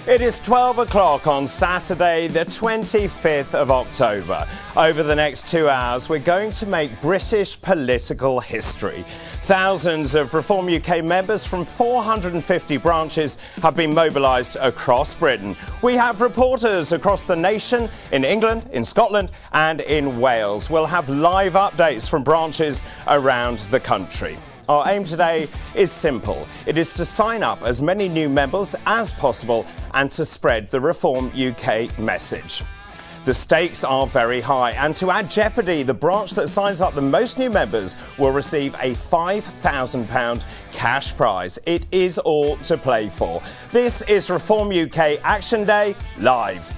It is 12 o'clock on Saturday, the 25th of October. Over the next 2 hours, we're going to make British political history. Thousands of Reform UK members from 450 branches have been mobilised across Britain. We have reporters across the nation, in England, in Scotland and in Wales. We'll have live updates from branches around the country. Our aim today is simple. It is to sign up as many new members as possible and to spread the Reform UK message. The stakes are very high, and to add jeopardy, the branch that signs up the most new members will receive a £5,000 cash prize. It is all to play for. This is Reform UK Action Day live.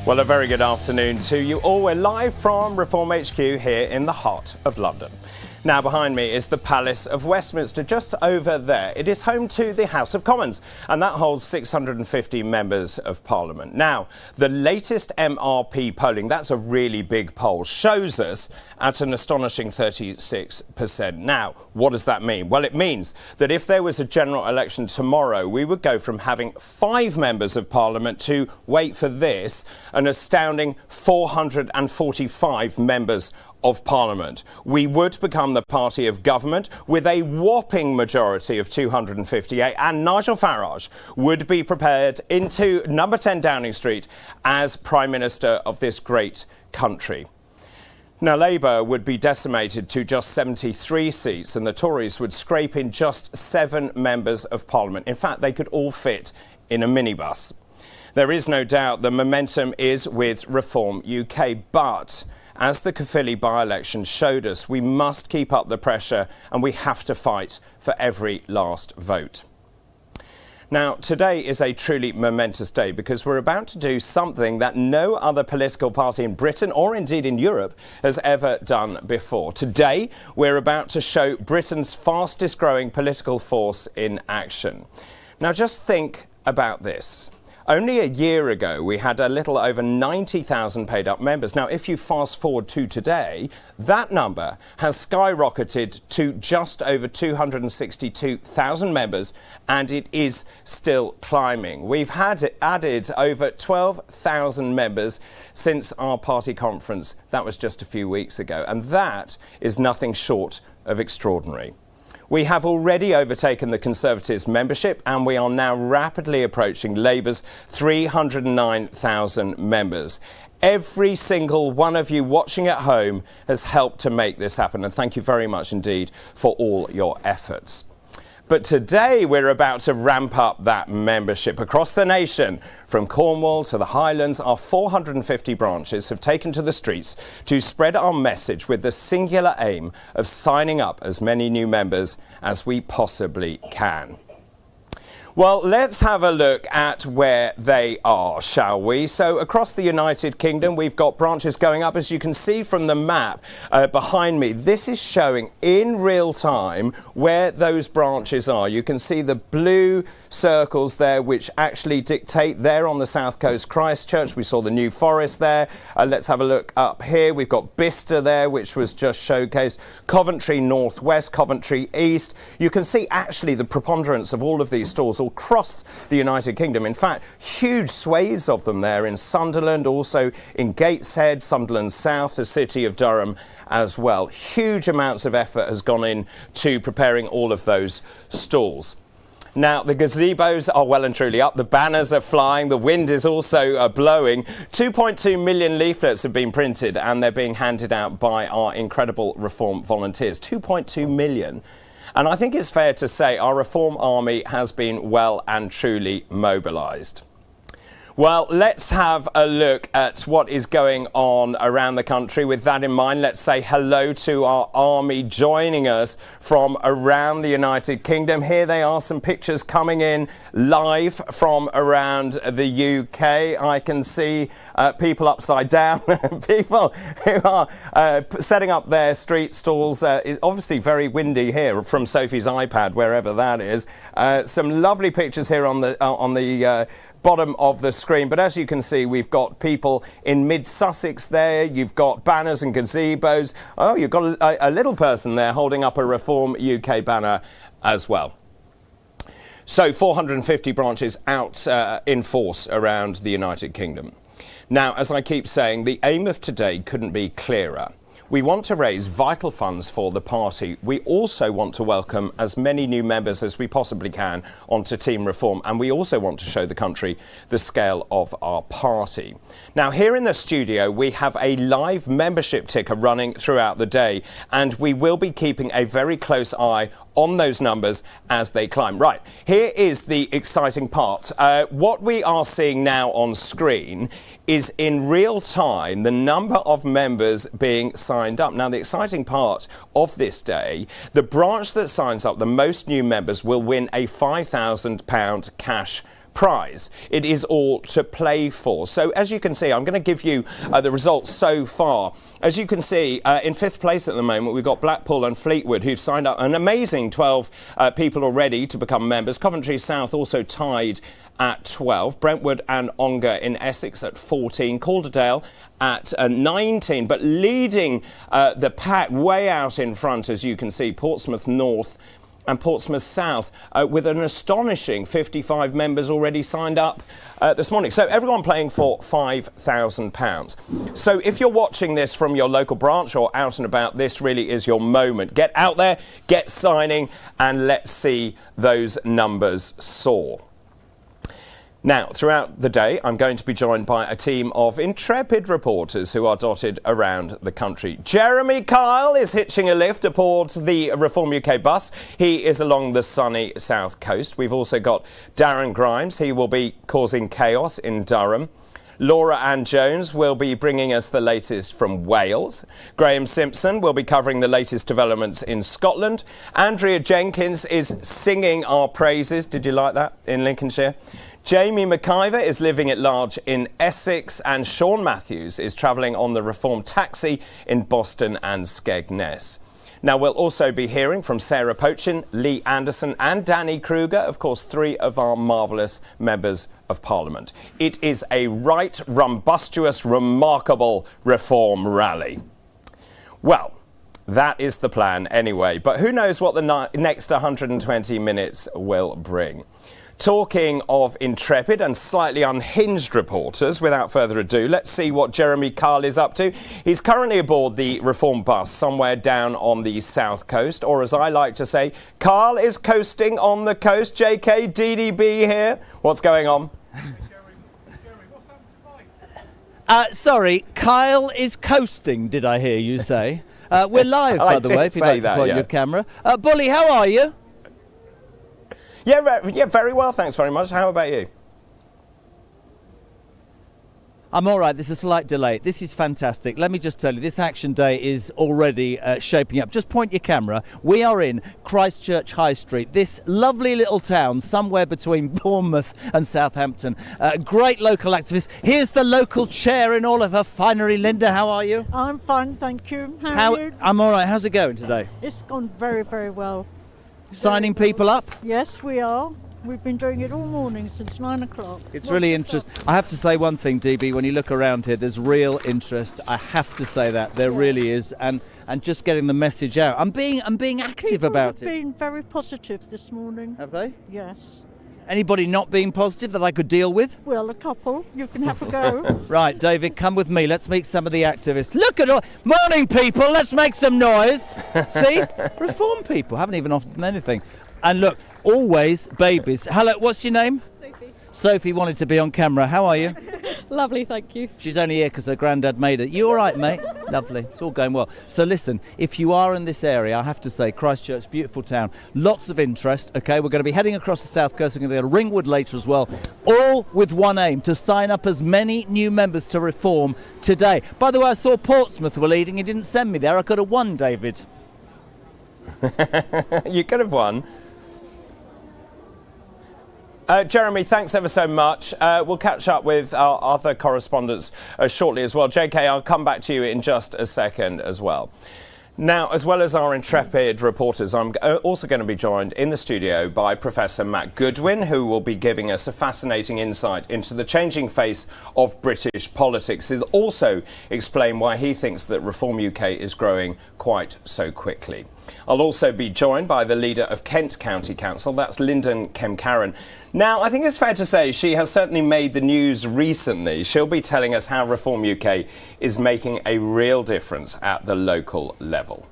Well, a very good afternoon to you all. We're live from Reform HQ here in the heart of London. Now, behind me is the Palace of Westminster, just over there. It is home to the House of Commons, and that holds 650 members of Parliament. Now, the latest MRP polling, that's a really big poll, shows us at an astonishing 36%. Now, what does that mean? Well, it means that if there was a general election tomorrow, we would go from having 5 members of Parliament to, wait for this, an astounding 445 members of Parliament. We would become the party of government with a whopping majority of 258, and Nigel Farage would be prepared into number 10 Downing Street as Prime Minister of this great country. Now, Labour would be decimated to just 73 seats, and the Tories would scrape in just 7 members of Parliament. In fact, they could all fit in a minibus. There is no doubt the momentum is with Reform UK, but as the Caerphilly by-election showed us, we must keep up the pressure and we have to fight for every last vote. Now, today is a truly momentous day because we're about to do something that no other political party in Britain or indeed in Europe has ever done before. Today, we're about to show Britain's fastest growing political force in action. Now, just think about this. Only a year ago, we had a little over 90,000 paid-up members. Now, if you fast forward to today, that number has skyrocketed to just over 262,000 members, and it is still climbing. We've added over 12,000 members since our party conference. That was just a few weeks ago, and that is nothing short of extraordinary. We have already overtaken the Conservatives' membership, and we are now rapidly approaching Labour's 309,000 members. Every single one of you watching at home has helped to make this happen, and thank you very much indeed for all your efforts. But today we're about to ramp up that membership across the nation. From Cornwall to the Highlands, our 450 branches have taken to the streets to spread our message with the singular aim of signing up as many new members as we possibly can. Well, let's have a look at where they are, shall we? So across the United Kingdom, we've got branches going up. As you can see from the map behind me, this is showing in real time where those branches are. You can see the blue circles there which actually dictate there on the south coast, Christchurch. We saw the New Forest there. Let's have a look up here. We've got Bicester there, which was just showcased. Coventry Northwest, Coventry East. You can see actually the preponderance of all of these stores all across the United Kingdom. In fact, huge swathes of them there in Sunderland, also in Gateshead, Sunderland South, the city of Durham as well. Huge amounts of effort has gone into preparing all of those stalls. Now, the gazebos are well and truly up. The banners are flying. The wind is also blowing. 2.2 million leaflets have been printed and they're being handed out by our incredible Reform volunteers. 2.2 million. And I think it's fair to say our Reform army has been well and truly mobilised. Well, let's have a look at what is going on around the country. With that in mind, let's say hello to our army joining us from around the United Kingdom. Here they are, some pictures coming in live from around the UK. I can see people upside down, people who are setting up their street stalls. It's obviously very windy here from Sophie's iPad, wherever that is. Some lovely pictures here on the bottom of the screen, but as you can see, we've got people in mid-Sussex there. You've got banners and gazebos. Oh, you've got a little person there holding up a Reform UK banner as well. So 450 branches out in force around the United Kingdom. Now, as I keep saying, the aim of today couldn't be clearer. We want to raise vital funds for the party. We also want to welcome as many new members as we possibly can onto Team Reform, and we also want to show the country the scale of our party. Now, here in the studio, we have a live membership ticker running throughout the day, and we will be keeping a very close eye on those numbers as they climb. Right, here is the exciting part. What we are seeing now on screen is in real time the number of members being signed up. Now, the exciting part of this day, the branch that signs up the most new members will win a £5,000 cash prize. It is all to play for. So as you can see, I'm going to give you the results so far. As you can see, in 5th place at the moment, we've got Blackpool and Fleetwood, who've signed up an amazing 12 people already to become members. Coventry South also tied at 12. Brentwood and Ongar in Essex at 14. Calderdale at 19. But leading the pack way out in front, as you can see, Portsmouth North and Portsmouth South with an astonishing 55 members already signed up this morning. So everyone playing for £5,000. So if you're watching this from your local branch or out and about, this really is your moment. Get out there, get signing, and let's see those numbers soar. Now, throughout the day, I'm going to be joined by a team of intrepid reporters who are dotted around the country. Jeremy Kyle is hitching a lift aboard the Reform UK bus. He is along the sunny south coast. We've also got Darren Grimes. He will be causing chaos in Durham. Laura Ann Jones will be bringing us the latest from Wales. Graham Simpson will be covering the latest developments in Scotland. Andrea Jenkins is singing our praises. Did you like that in Lincolnshire? Jamie McIver is living at large in Essex, and Sean Matthews is travelling on the Reform taxi in Boston and Skegness. Now, we'll also be hearing from Sarah Pochin, Lee Anderson and Danny Kruger, of course, 3 of our marvellous members of Parliament. It is a right rumbustious, remarkable Reform rally. Well, that is the plan anyway, but who knows what the next 120 minutes will bring. Talking of intrepid and slightly unhinged reporters, without further ado, let's see what Jeremy Kyle is up to. He's currently aboard the Reform bus somewhere down on the south coast, or as I like to say, Kyle is coasting on the coast. JK, DDB here. What's going on? Sorry, Kyle is coasting, did I hear you say? We're live, by the way, if you'd like to point your camera. Bully, how are you? Yeah, very well, thanks very much. How about you? I'm all right. There's a slight delay. This is fantastic. Let me just tell you, this Action Day is already shaping up. Just point your camera. We are in Christchurch High Street, this lovely little town somewhere between Bournemouth and Southampton. Great local activists. Here's the local chair in all of her finery. Linda, how are you? I'm fine, thank you. How are you? I'm all right. How's it going today? It's gone very, very well. Signing people up? Yes, we are. We've been doing it all morning since 9 o'clock. It's really interesting. I have to say one thing, DB, when you look around here, there's real interest. I have to say that. There really is. And just getting the message out. I'm being active about it. People have been very positive this morning. Have they? Yes. Anybody not being positive that I could deal with? Well, a couple. You can have a go. Right, David, come with me. Let's meet some of the activists. Look at all... Morning, people. Let's make some noise. See? Reform people. Haven't even offered them anything. And look, always babies. Hello, what's your name? Sophie. Sophie wanted to be on camera. How are you? Lovely, thank you. She's only here because her granddad made it. You all right, mate? Lovely. It's all going well. So listen, if you are in this area, I have to say, Christchurch, beautiful town. Lots of interest, OK? We're going to be heading across the south coast. We're going to go to Ringwood later as well. All with one aim, to sign up as many new members to Reform today. By the way, I saw Portsmouth were leading. You didn't send me there. I could have won, David. You could have won. Jeremy, thanks ever so much. We'll catch up with our other correspondents shortly as well. JK, I'll come back to you in just a second as well. Now, as well as our intrepid reporters, I'm also going to be joined in the studio by Professor Matt Goodwin, who will be giving us a fascinating insight into the changing face of British politics. He'll also explain why he thinks that Reform UK is growing quite so quickly. I'll also be joined by the leader of Kent County Council, that's Lyndon Kemcaran. Now, I think it's fair to say she has certainly made the news recently. She'll be telling us how Reform UK is making a real difference at the local level.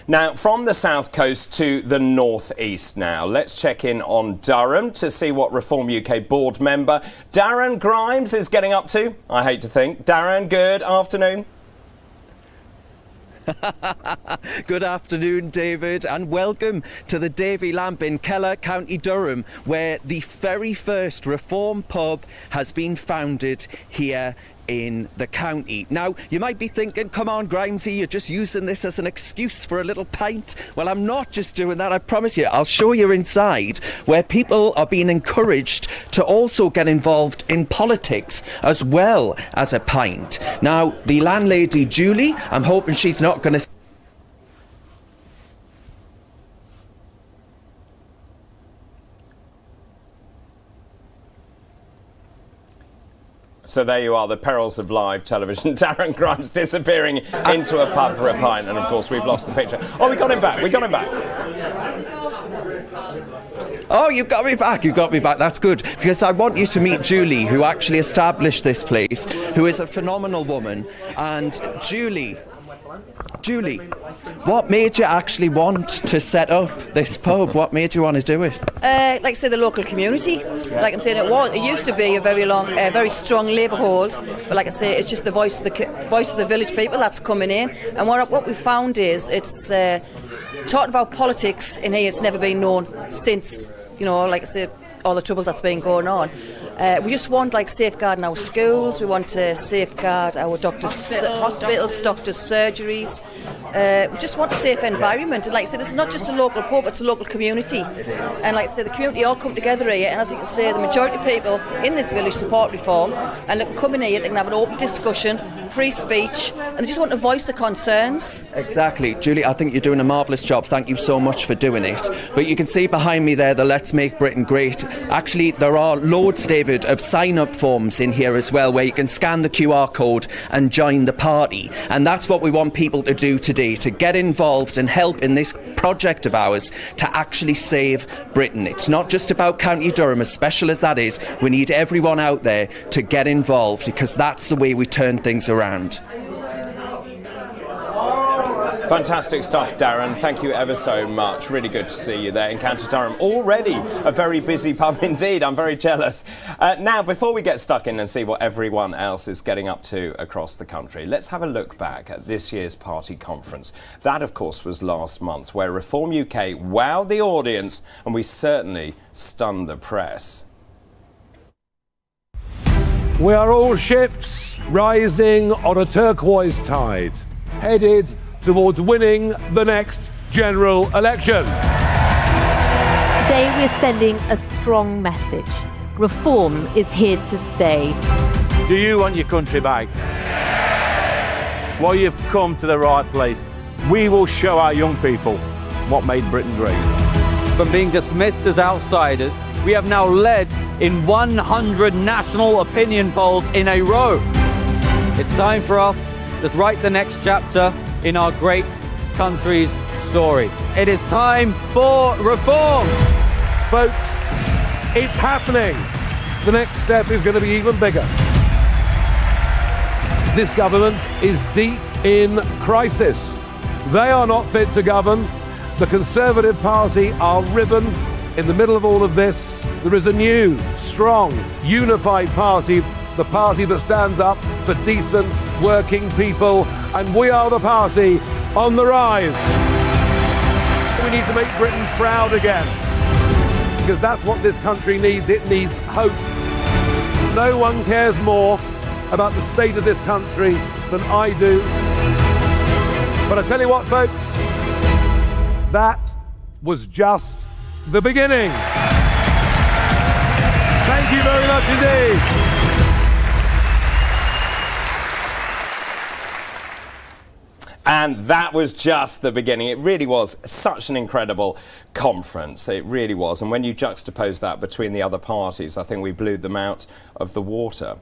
Now, from the south coast to the northeast now, let's check in on Durham to see what Reform UK board member Darren Grimes is getting up to. I hate to think. Darren, good afternoon. Good afternoon, David, and welcome to the Davy Lamp in Keller, County Durham, where the very first Reform pub has been founded here in the county. Now, you might be thinking, come on, Grimesy, you're just using this as an excuse for a little pint. Well, I'm not just doing that, I promise you. I'll show you inside, where people are being encouraged to also get involved in politics as well as a pint. Now, the landlady, Julie, I'm hoping she's not going to... So there you are, the perils of live television. Darren Grimes disappearing into a pub for a pint, and of course we've lost the picture. Oh, we got him back, Oh, you got me back, that's good. Because I want you to meet Julie, who actually established this place, who is a phenomenal woman. And Julie, what made you actually want to set up this pub? What made you want to do it? Like I say, the local community. Like I'm saying, it used to be a very strong labour hold, but like I say, it's just the voice of the village people that's coming in. And what we found is it's talking about politics in here. It's never been known since, like I say, all the troubles that's been going on. We just want safeguarding our schools. We want to safeguard our hospitals, doctors' surgeries. We just want a safe environment. And like I said, this is not just a local pub, it's a local community. And like I said, the community all come together here. And as you can see, the majority of people in this village support Reform. And look, coming here, they can have an open discussion, free speech, and they just want to voice their concerns. Exactly. Julie, I think you're doing a marvellous job. Thank you so much for doing it. But you can see behind me there the Let's Make Britain Great. Actually, there are loads, David, of sign-up forms in here as well, where you can scan the QR code and join the party. And that's what we want people to do today, to get involved and help in this project of ours to actually save Britain. It's not just about County Durham, as special as that is. We need everyone out there to get involved, because that's the way we turn things around. Fantastic stuff, Darren. Thank you ever so much. Really good to see you there in County Durham. Already a very busy pub indeed. I'm very jealous. Now, before we get stuck in and see what everyone else is getting up to across the country, let's have a look back at this year's party conference. That, of course, was last month, where Reform UK wowed the audience, and we certainly stunned the press. We are all ships rising on a turquoise tide, headed towards winning the next general election. Today we are sending a strong message. Reform is here to stay. Do you want your country back? Well, you've come to the right place. We will show our young people what made Britain great. From being dismissed as outsiders, we have now led in 100 national opinion polls in a row. It's time for us to write the next chapter in our great country's story. It is time for reform. Folks, it's happening. The next step is going to be even bigger. This government is deep in crisis. They are not fit to govern. The Conservative Party are riven in the middle of all of this. There is a new, strong, unified party the party that stands up for decent working people, and we are the party on the rise. We need to make Britain proud again, because that's what this country needs. It needs hope. No one cares more about the state of this country than I do. But I tell you what, folks, that was just the beginning. Thank you very much indeed. And that was just the beginning. It really was such an incredible conference. It really was. And when you juxtapose that between the other parties, I think we blew them out of the water.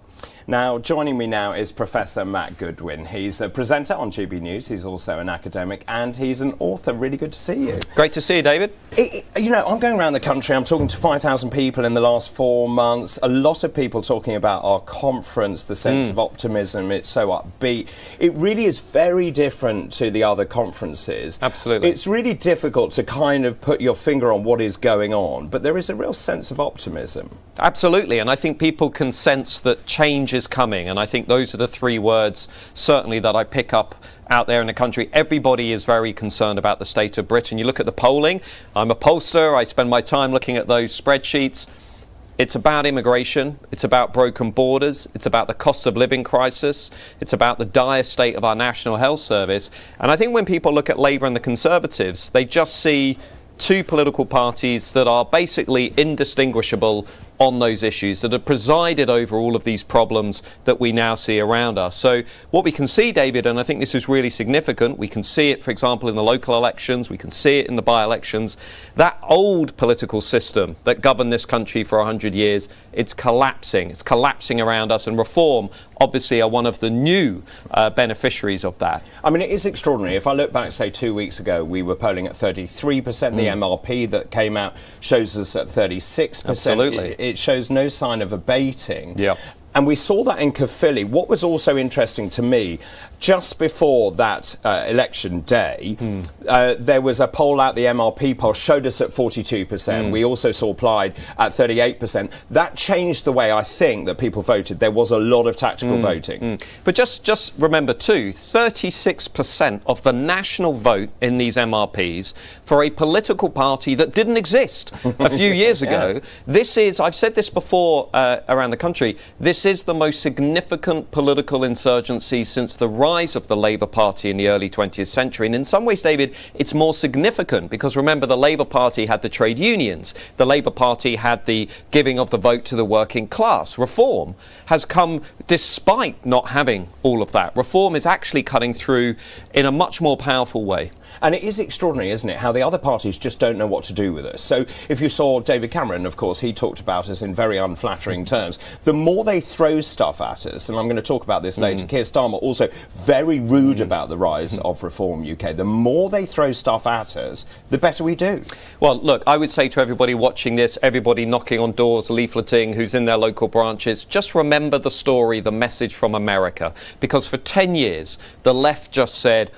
Now, joining me now is Professor Matt Goodwin. He's a presenter on GB News. He's also an academic and he's an author. Really good to see you. Great to see you, David. You know, I'm going around the country. I'm talking to 5,000 people in the last 4 months. A lot of people talking about our conference, the sense of optimism. It's so upbeat. It really is very different to the other conferences. Absolutely. It's really difficult to kind of put your finger on what is going on, but there is a real sense of optimism. Absolutely, and I think people can sense that change is coming, and I think those are the three words certainly that I pick up out there in the country. Everybody is very concerned about the state of Britain. You look at the polling. I'm a pollster. I spend my time looking at those spreadsheets. It's about immigration, it's about broken borders, it's about the cost of living crisis, it's about the dire state of our National Health Service. And I think when people look at Labour and the Conservatives, they just see two political parties that are basically indistinguishable on those issues, that have presided over all of these problems that we now see around us. So what we can see, David, and I think this is really significant, we can see it, for example, in the local elections, we can see it in the by-elections, that old political system that governed this country for 100 years, it's collapsing around us, and Reform obviously are one of the new beneficiaries of that. I mean, it is extraordinary. If I look back, say, 2 weeks ago, we were polling at 33%. The MRP that came out shows us at 36%. Absolutely. It shows no sign of abating. Yeah. And we saw that in Caerphilly. What was also interesting to me, just before that election day, there was a poll out, the MRP poll showed us at 42%. We also saw Plaid at 38%. That changed the way I think that people voted. There was a lot of tactical voting. But just remember too, 36% of the national vote in these MRPs for a political party that didn't exist a few years ago. This is, I've said this before around the country, this is the most significant political insurgency since the rise of the Labour Party in the early 20th century. And in some ways, David, it's more significant because remember, the Labour Party had the trade unions. The Labour Party had the giving of the vote to the working class. Reform has come despite not having all of that. Reform is actually cutting through in a much more powerful way. And it is extraordinary, isn't it, how the other parties just don't know what to do with us. So if you saw David Cameron, of course, he talked about us in very unflattering terms. The more they throw stuff at us, and I'm going to talk about this later, Keir Starmer also very rude about the rise of Reform UK. The more they throw stuff at us, the better we do. Well, look, I would say to everybody watching this, everybody knocking on doors, leafleting, who's in their local branches, just remember the story, the message from America. Because for 10 years, the left just said,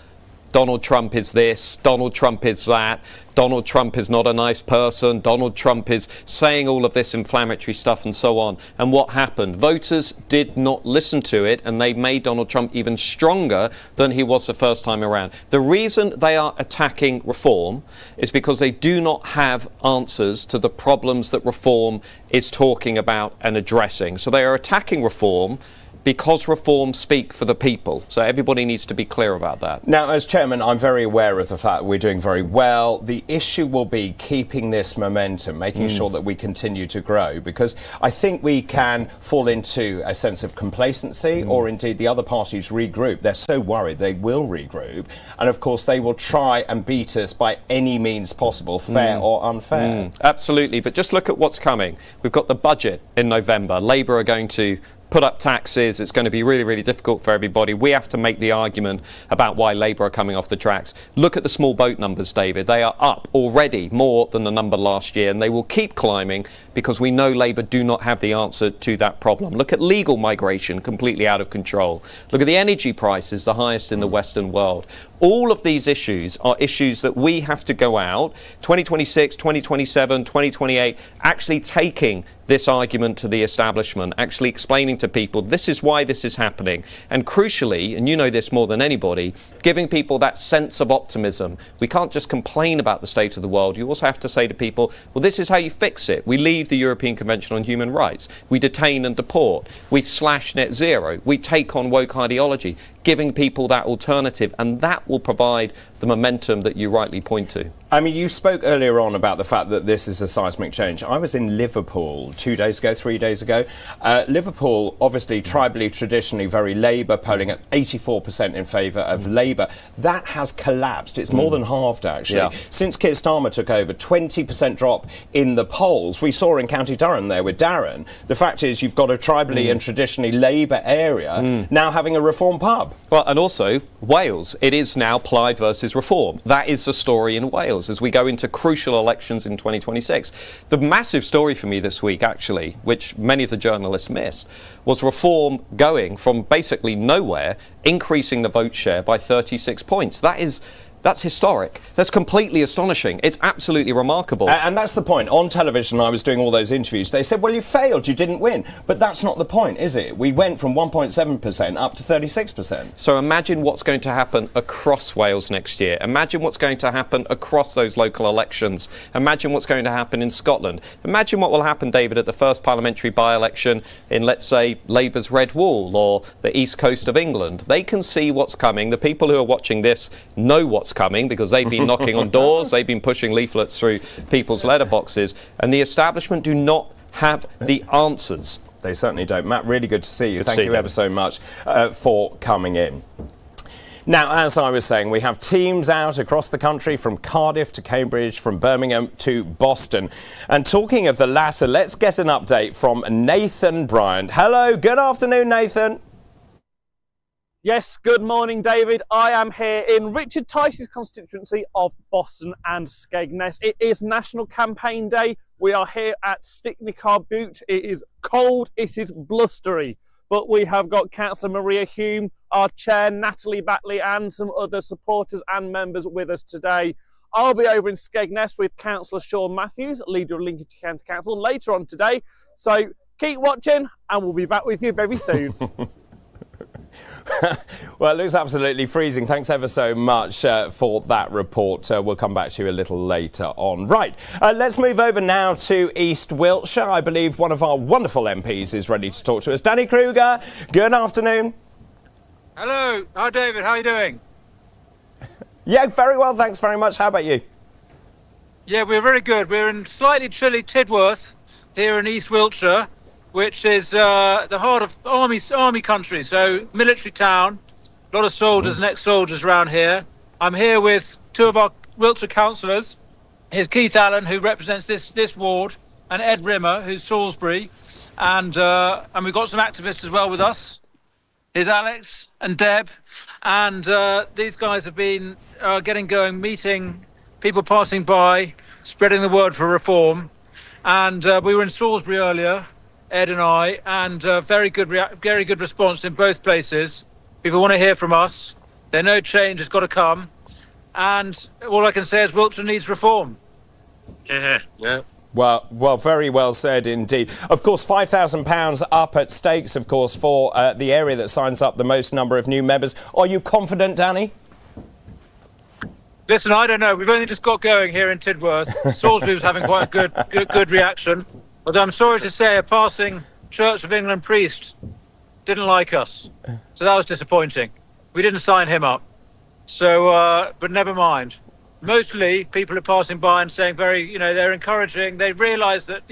Donald Trump is this, Donald Trump is that, Donald Trump is not a nice person, Donald Trump is saying all of this inflammatory stuff and so on. And what happened? Voters did not listen to it, and they made Donald Trump even stronger than he was the first time around. The reason they are attacking Reform is because they do not have answers to the problems that Reform is talking about and addressing. So they are attacking Reform because Reform speak for the people. So everybody needs to be clear about that. Now, as chairman, I'm very aware of the fact we're doing very well. The issue will be keeping this momentum, making sure that we continue to grow, because I think we can fall into a sense of complacency, or indeed the other parties regroup. They're so worried they will regroup. And of course, they will try and beat us by any means possible, fair or unfair. Absolutely. But just look at what's coming. We've got the budget in November. Labour are going to put up taxes. It's going to be really, really difficult for everybody. We have to make the argument about why Labour are coming off the tracks. Look at the small boat numbers, David. They are up already more than the number last year, and they will keep climbing because we know Labour do not have the answer to that problem. Look at legal migration, completely out of control. Look at the energy prices, the highest in the Western world. All of these issues are issues that we have to go out 2026, 2027, 2028, actually taking this argument to the establishment, actually explaining to people this is why this is happening. And crucially, and you know this more than anybody, giving people that sense of optimism. We can't just complain about the state of the world. You also have to say to people, well, this is how you fix it. We leave the European Convention on Human Rights. We detain and deport. We slash net zero. We take on woke ideology, giving people that alternative, and that will provide the momentum that you rightly point to. I mean, you spoke earlier on about the fact that this is a seismic change. I was in Liverpool 3 days ago. Liverpool, obviously tribally, traditionally very Labour, polling at 84% in favour of Labour. That has collapsed. It's more than halved, actually. Yeah. Since Keir Starmer took over, 20% drop in the polls. We saw in County Durham there with Darren. The fact is you've got a tribally and traditionally Labour area now having a Reform pub. Well, and also Wales. It is now Plaid versus Reform. That is the story in Wales as we go into crucial elections in 2026. The massive story for me this week, actually, which many of the journalists missed, was Reform going from basically nowhere, increasing the vote share by 36 points. That's historic. That's completely astonishing. It's absolutely remarkable. And that's the point. On television, I was doing all those interviews. They said, well, you failed, you didn't win. But that's not the point, is it? We went from 1.7% up to 36%. So imagine what's going to happen across Wales next year. Imagine what's going to happen across those local elections. Imagine what's going to happen in Scotland. Imagine what will happen, David, at the first parliamentary by-election in, let's say, Labour's Red Wall or the east coast of England. They can see what's coming. The people who are watching this know what's coming because they've been knocking on doors, they've been pushing leaflets through people's letterboxes, and the establishment do not have the answers. They certainly don't. Matt, really good to see you. Good Thank to see you you. ever so much for coming in. Now, as I was saying, we have teams out across the country from Cardiff to Cambridge, from Birmingham to Boston. And talking of the latter, let's get an update from Nathan Bryant. Hello, good afternoon, Nathan. Yes, good morning, David. I am here in Richard Tice's constituency of Boston and Skegness. It is National Campaign Day. We are here at Stickney-Car Butte. It is cold, it is blustery, but we have got Councillor Maria Hume, our chair, Natalie Batley, and some other supporters and members with us today. I'll be over in Skegness with Councillor Sean Matthews, leader of Lincolnshire County Council, later on today. So keep watching, and we'll be back with you very soon. Well, it looks absolutely freezing. Thanks ever so much for that report. We'll come back to you a little later on. Right, let's move over now to East Wiltshire. I believe one of our wonderful MPs is ready to talk to us. Danny Kruger, good afternoon. Hello. Hi, David. How are you doing? Yeah, very well, thanks very much. How about you? Yeah, we're very good. We're in slightly chilly Tidworth here in East Wiltshire, which is the heart of army country, so military town, a lot of soldiers and ex-soldiers around here. I'm here with two of our Wiltshire councillors. Here's Keith Allen, who represents this ward, and Ed Rimmer, who's Salisbury, and we've got some activists as well with us. Here's Alex and Deb, and these guys have been getting going, meeting people passing by, spreading the word for reform, and we were in Salisbury earlier, Ed and I, and very good response in both places. People want to hear from us. They know change has got to come, and all I can say is Wiltshire needs reform. Yeah. Well, very well said indeed. Of course, £5,000 up at stakes, of course, for the area that signs up the most number of new members. Are you confident, Danny? Listen, I don't know. We've only just got going here in Tidworth. Salisbury was having quite a good reaction. Although I'm sorry to say a passing Church of England priest didn't like us. So that was disappointing. We didn't sign him up. So, but never mind. Mostly people are passing by and saying they're encouraging. They realise that,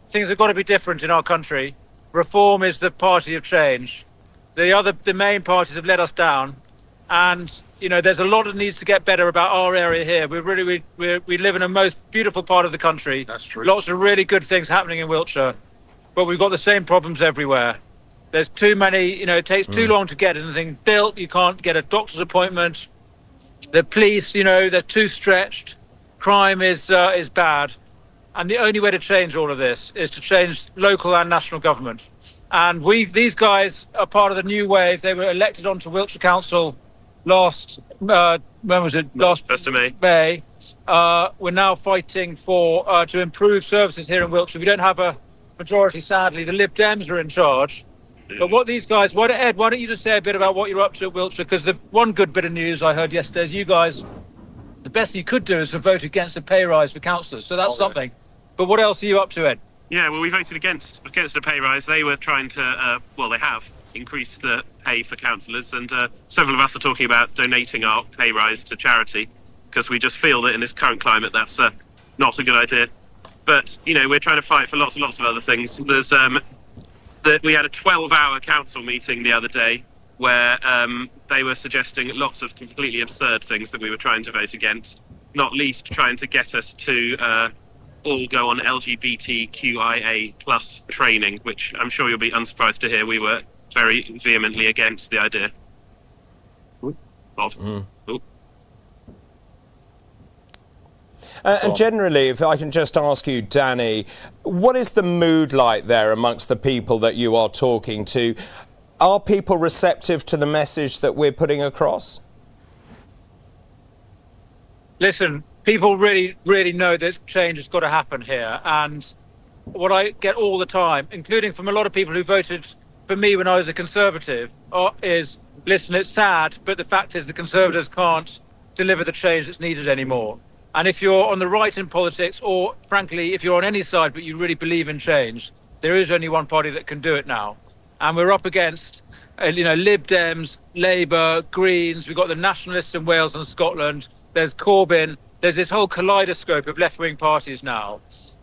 things have got to be different in our country. Reform is the party of change. The main parties have let us down. And, there's a lot that needs to get better about our area here. We live in a most beautiful part of the country. That's true. Lots of really good things happening in Wiltshire. But we've got the same problems everywhere. There's too many, it takes too long to get anything built. You can't get a doctor's appointment. The police, they're too stretched. Crime is bad. And the only way to change all of this is to change local and national government. And these guys are part of the new wave. They were elected onto Wiltshire Council last, when was it? Last 1st of May. We're now fighting for to improve services here in Wiltshire. We don't have a majority, sadly. The Lib Dems are in charge. But what these guys, Ed, why don't you just say a bit about what you're up to at Wiltshire? Because the one good bit of news I heard yesterday is you guys, the best you could do is to vote against a pay rise for councillors. So that's something. But what else are you up to, Ed? Yeah, well, we voted against the pay rise. They were trying to, they have increased the pay for councillors, and several of us are talking about donating our pay rise to charity, because we just feel that in this current climate that's not a good idea. But, we're trying to fight for lots and lots of other things. There's we had a 12-hour council meeting the other day where they were suggesting lots of completely absurd things that we were trying to vote against, not least trying to get us to all go on LGBTQIA plus training, which I'm sure you'll be unsurprised to hear we were very vehemently against the idea of. And generally, if I can just ask you, Danny, what is the mood like there amongst the people that you are talking to? Are people receptive to the message that we're putting across? Listen, people really, really know that change has got to happen here. And what I get all the time, including from a lot of people who voted for me when I was a Conservative, is, listen, it's sad, but the fact is the Conservatives can't deliver the change that's needed anymore. And if you're on the right in politics, or frankly, if you're on any side but you really believe in change, there is only one party that can do it now. And we're up against, Lib Dems, Labour, Greens. We've got the Nationalists in Wales and Scotland. There's Corbyn. There's this whole kaleidoscope of left-wing parties now.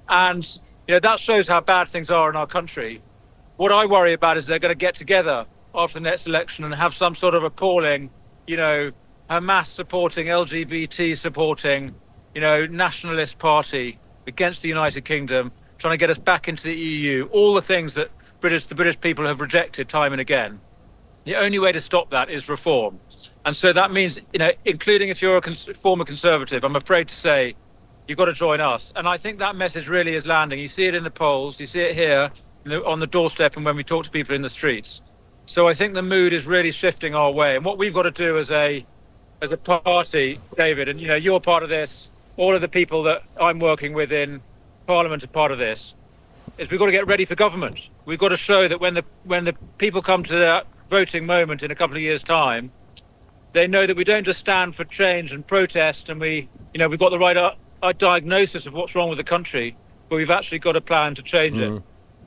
And, that shows how bad things are in our country. What I worry about is they're going to get together after the next election and have some sort of appalling, Hamas supporting, LGBT supporting, nationalist party against the United Kingdom, trying to get us back into the EU, all the things that the British people have rejected time and again. The only way to stop that is reform. And so that means, including if you're a former Conservative, I'm afraid to say, you've got to join us. And I think that message really is landing. You see it in the polls, you see it here on the doorstep and when we talk to people in the streets. So I think the mood is really shifting our way. And what we've got to do as a party, David, and you're part of this, all of the people that I'm working with in Parliament are part of this, is we've got to get ready for government. We've got to show that when the people come to that voting moment in a couple of years' time, they know that we don't just stand for change and protest and we've got the right diagnosis of what's wrong with the country, but we've actually got a plan to change it.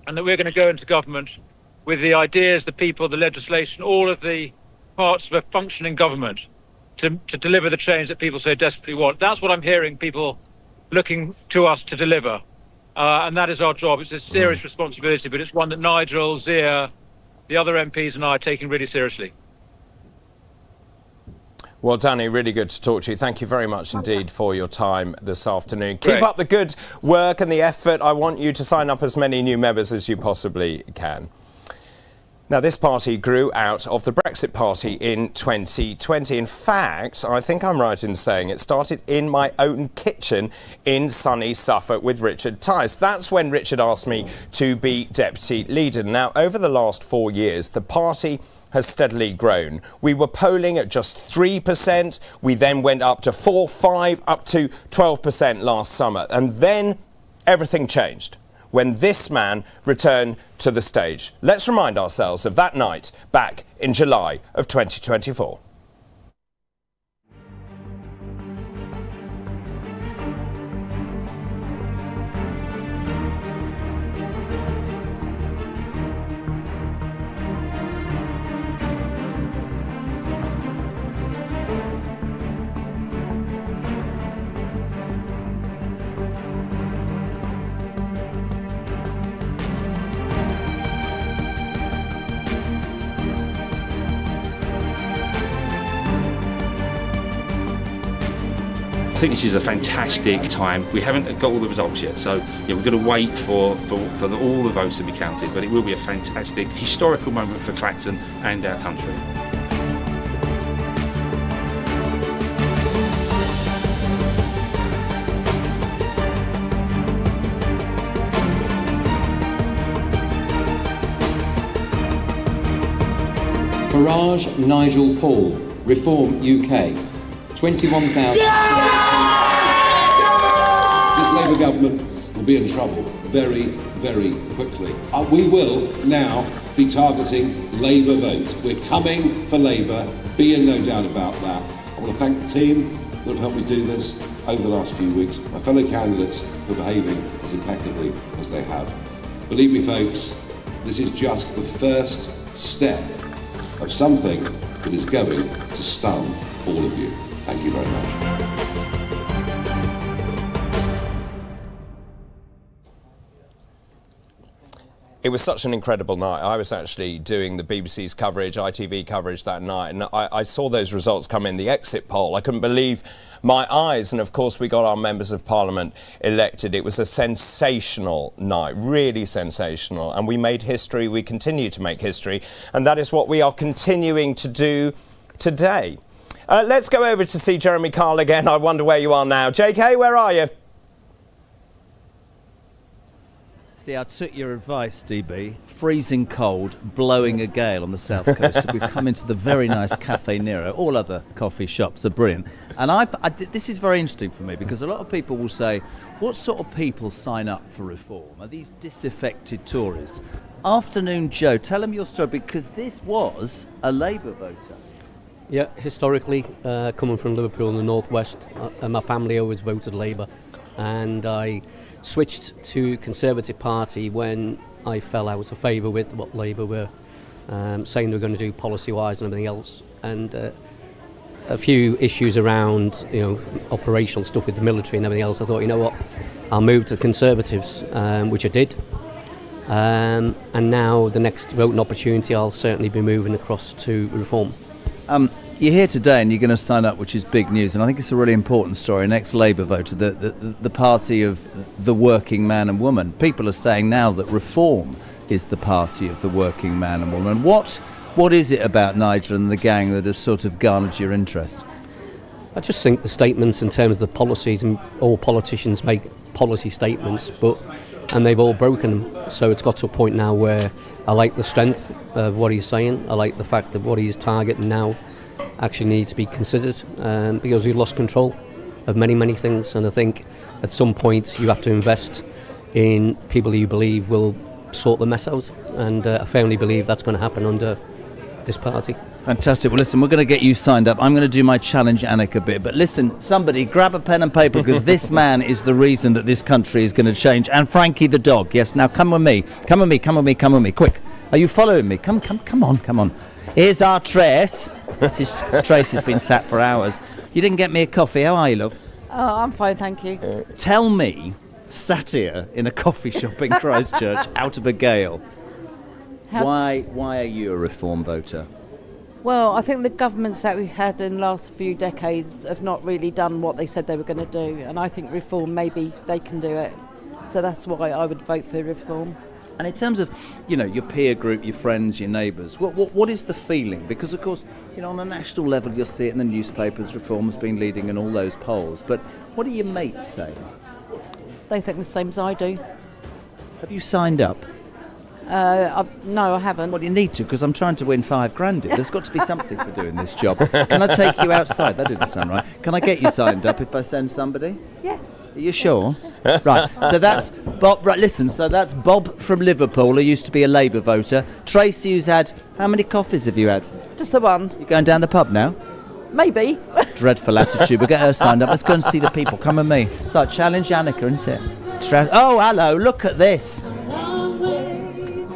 And that we're going to go into government with the ideas, the people, the legislation, all of the parts of a functioning government to deliver the change that people so desperately want. That's what I'm hearing people looking to us to deliver. And that is our job. It's a serious responsibility, but it's one that Nigel, Zia, the other MPs and I are taking really seriously. Well, Danny, really good to talk to you. Thank you very much indeed for your time this afternoon. Great. Keep up the good work and the effort. I want you to sign up as many new members as you possibly can. Now, this party grew out of the Brexit Party in 2020. In fact, I think I'm right in saying it started in my own kitchen in sunny Suffolk with Richard Tice. That's when Richard asked me to be deputy leader. Now, over the last 4 years, the party has steadily grown. We were polling at just 3%. We then went up to 4, 5, up to 12% last summer. And then everything changed when this man returned to the stage. Let's remind ourselves of that night back in July of 2024. I think this is a fantastic time. We haven't got all the results yet, so we're going to wait for all the votes to be counted, but it will be a fantastic, historical moment for Clacton and our country. Farage Nigel Paul, Reform UK, 21,000. This Labour government will be in trouble very, very quickly. We will now be targeting Labour votes. We're coming for Labour, be in no doubt about that. I want to thank the team that have helped me do this over the last few weeks, my fellow candidates for behaving as impeccably as they have. Believe me, folks, this is just the first step of something that is going to stun all of you. Thank you very much. It was such an incredible night. I was actually doing the BBC's coverage, ITV coverage that night, and I saw those results come in, the exit poll. I couldn't believe my eyes, and of course we got our members of parliament elected. It was a sensational night, really sensational, and we made history, we continue to make history, and that is what we are continuing to do today. Let's go over to see Jeremy Kyle again. I wonder where you are now. JK, where are you? See, I took your advice, DB. Freezing cold, blowing a gale on the south coast. So we've come into the very nice Cafe Nero. All other coffee shops are brilliant. And this is very interesting for me because a lot of people will say, what sort of people sign up for reform? Are these disaffected Tories? Afternoon Joe, tell them your story because this was a Labour voter. Yeah, historically, coming from Liverpool in the northwest, my family always voted Labour, and I switched to Conservative Party when I fell out of favour with what Labour were saying they were going to do policy-wise and everything else, and a few issues around, operational stuff with the military and everything else. I thought, you know what, I'll move to the Conservatives, which I did, and now the next voting opportunity, I'll certainly be moving across to Reform. You're here today and you're going to sign up, which is big news, and I think it's a really important story. An ex-Labour voter, the party of the working man and woman. People are saying now that Reform is the party of the working man and woman. What is it about Nigel and the gang that has sort of garnered your interest? I just think the statements in terms of the policies, and all politicians make policy statements, and they've all broken them. So it's got to a point now where I like the strength of what he's saying. I like the fact that what he's targeting now actually needs to be considered, because we've lost control of many, many things. And I think at some point you have to invest in people who you believe will sort the mess out. And I firmly believe that's going to happen under this party. Fantastic. Well, listen, we're going to get you signed up. I'm going to do my challenge Annick a bit. But listen, somebody grab a pen and paper because this man is the reason that this country is going to change. And Frankie the dog. Yes, now come with me. Come with me, come with me, come with me. Quick. Are you following me? Come on. Here's our Trace. Trace has been sat for hours. You didn't get me a coffee. How are you, love? Oh, I'm fine, thank you. Tell me, sat here in a coffee shop in Christchurch out of a gale, why are you a Reform voter? Well, I think the governments that we've had in the last few decades have not really done what they said they were going to do, and I think Reform, maybe they can do it. So that's why I would vote for Reform. And in terms of, your peer group, your friends, your neighbours, what is the feeling? Because, of course, on a national level, you'll see it in the newspapers, Reform's been leading in all those polls. But what do your mates say? They think the same as I do. Have you signed up? No, I haven't. Well, you need to, because I'm trying to win $5,000 here. There's got to be something for doing this job. Can I take you outside? That didn't sound right. Can I get you signed up if I send somebody? Yes. Are you sure? Right, so that's Bob. Right, listen, so that's Bob from Liverpool, who used to be a Labour voter. Tracy, who's had, how many coffees have you had? Just the one. You going down the pub now? Maybe. Dreadful attitude. We'll get her signed up. Let's go and see the people. Come with me. So, challenge Annika, isn't it? Oh, hello, look at this.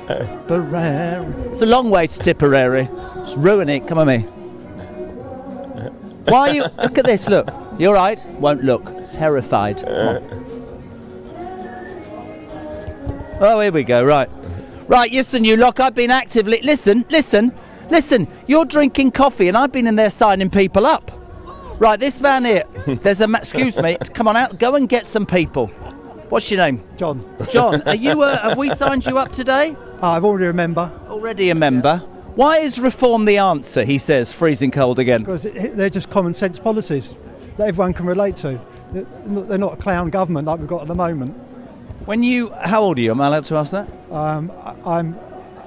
It's a long way to Tipperary. Just ruin it. Come with me. Why are you? Look at this. Look. You all right? Won't look. Terrified. Oh, here we go. Right. Listen, you lot. I've been actively. Listen. You're drinking coffee, and I've been in there signing people up. Right. This man here. There's a. Excuse me. Come on out. Go and get some people. What's your name? John. John. Are you? Have we signed you up today? I've already a member. Already a member. Why is Reform the answer, he says, freezing cold again? Because they're just common sense policies that everyone can relate to. They're not a clown government like we've got at the moment. How old are you? Am I allowed to ask that? I'm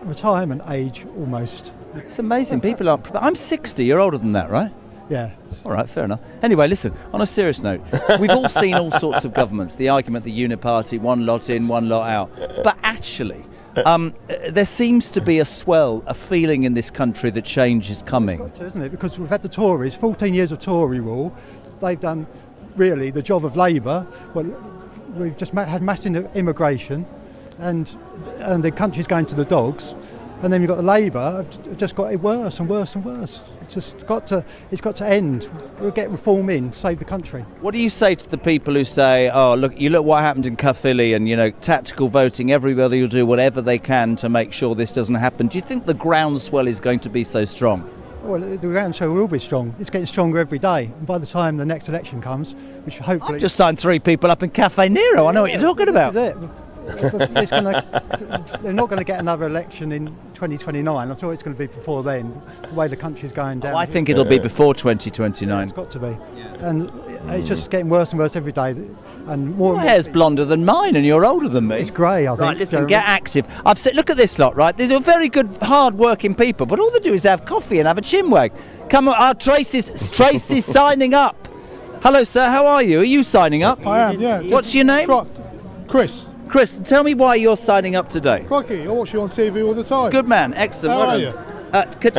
retirement age almost. It's amazing. People aren't. I'm 60. You're older than that, right? Yeah. All right, fair enough. Anyway, listen, on a serious note, we've all seen all sorts of governments. The argument, the uniparty, one lot in, one lot out. But actually, there seems to be a feeling in this country that change is coming. Got to, isn't it? Because we've had the Tories, 14 years of Tory rule. They've done really the job of Labour. Well, we've just had mass immigration, and the country's going to the dogs. And then you've got the Labour, just got it worse and worse and worse. It's got to end. We'll get reform in, save the country. What do you say to the people who say, "Oh, look what happened in Caerphilly, and tactical voting? Everybody will do whatever they can to make sure this doesn't happen." Do you think the groundswell is going to be so strong? Well, the groundswell will be strong. It's getting stronger every day. And by the time the next election comes, which hopefully... I've just signed 3 people up in Cafe Nero. I know what you're talking about. This is it. They're not going to get another election in 2029. I'm sure it's going to be before then, the way the country's going down. I think it'll be before 2029. It's got to be. And it's just getting worse and worse every day. And Your hair's blonder than mine, and you're older than me. It's grey, I think. Right, listen, get active. I've said, look at this lot, right? These are very good, hard-working people, but all they do is have coffee and have a chinwag. Come on, Tracy's signing up. Hello, sir. How are you? Are you signing up? I am, yeah. What's your name? Chris. Chris, tell me why you're signing up today. Crikey, I watch you on TV all the time. Good man, excellent. How are you?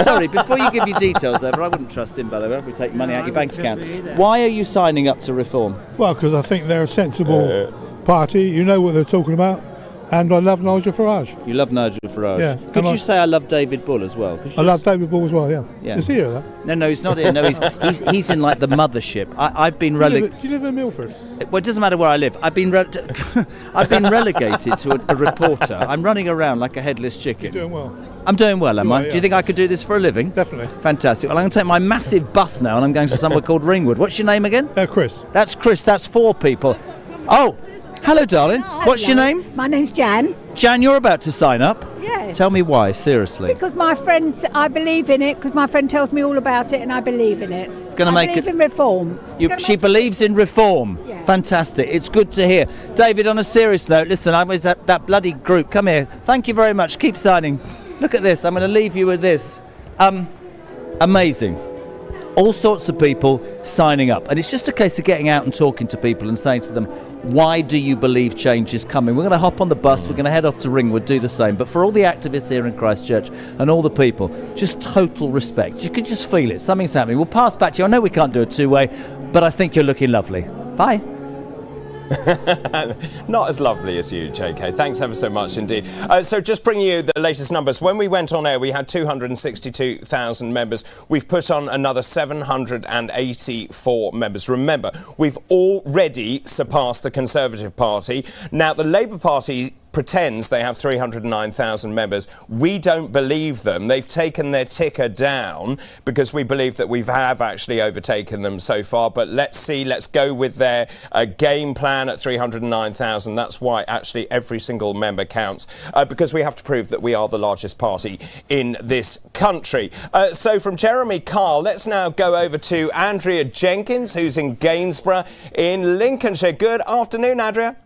Sorry, before you give your details over, I wouldn't trust him, by the way. We take money out your bank account. Why are you signing up to Reform? Well, because I think they're a sensible party. You know what they're talking about. And I love Nigel Farage. You love Nigel Farage? Yeah. Could you say I love David Bull as well? I love David Bull as well, yeah. Is he here, though? No, he's not here. No, he's in like the mothership. I've been relegated. Do you live in Milford? Well, it doesn't matter where I live. I've been relegated to a reporter. I'm running around like a headless chicken. You're doing well. I'm doing well, am I? Yeah. Do you think I could do this for a living? Definitely. Fantastic. Well, I'm going to take my massive bus now, and I'm going to somewhere called Ringwood. What's your name again? Chris. That's Chris. That's 4 people. Oh, hello, darling. What's your name? My name's Jan. Jan, you're about to sign up. Yeah. Tell me why, seriously. Because my friend, I believe in it, because my friend tells me all about it and I believe in it. It's gonna make believe it- in reform. She believes in reform. Yeah. Fantastic. It's good to hear. David, on a serious note, listen, I was at that bloody group. Come here. Thank you very much. Keep signing. Look at this. I'm going to leave you with this. Amazing. All sorts of people signing up. And it's just a case of getting out and talking to people and saying to them, why do you believe change is coming? We're going to hop on the bus. We're going to head off to Ringwood, do the same. But for all the activists here in Christchurch and all the people, just total respect. You can just feel it. Something's happening. We'll pass back to you. I know we can't do a two-way, but I think you're looking lovely. Bye. Not as lovely as you, JK. Thanks ever so much indeed. So just bringing you the latest numbers. When we went on air, we had 262,000 members. We've put on another 784 members. Remember, we've already surpassed the Conservative Party. Now, the Labour Party pretends they have 309,000 members. We don't believe them. They've taken their ticker down because we believe that we have actually overtaken them so far. But let's see, let's go with their game plan at 309,000. That's why actually every single member counts, because we have to prove that we are the largest party in this country. So from Jeremy Carl, let's now go over to Andrea Jenkins, who's in Gainsborough in Lincolnshire. Good afternoon, Andrea.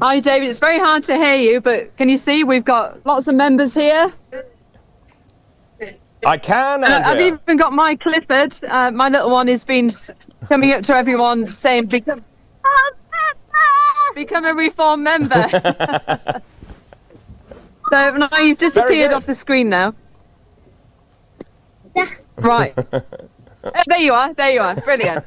Hi, David. It's very hard to hear you, but can you see we've got lots of members here? I can, Andrea. I've even got my Clifford. My little one has been coming up to everyone saying, become a Reform member. So now you've disappeared off the screen now. Right. There you are. Brilliant.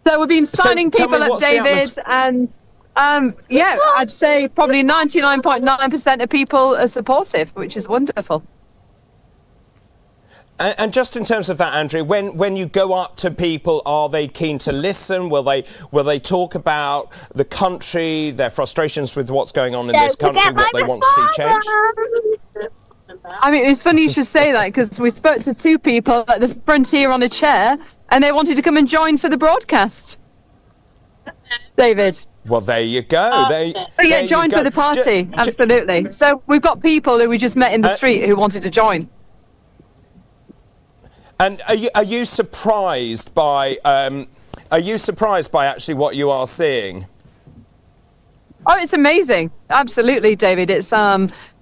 So we've been signing people up, David, and I'd say probably 99.9% of people are supportive, which is wonderful. And just in terms of that, Andrea, when you go up to people, are they keen to listen? Will they talk about the country, their frustrations with what's going on in this country, what they want to see change? I mean, it's funny you should say that, because we spoke to 2 people at the front here on a chair, and they wanted to come and join for the broadcast. David. Well, there you go. Join for the party. Absolutely. So we've got people who we just met in the street who wanted to join. And are you surprised by actually what you are seeing? Oh, it's amazing. Absolutely, David. It's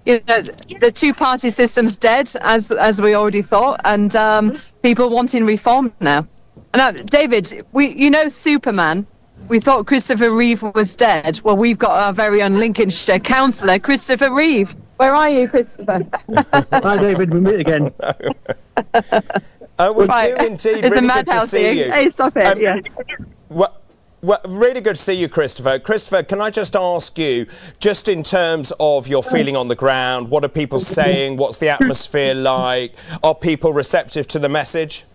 the two-party system's dead, as we already thought, and people wanting reform now. And David, Superman. We thought Christopher Reeve was dead. Well, we've got our very own Lincolnshire councillor, Christopher Reeve. Where are you, Christopher? Hi, David. We meet again. We do indeed. Really good to see you. Hey, stop it. Yeah. Well, really good to see you, Christopher. Christopher, can I just ask you, just in terms of your feeling on the ground, what are people saying? What's the atmosphere like? Are people receptive to the message?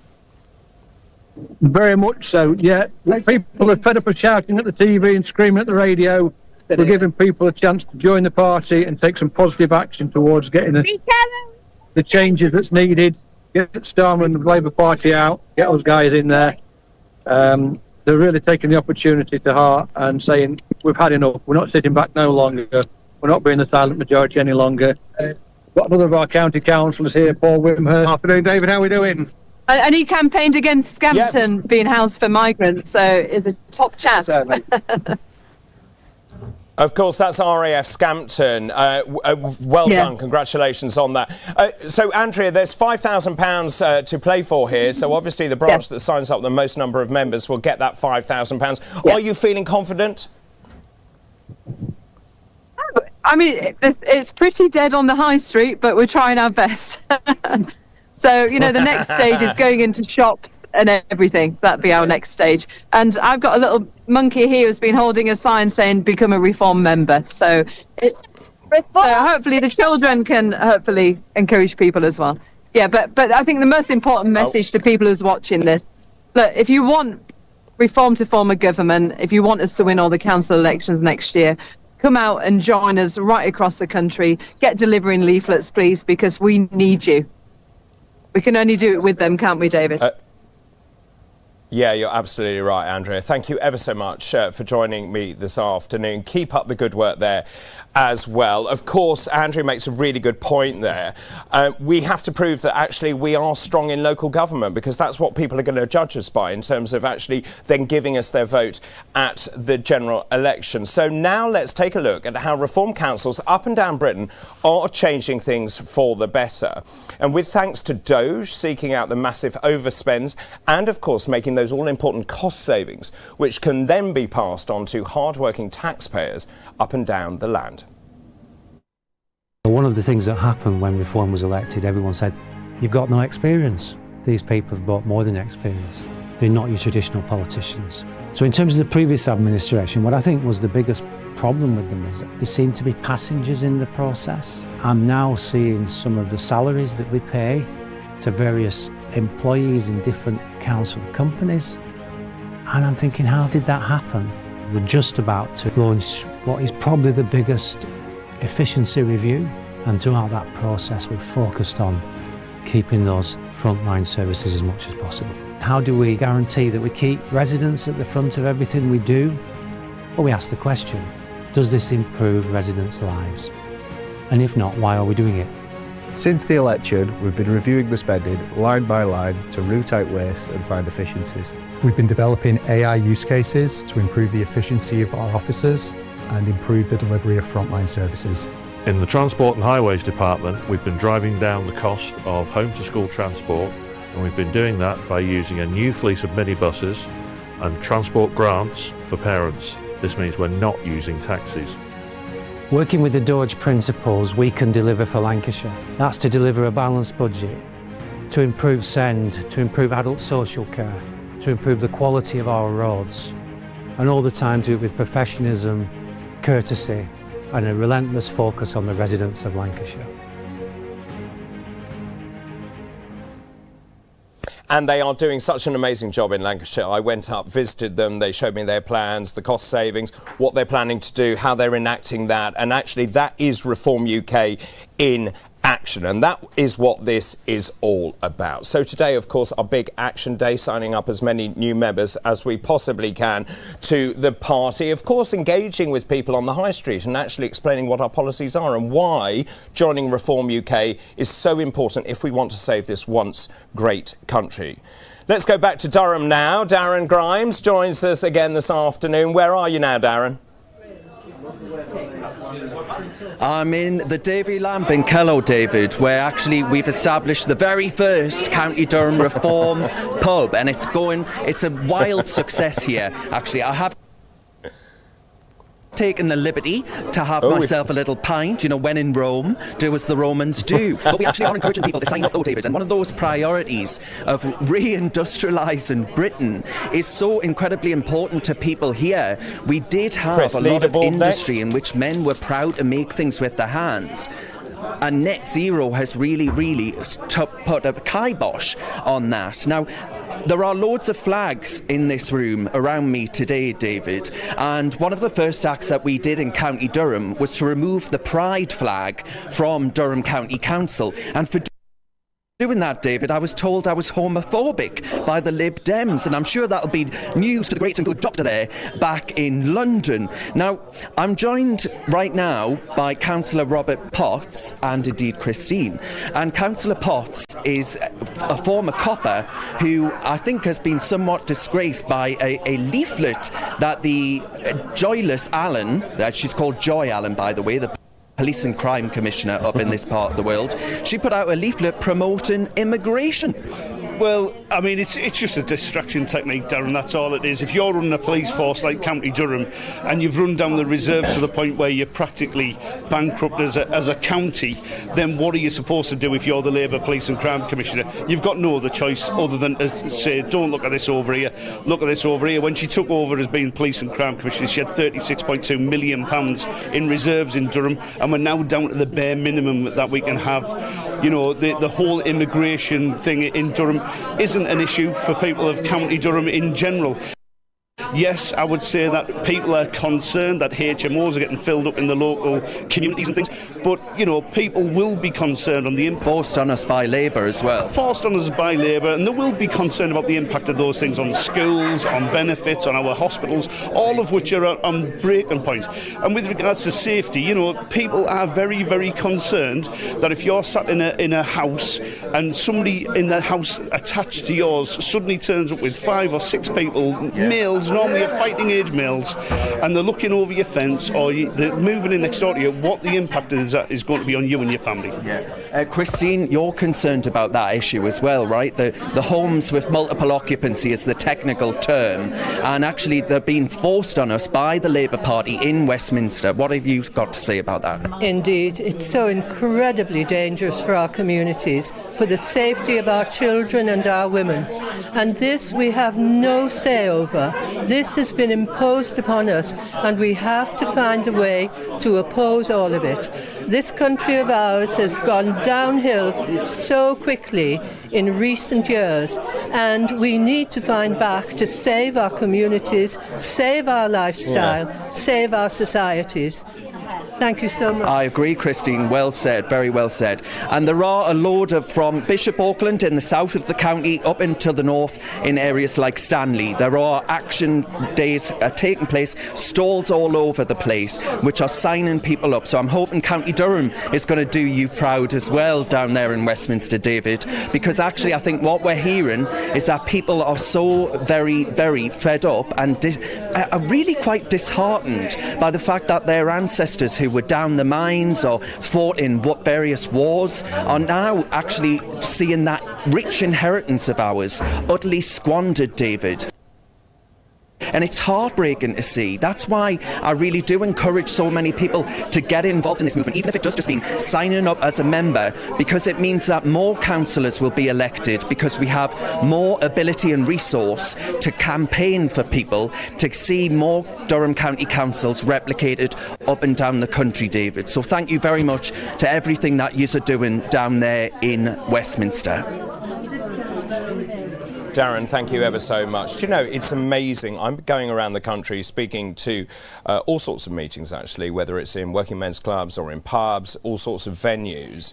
Very much so, yeah. People are fed up of shouting at the TV and screaming at the radio. We're giving people a chance to join the party and take some positive action towards getting the changes that's needed. Get Starmer and the Labour Party out, get those guys in there. They're really taking the opportunity to heart and saying, we've had enough. We're not sitting back no longer. We're not being the silent majority any longer. Got another of our county councillors here, Paul Whimhurst. Afternoon, David. How are we doing? And he campaigned against Scampton being housed for migrants, so is a top chap. Of course, that's RAF Scampton. Well done. Congratulations on that. So, Andrea, there's £5,000 to play for here. So, obviously, the branch that signs up the most number of members will get that £5,000. Are you feeling confident? I mean, it's pretty dead on the high street, but we're trying our best. So, the next stage is going into shops and everything. That'd be our next stage. And I've got a little monkey here who's been holding a sign saying, become a Reform member. So hopefully the children can hopefully encourage people as well. Yeah, but I think the most important message to people who's watching this, look, if you want Reform to form a government, if you want us to win all the council elections next year, come out and join us right across the country. Get delivering leaflets, please, because we need you. We can only do it with them, can't we, David? Yeah, you're absolutely right, Andrea. Thank you ever so much for joining me this afternoon. Keep up the good work there as well. Of course, Andrea makes a really good point there. We have to prove that actually we are strong in local government, because that's what people are going to judge us by in terms of actually then giving us their vote at the general election. So now let's take a look at how reform councils up and down Britain are changing things for the better. And with thanks to Doge seeking out the massive overspends and, of course, making those all-important cost savings, which can then be passed on to hard-working taxpayers up and down the land. One of the things that happened when Reform was elected, everyone said, you've got no experience. These people have brought more than experience. They're not your traditional politicians. So in terms of the previous administration, what I think was the biggest problem with them is that they seem to be passengers in the process. I'm now seeing some of the salaries that we pay to various employees in different council companies, and I'm thinking, how did that happen? We're just about to launch what is probably the biggest efficiency review, and throughout that process we've focused on keeping those frontline services as much as possible. How do we guarantee that we keep residents at the front of everything we do? Well, we ask the question, does this improve residents' lives? And if not, why are we doing it? Since the election, we've been reviewing the spending line by line to root out waste and find efficiencies. We've been developing AI use cases to improve the efficiency of our officers and improve the delivery of frontline services. In the Transport and Highways Department, we've been driving down the cost of home-to-school transport, and we've been doing that by using a new fleet of minibuses and transport grants for parents. This means we're not using taxis. Working with the Doge principles, we can deliver for Lancashire. That's to deliver a balanced budget, to improve SEND, to improve adult social care, to improve the quality of our roads, and all the time do it with professionalism, courtesy, and a relentless focus on the residents of Lancashire. And they are doing such an amazing job in Lancashire. I went up, visited them, they showed me their plans, the cost savings, what they're planning to do, how they're enacting that, and actually that is Reform UK in action, and that is what this is all about. So today, of course, our big action day, signing up as many new members as we possibly can to the party, of course engaging with people on the high street and actually explaining what our policies are and why joining Reform UK is so important if we want to save this once great country. Let's go back to Durham now. Darren Grimes joins us again this afternoon. Where are you now, Darren? I'm in the Davy Lamp in Kellow, David, where actually we've established the very first County Durham Reform pub, and it's a wild success here. Actually, I have taken the liberty to have myself a little pint, when in Rome, do as the Romans do. But we actually are encouraging people to sign up though, David, and one of those priorities of reindustrialising Britain is so incredibly important to people here. We did have a lot of industry in which men were proud to make things with their hands. And net zero has really put a kibosh on that. Now, there are loads of flags in this room around me today, David, and one of the first acts that we did in County Durham was to remove the pride flag from Durham County Council, and for doing that, David, I was told I was homophobic by the Lib Dems, and I'm sure that'll be news to the great and good doctor there back in London. Now, I'm joined right now by Councillor Robert Potts and indeed Christine. And Councillor Potts is a former copper who I think has been somewhat disgraced by a leaflet that the Joyless Allen, she's called Joy Allen, by the way, the Police and Crime Commissioner up in this part of the world, she put out a leaflet promoting immigration. Well, I mean, it's just a distraction technique, Darren, that's all it is. If you're running a police force like County Durham and you've run down the reserves to the point where you're practically bankrupt as a county, then what are you supposed to do if you're the Labour Police and Crime Commissioner? You've got no other choice other than to say, don't look at this over here, look at this over here. When she took over as being Police and Crime Commissioner, she had £36.2 million in reserves in Durham, and we're now down to the bare minimum that we can have. The whole immigration thing in Durham isn't an issue for people of County Durham in general. Yes, I would say that people are concerned that HMOs are getting filled up in the local communities and things, but, people will be concerned on the impact. Forced on us by Labour as well. Forced on us by Labour, and they will be concerned about the impact of those things on schools, on benefits, on our hospitals, all of which are on breaking points. And with regards to safety, people are very, very concerned that if you're sat in a house and somebody in the house attached to yours suddenly turns up with 5 or 6 people, males, normally are fighting age males, and they're looking over your fence or they're moving in next door to you, what the impact is going to be on you and your family. Christine, you're concerned about that issue as well, right? The homes with multiple occupancy is the technical term, and actually they're being forced on us by the Labour Party in Westminster. What have you got to say about that? Indeed, it's so incredibly dangerous for our communities, for the safety of our children and our women. And this we have no say over. This has been imposed upon us, and we have to find a way to oppose all of it. This country of ours has gone downhill so quickly in recent years, and we need to find back to save our communities, save our lifestyle, save our societies. Thank you so much. I agree, Christine. Well said. Very well said. And there are a load from Bishop Auckland in the south of the county up into the north in areas like Stanley. There are action days taking place, stalls all over the place, which are signing people up. So I'm hoping County Durham is going to do you proud as well down there in Westminster, David, because actually I think what we're hearing is that people are so very, very fed up and are really quite disheartened by the fact that their ancestors who were down the mines or fought in various wars are now actually seeing that rich inheritance of ours utterly squandered, David. And it's heartbreaking to see. That's why I really do encourage so many people to get involved in this movement, even if it does just mean signing up as a member, because it means that more councillors will be elected, because we have more ability and resource to campaign for people to see more Durham County Councils replicated up and down the country, David. So thank you very much to everything that you are doing down there in Westminster. Darren, thank you ever so much. Do you know, it's amazing. I'm going around the country speaking to all sorts of meetings, actually, whether it's in working men's clubs or in pubs, all sorts of venues.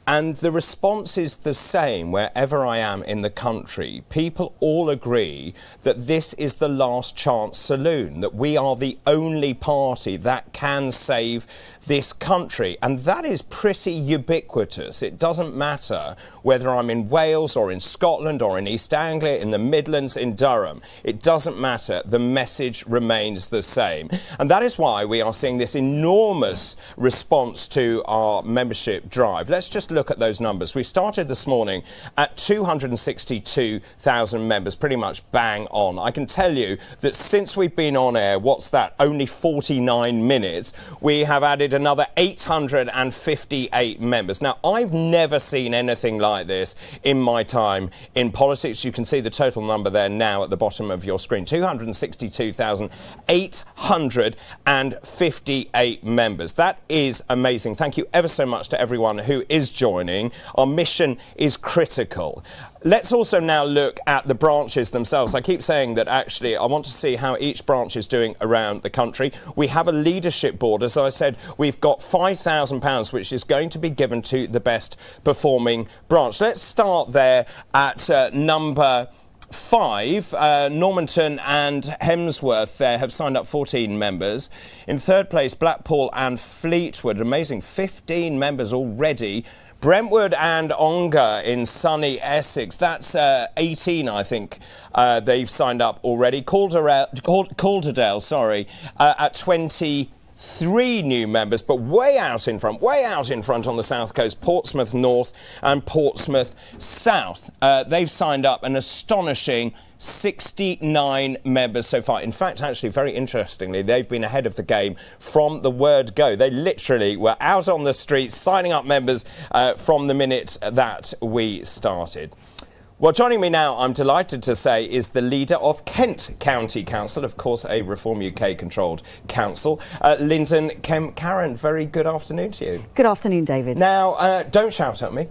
And the response is the same wherever I am in the country. People all agree that this is the last chance saloon, that we are the only party that can save this country. And that is pretty ubiquitous. It doesn't matter whether I'm in Wales or in Scotland or in East Anglia, in the Midlands, in Durham. It doesn't matter. The message remains the same. And that is why we are seeing this enormous response to our membership drive. Let's just look at those numbers. We started this morning at 262,000 members, pretty much bang on. I can tell you that since we've been on air, what's that, only 49 minutes, we have added another 858 members. Now, I've never seen anything like this in my time in politics. You can see the total number there now at the bottom of your screen. 262,858 members. That is amazing. Thank you ever so much to everyone who is joining. Our mission is critical. Let's also now look at the branches themselves. I keep saying that actually I want to see how each branch is doing around the country. We have a leadership board. As I said, we've got £5,000 which is going to be given to the best performing branch. Let's start there at number 5. Normanton and Hemsworth there have signed up 14 members. In third place, Blackpool and Fleetwood, amazing, 15 members already. Brentwood and Ongar in sunny Essex, that's 18, I think, they've signed up already. Calderdale, at 23 new members, but way out in front on the south coast, Portsmouth North and Portsmouth South. They've signed up an astonishing 69 members so far. In fact, actually, very interestingly, they've been ahead of the game from the word go. They literally were out on the streets signing up members from the minute that we started. Well, joining me now, I'm delighted to say, is the leader of Kent County Council, of course, a Reform UK-controlled council, Lyndon Kemp-Carran. Very good afternoon to you. Good afternoon, David. Now, don't shout at me,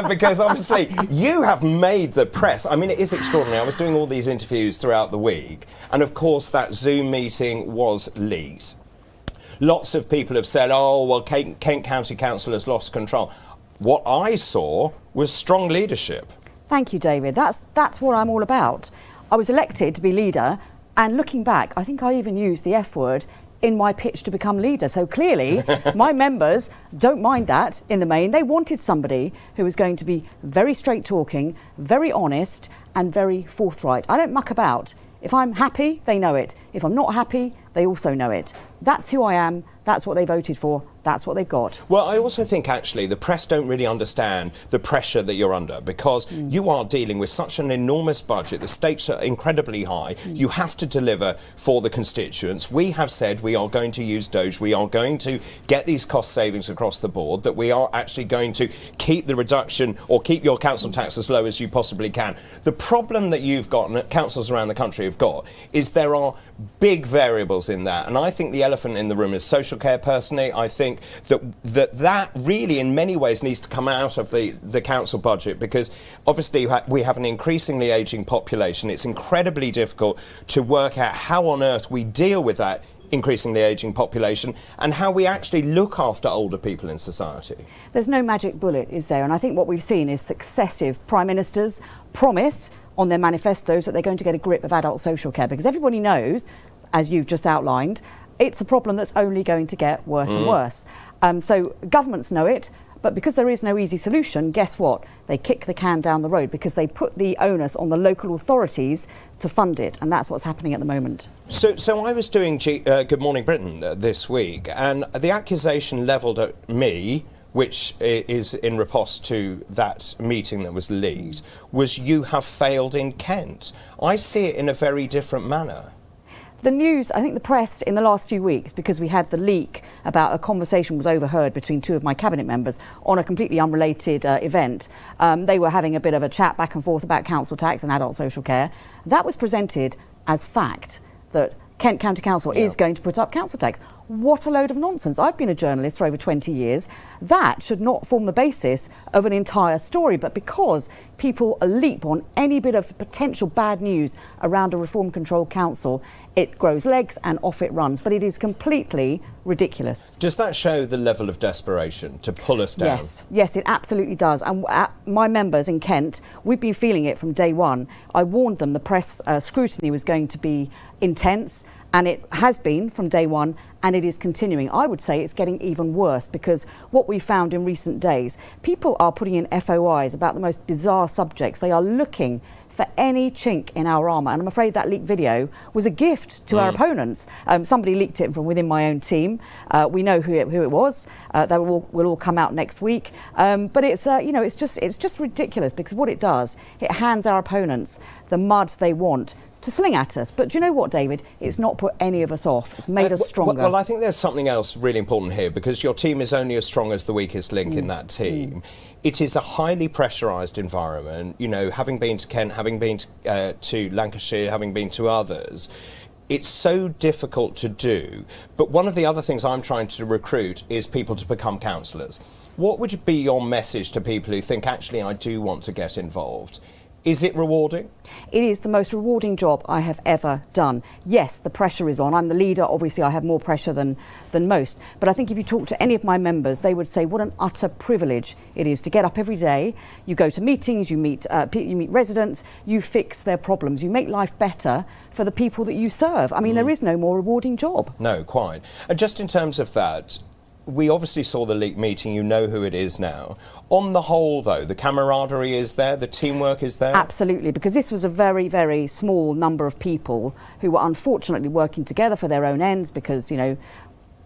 because obviously you have made the press. I mean, it is extraordinary. I was doing all these interviews throughout the week, and of course that Zoom meeting was leaked. Lots of people have said, oh, well, Kent County Council has lost control. What I saw was strong leadership. Thank you, David. That's what I'm all about. I was elected to be leader, and looking back, I think I even used the F word in my pitch to become leader. So clearly, my members don't mind that in the main. They wanted somebody who was going to be very straight talking, very honest, and very forthright. I don't muck about. If I'm happy, they know it. If I'm not happy, they also know it. That's who I am. That's what they voted for. That's what they've got. Well, I also think, actually, the press don't really understand the pressure that you're under, because you are dealing with such an enormous budget. The stakes are incredibly high. You have to deliver for the constituents. We have said we are going to use Doge. We are going to get these cost savings across the board, that we are actually going to keep the reduction or keep your council tax as low as you possibly can. The problem that you've got, and that councils around the country have got, is there are big variables in that. And I think the elephant in the room is social care, personally. I think that really in many ways needs to come out of the council budget, because obviously we have an increasingly ageing population. It's incredibly difficult to work out how on earth we deal with that increasingly ageing population and how we actually look after older people in society. There's no magic bullet, is there? And I think what we've seen is successive prime ministers promise on their manifestos that they're going to get a grip of adult social care, because everybody knows, as you've just outlined, it's a problem that's only going to get worse and worse. So governments know it, but because there is no easy solution, guess what? They kick the can down the road because they put the onus on the local authorities to fund it, and that's what's happening at the moment. So I was doing Good Morning Britain this week, and the accusation levelled at me, which is in riposte to that meeting that was leaked, was you have failed in Kent. I see it in a very different manner. The news, I think the press in the last few weeks, because we had the leak about a conversation was overheard between two of my cabinet members on a completely unrelated event. They were having a bit of a chat back and forth about council tax and adult social care. That was presented as fact, that Kent County Council is going to put up council tax. What a load of nonsense. I've been a journalist for over 20 years. That should not form the basis of an entire story, but because people leap on any bit of potential bad news around a reform controlled council, it grows legs and off it runs. But it is completely ridiculous. Does that show the level of desperation to pull us down? Yes, it absolutely does. And my members in Kent, we've been feeling it from day one. I warned them the press scrutiny was going to be intense, and it has been from day one, and it is continuing. I would say it's getting even worse, because what we found in recent days, people are putting in FOIs about the most bizarre subjects. They are looking for any chink in our armour, and I'm afraid that leaked video was a gift to our opponents. Somebody leaked it from within my own team. We know who it was. That will all come out next week. But it's it's just ridiculous, because what it does, it hands our opponents the mud they want to sling at us. But do you know what, David? It's not put any of us off. It's made us stronger. Well, I think there's something else really important here, because your team is only as strong as the weakest link in that team. It is a highly pressurised environment. You know, having been to Kent, having been to Lancashire, having been to others, it's so difficult to do. But one of the other things I'm trying to recruit is people to become councillors. What would be your message to people who think, actually, I do want to get involved? Is it rewarding? It is the most rewarding job I have ever done. Yes, the pressure is on. I'm the leader. Obviously, I have more pressure than most. But I think if you talk to any of my members, they would say what an utter privilege it is to get up every day. You go to meetings, you meet residents, you fix their problems, you make life better for the people that you serve. I mean, there is no more rewarding job. No, quite. And just in terms of that, we obviously saw the leaked meeting, you know who it is now. On the whole, though, the camaraderie is there, the teamwork is there? Absolutely, because this was a very, very small number of people who were unfortunately working together for their own ends, because, you know,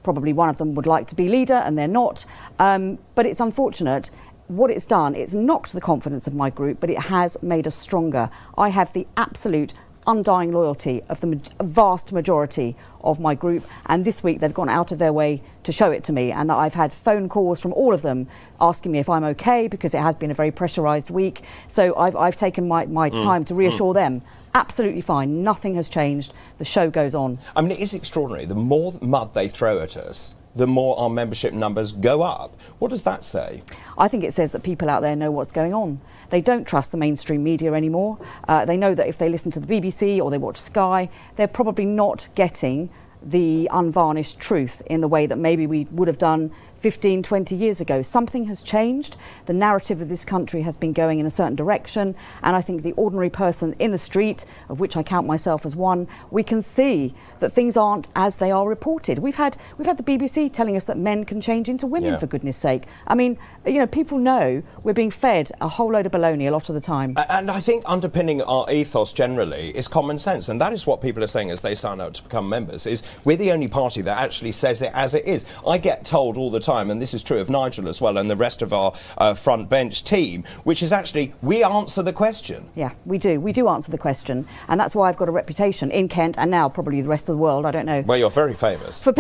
probably one of them would like to be leader and they're not. But it's unfortunate. What it's done, it's knocked the confidence of my group, but it has made us stronger. I have the absolute undying loyalty of the vast majority of my group, and this week they've gone out of their way to show it to me, and I've had phone calls from all of them asking me if I'm okay, because it has been a very pressurised week. So I've taken my time to reassure them. Absolutely fine, nothing has changed, the show goes on. I mean, it is extraordinary. The more mud they throw at us, the more our membership numbers go up. What does that say? I think it says that people out there know what's going on. They don't trust the mainstream media anymore. They know that if they listen to the BBC or they watch Sky, they're probably not getting the unvarnished truth in the way that maybe we would have done 15, 20 years ago. Something has changed. The narrative of this country has been going in a certain direction, and I think the ordinary person in the street, of which I count myself as one, we can see that things aren't as they are reported. We've had the BBC telling us that men can change into women, for goodness sake. I mean, you know, people know we're being fed a whole load of baloney a lot of the time. And I think underpinning our ethos generally is common sense, and that is what people are saying as they sign up to become members, is we're the only party that actually says it as it is. I get told all the time, and this is true of Nigel as well and the rest of our front bench team, which is actually, we answer the question. Yeah, we do answer the question, and that's why I've got a reputation in Kent and now probably the rest of the world, I don't know. Well, you're very famous. For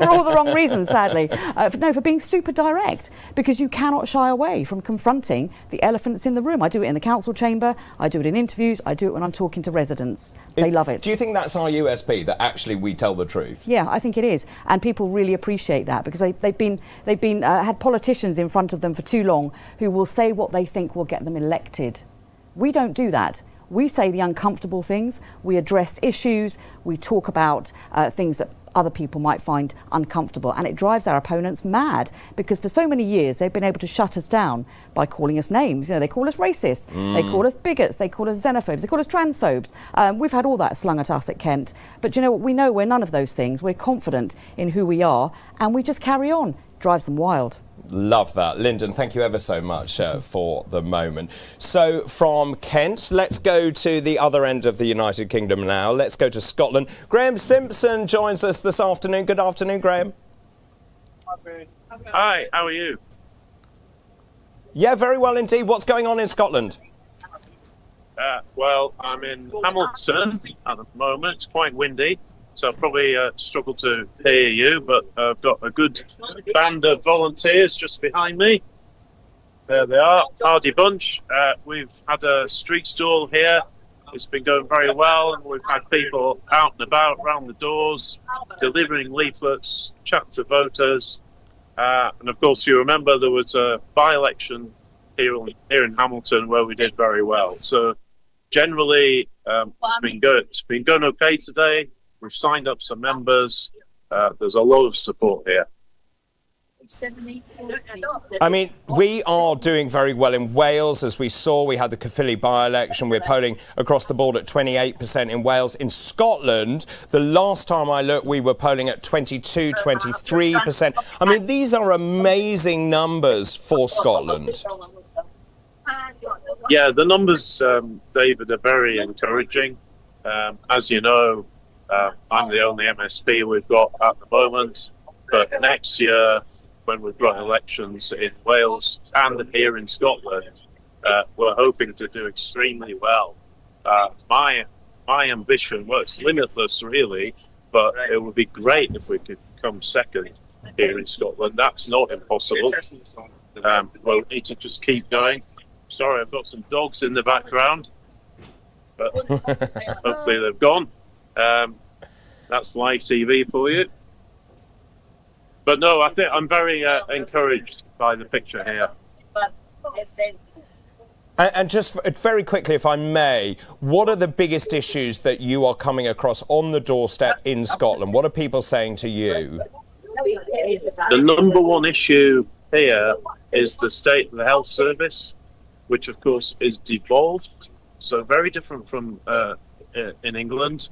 all the wrong reasons, sadly. For being super direct, because you cannot shy away from confronting the elephants in the room. I do it in the council chamber, I do it in interviews, I do it when I'm talking to residents. They love it. Do you think that's our USP, that actually we tell the truth? Yeah, I think it is, and people really appreciate that, because they've had politicians in front of them for too long who will say what they think will get them elected. We don't do that. We say the uncomfortable things, we address issues, we talk about things that other people might find uncomfortable, and it drives our opponents mad, because for so many years they've been able to shut us down by calling us names. You know, they call us racists, they call us bigots, they call us xenophobes, they call us transphobes. We've had all that slung at us at Kent, but you know what, we know we're none of those things. We're confident in who we are, and we just carry on. Drives them wild. Love that. Lyndon, thank you ever so much for the moment. So from Kent, let's go to the other end of the United Kingdom now. Let's go to Scotland. Graham Simpson joins us this afternoon. Good afternoon, Graham. Hi, how are you? Yeah, very well indeed. What's going on in Scotland? Well, I'm in Hamilton at the moment. It's quite windy, so I'll probably struggle to hear you, but I've got a good band of volunteers just behind me. There they are, hardy bunch. We've had a street stall here. It's been going very well, and we've had people out and about around the doors, delivering leaflets, chat to voters. And of course, you remember there was a by-election here in Hamilton where we did very well. So generally, it's been good. It's been going okay today. We've signed up some members. There's a lot of support here. I mean, we are doing very well in Wales, as we saw. We had the Caerphilly by-election. We're polling across the board at 28% in Wales. In Scotland, the last time I looked, we were polling at 22, 23%. I mean, these are amazing numbers for Scotland. Yeah, the numbers, David, are very encouraging. As you know, I'm the only MSP we've got at the moment. But next year, when we've got elections in Wales and here in Scotland, we're hoping to do extremely well. My ambition, well, it's limitless really, but it would be great if we could come second here in Scotland. That's not impossible. We'll need to just keep going. Sorry, I've got some dogs in the background, but hopefully they've gone. That's live TV for you. But no, I think I'm very encouraged by the picture here. And just very quickly, if I may, what are the biggest issues that you are coming across on the doorstep in Scotland? What are people saying to you? The number one issue here is the state of the health service, which of course is devolved, so very different from in England.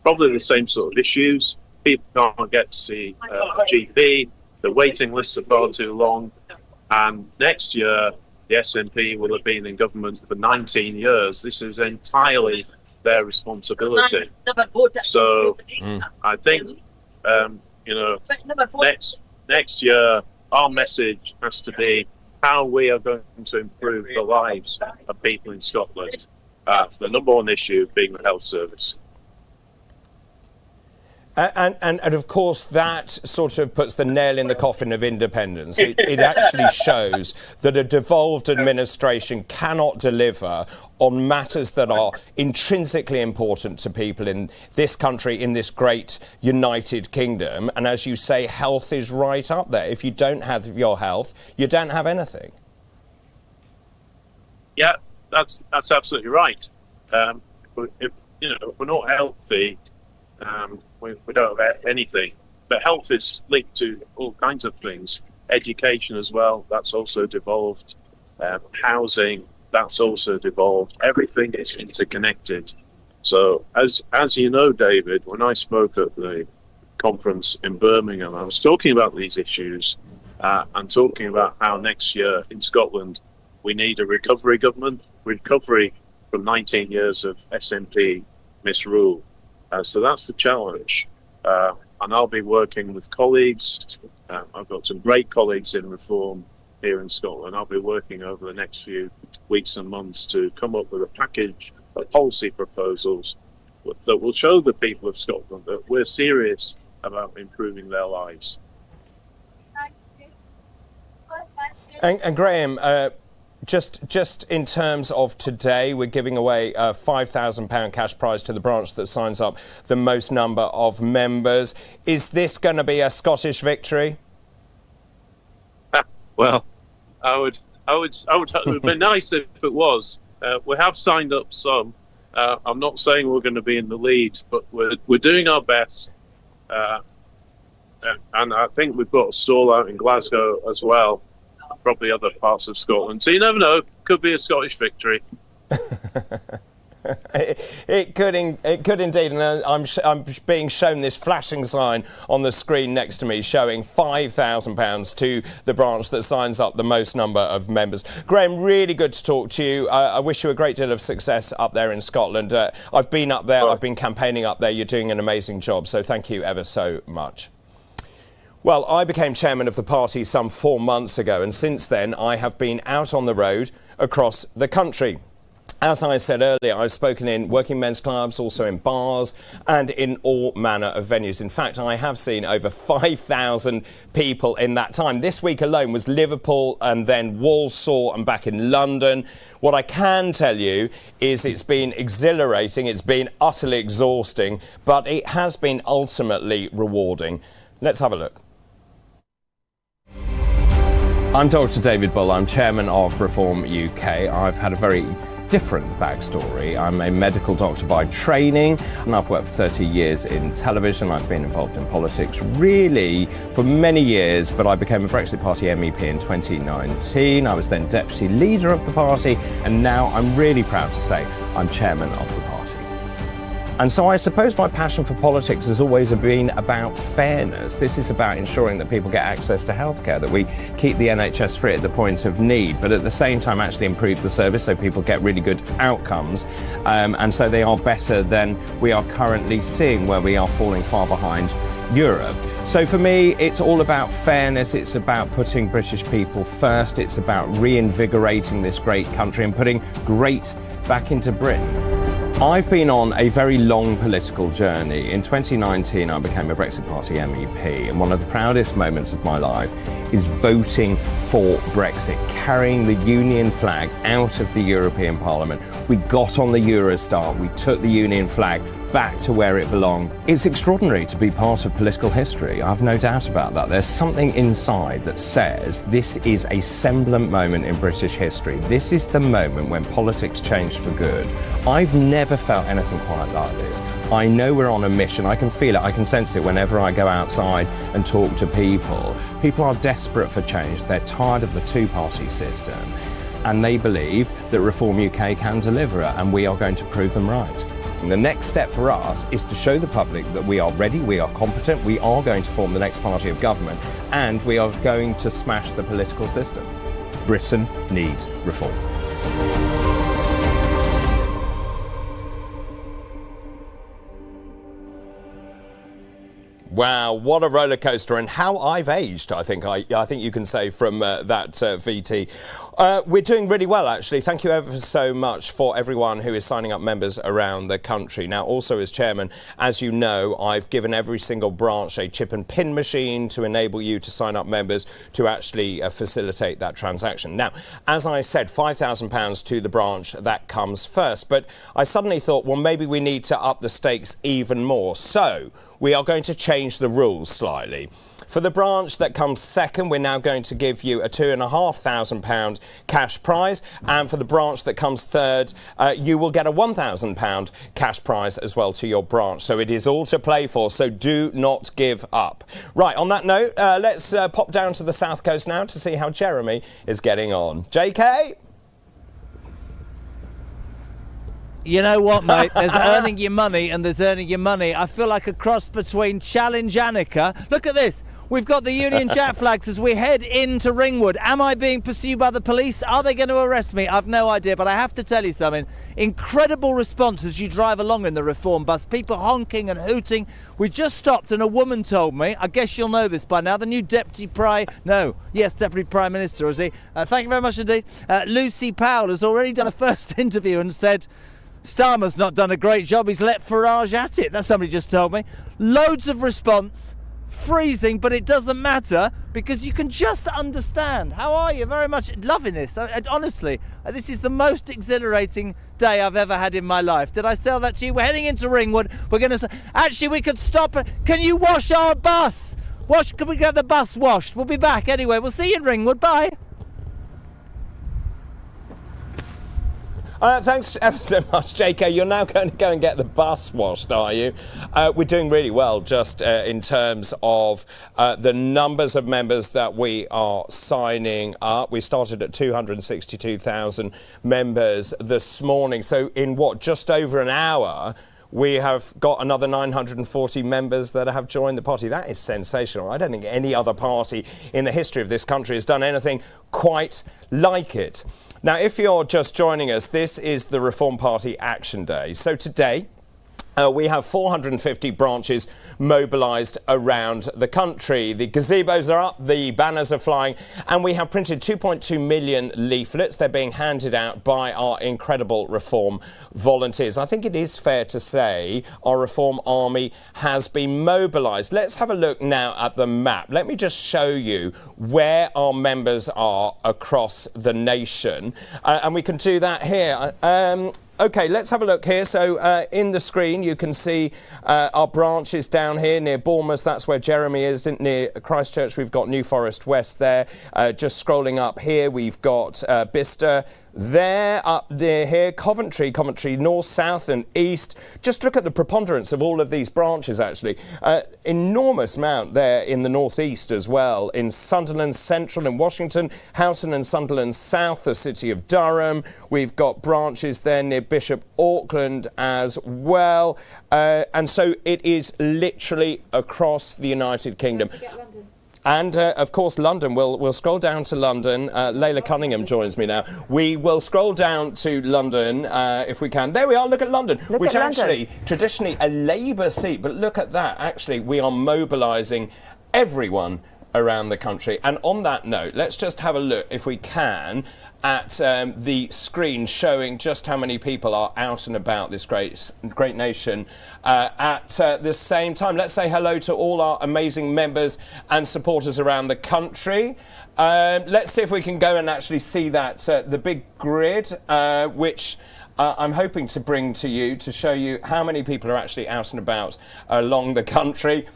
Probably the same sort of issues. People can't get to see a GP, the waiting lists are far too long, and next year the SNP will have been in government for 19 years. This is entirely their responsibility. So I think, next year our message has to be how we are going to improve the lives of people in Scotland. The number one issue being the health service. And of course, that sort of puts the nail in the coffin of independence. It actually shows that a devolved administration cannot deliver on matters that are intrinsically important to people in this country, in this great United Kingdom. And as you say, health is right up there. If you don't have your health, you don't have anything. Yeah, that's absolutely right. If we're not healthy, we don't have anything. But health is linked to all kinds of things. Education as well, that's also devolved. Housing, that's also devolved. Everything is interconnected. So as you know, David, when I spoke at the conference in Birmingham, I was talking about these issues and talking about how next year in Scotland we need a recovery government, recovery from 19 years of SNP misrule. So that's the challenge. And I'll be working with colleagues. I've got some great colleagues in Reform here in Scotland. I'll be working over the next few weeks and months to come up with a package of policy proposals that will show the people of Scotland that we're serious about improving their lives. And Graham, just in terms of today, we're giving away a £5,000 cash prize to the branch that signs up the most number of members. Is this going to be a Scottish victory? Well, it would be nice if it was. We have signed up some. I'm not saying we're going to be in the lead, but we're doing our best. And I think we've got a stall out in Glasgow as well. Probably other parts of Scotland. So you never know. Could be a Scottish victory. It could indeed. And I'm being shown this flashing sign on the screen next to me showing £5,000 to the branch that signs up the most number of members. Graham, really good to talk to you. I wish you a great deal of success up there in Scotland. I've been up there. I've been campaigning up there. You're doing an amazing job. So thank you ever so much. Well, I became chairman of the party some 4 months ago, and since then I have been out on the road across the country. As I said earlier, I've spoken in working men's clubs, also in bars and in all manner of venues. In fact, I have seen over 5,000 people in that time. This week alone was Liverpool and then Walsall and back in London. What I can tell you is it's been exhilarating, it's been utterly exhausting, but it has been ultimately rewarding. Let's have a look. I'm Dr. David Bull, I'm chairman of Reform UK. I've had a very different backstory. I'm a medical doctor by training, and I've worked for 30 years in television. I've been involved in politics really for many years, but I became a Brexit Party MEP in 2019. I was then deputy leader of the party, and now I'm really proud to say I'm chairman of the party. And so I suppose my passion for politics has always been about fairness. This is about ensuring that people get access to healthcare, that we keep the NHS free at the point of need, but at the same time actually improve the service so people get really good outcomes. And so they are better than we are currently seeing, where we are falling far behind Europe. So for me, it's all about fairness. It's about putting British people first. It's about reinvigorating this great country and putting great back into Britain. I've been on a very long political journey. In 2019, I became a Brexit Party MEP, and one of the proudest moments of my life is voting for Brexit, carrying the Union flag out of the European Parliament. We got on the Eurostar, we took the Union flag back to where it belonged. It's extraordinary to be part of political history, I've no doubt about that. There's something inside that says this is a semblant moment in British history. This is the moment when politics changed for good. I've never felt anything quite like this. I know we're on a mission, I can feel it, I can sense it whenever I go outside and talk to people. People are desperate for change, they're tired of the two-party system, and they believe that Reform UK can deliver it, and we are going to prove them right. And the next step for us is to show the public that we are ready, we are competent, we are going to form the next party of government, and we are going to smash the political system. Britain needs reform. Wow, what a roller coaster, and how I've aged, I think you can say from that VT. We're doing really well, actually. Thank you ever so much for everyone who is signing up members around the country. Now, also as chairman, as you know, I've given every single branch a chip and pin machine to enable you to sign up members to actually facilitate that transaction. Now, as I said, £5,000 to the branch, that comes first. But I suddenly thought, well, maybe we need to up the stakes even more. So we are going to change the rules slightly. For the branch that comes second, we're now going to give you a £2,500 cash prize. And for the branch that comes third, you will get a £1,000 cash prize as well to your branch. So it is all to play for, so do not give up. Right, on that note, let's pop down to the South Coast now to see how Jeremy is getting on. JK? You know what, mate? There's earning your money and there's earning your money. I feel like a cross between Challenge Annika. Look at this. We've got the Union Jack flags as we head into Ringwood. Am I being pursued by the police? Are they going to arrest me? I've no idea, but I have to tell you something. Incredible response as you drive along in the Reform bus. People honking and hooting. We just stopped and a woman told me, I guess you'll know this by now, the new Deputy Prime Minister, is he? Thank you very much indeed. Lucy Powell has already done a first interview and said, Starmer's not done a great job, he's let Farage at it. That's somebody just told me. Loads of response, freezing, but it doesn't matter because you can just understand. How are you? Very much loving this. Honestly, this is the most exhilarating day I've ever had in my life. Did I sell that to you? We're heading into Ringwood. We're going to... Actually, we could stop. Can you wash our bus? Can we get the bus washed? We'll be back anyway. We'll see you in Ringwood. Bye. Thanks ever so much, JK. You're now going to go and get the bus washed, are you? We're doing really well just in terms of the numbers of members that we are signing up. We started at 262,000 members this morning. So in just over an hour, we have got another 940 members that have joined the party. That is sensational. I don't think any other party in the history of this country has done anything quite like it. Now, if you're just joining us, this is the Reform Party Action Day. So today, we have 450 branches mobilised around the country. The gazebos are up, the banners are flying, and we have printed 2.2 million leaflets. They're being handed out by our incredible Reform volunteers. I think it is fair to say our Reform army has been mobilised. Let's have a look now at the map. Let me just show you where our members are across the nation, and we can do that here. OK, let's have a look here. So in the screen, you can see our branches down here near Bournemouth. That's where Jeremy is. Near Christchurch, we've got New Forest West there. Just scrolling up here, we've got Bicester There, up near here, Coventry, north, south and east. Just look at the preponderance of all of these branches, actually. Enormous amount there in the northeast as well, in Sunderland Central in Washington, Houghton and Sunderland South, the city of Durham. We've got branches there near Bishop Auckland as well. And so it is literally across the United Kingdom. And, of course, London. We'll scroll down to London. Layla Cunningham joins me now. We will scroll down to London if we can. There we are. Look at London, which actually, traditionally, a Labour seat. But look at that. Actually, we are mobilising everyone around the country. And on that note, let's just have a look, if we can, at the screen showing just how many people are out and about this great nation at the same time. Let's say hello to all our amazing members and supporters around the country. Let's see if we can go and actually see that, the big grid, which I'm hoping to bring to you to show you how many people are actually out and about along the country,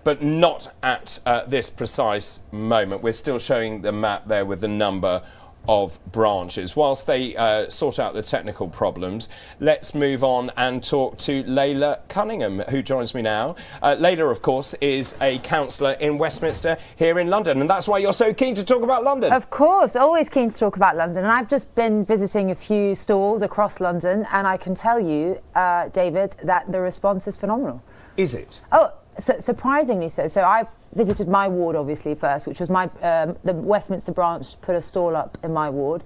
but not at this precise moment. We're still showing the map there with the number of branches. Whilst they sort out the technical problems, let's move on and talk to Layla Cunningham, who joins me now. Layla, of course, is a councillor in Westminster here in London, and that's why you're so keen to talk about London. Of course, always keen to talk about London. And I've just been visiting a few stalls across London, and I can tell you, David, that the response is phenomenal. Is it? Oh, surprisingly so. So I've visited my ward, obviously, first, which was my the Westminster branch put a stall up in my ward,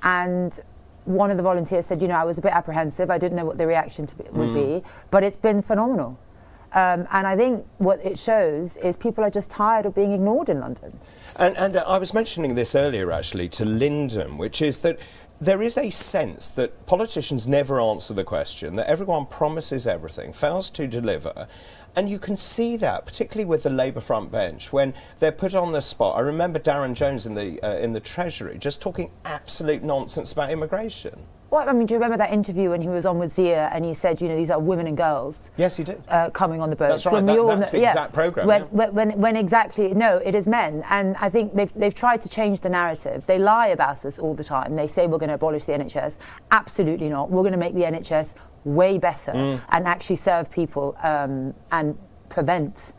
and one of the volunteers said, you know, I was a bit apprehensive. I didn't know what the reaction would be, but it's been phenomenal. And I think what it shows is people are just tired of being ignored in London. And I was mentioning this earlier, actually, to Lyndon, which is that there is a sense that politicians never answer the question, that everyone promises everything, fails to deliver. And you can see that, particularly with the Labour front bench, when they're put on the spot. I remember Darren Jones in the Treasury just talking absolute nonsense about immigration. Well, I mean, do you remember that interview when he was on with Zia and he said, you know, these are women and girls? Yes, he did. Coming on the boat. That's right. That's the exact programme. When exactly, no, it is men. And I think they've tried to change the narrative. They lie about us all the time. They say we're going to abolish the NHS. Absolutely not. We're going to make the NHS way better and actually serve people and prevent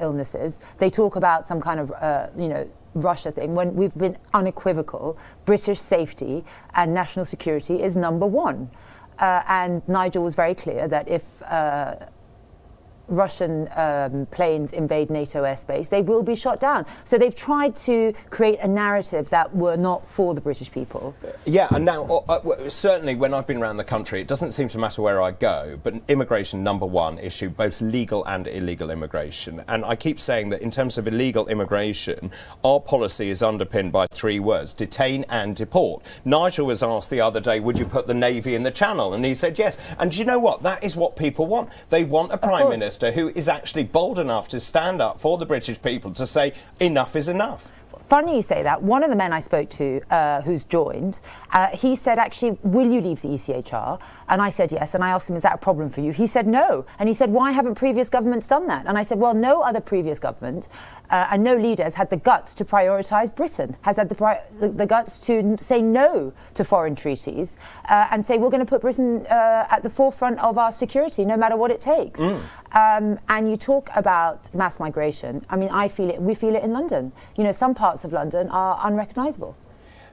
illnesses. They talk about some kind of, you know, Russia thing, when we've been unequivocal. British safety and national security is number one. And Nigel was very clear that if Russian planes invade NATO airspace, they will be shot down. So they've tried to create a narrative that were not for the British people. Yeah, and now, certainly when I've been around the country, it doesn't seem to matter where I go, but immigration, number one issue, both legal and illegal immigration. And I keep saying that in terms of illegal immigration, our policy is underpinned by three words: detain and deport. Nigel was asked the other day, would you put the Navy in the Channel? And he said yes. And do you know what? That is what people want. They want a Prime Minister who is actually bold enough to stand up for the British people to say enough is enough. Funny you say that. One of the men I spoke to who's joined, he said, actually, will you leave the ECHR? And I said yes. And I asked him, is that a problem for you? He said no. And he said, why haven't previous governments done that? And I said, well, no other previous government and no leader has had the guts to prioritise Britain, has had the guts to say no to foreign treaties and say we're going to put Britain at the forefront of our security, no matter what it takes. And you talk about mass migration. I mean, I feel it. We feel it in London. You know, some parts of London are unrecognisable.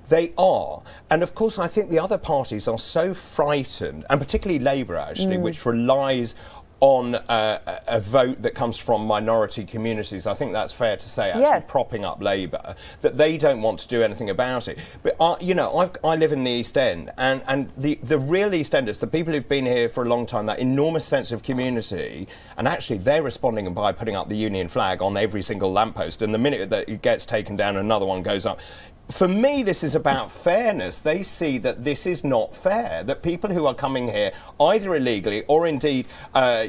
They are. And of course, I think the other parties are so frightened, and particularly Labour, actually, which relies on a vote that comes from minority communities. I think that's fair to say, actually, propping up Labour, that they don't want to do anything about it. But, you know, I live in the East End, and the real East Enders, the people who've been here for a long time, that enormous sense of community, and actually they're responding by putting up the Union flag on every single lamppost, and the minute that it gets taken down, another one goes up. For me, this is about fairness. They see that this is not fair, that people who are coming here either illegally or indeed,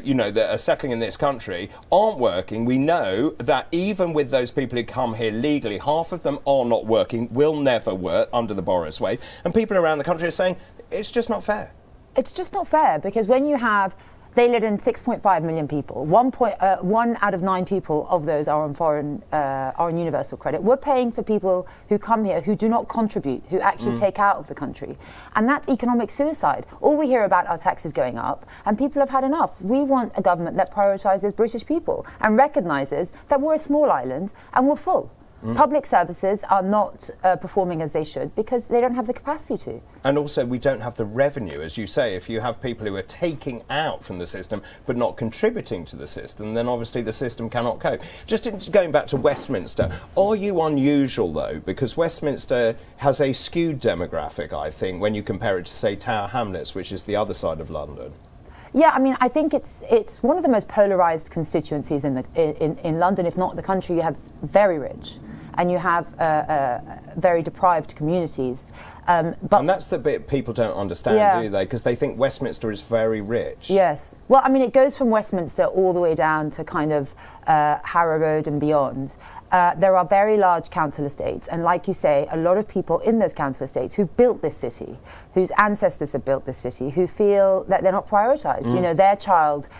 you know, that are settling in this country aren't working. We know that even with those people who come here legally, half of them are not working, will never work under the Boris wave. And people around the country are saying, it's just not fair. It's just not fair because when you have They let in 6.5 million people. 1 out of 9 people of those are on universal credit. We're paying for people who come here who do not contribute, who actually take out of the country. And that's economic suicide. All we hear about are taxes going up, and people have had enough. We want a government that prioritises British people and recognises that we're a small island and we're full. Public services are not performing as they should because they don't have the capacity to. And also we don't have the revenue, as you say. If you have people who are taking out from the system but not contributing to the system, then obviously the system cannot cope. Just going back to Westminster, are you unusual though? Because Westminster has a skewed demographic, I think, when you compare it to, say, Tower Hamlets, which is the other side of London. Yeah, I mean, I think it's one of the most polarised constituencies in London, if not the country. You have very rich, and you have very deprived communities. And that's the bit people don't understand, do they? Because they think Westminster is very rich. Yes. Well, I mean, it goes from Westminster all the way down to kind of Harrow Road and beyond. There are very large council estates, and like you say, a lot of people in those council estates who built this city, whose ancestors have built this city, who feel that they're not prioritised. You know, their child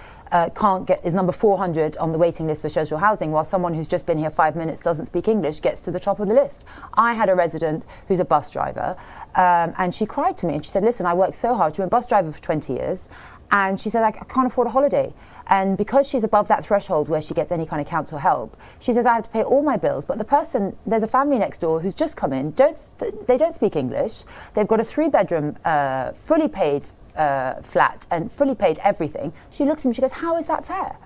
is number 400 on the waiting list for social housing, while someone who's just been here 5 minutes, doesn't speak English, gets to the top of the list. I had a resident who's a bus driver, and she cried to me and she said, listen, I worked so hard. She was a bus driver for 20 years, and she said, I can't afford a holiday. And because she's above that threshold where she gets any kind of council help, she says, I have to pay all my bills. But there's a family next door who's just come in, they don't speak English. They've got a 3-bedroom, fully paid flat and fully paid everything. She looks at me, she goes, how is that fair?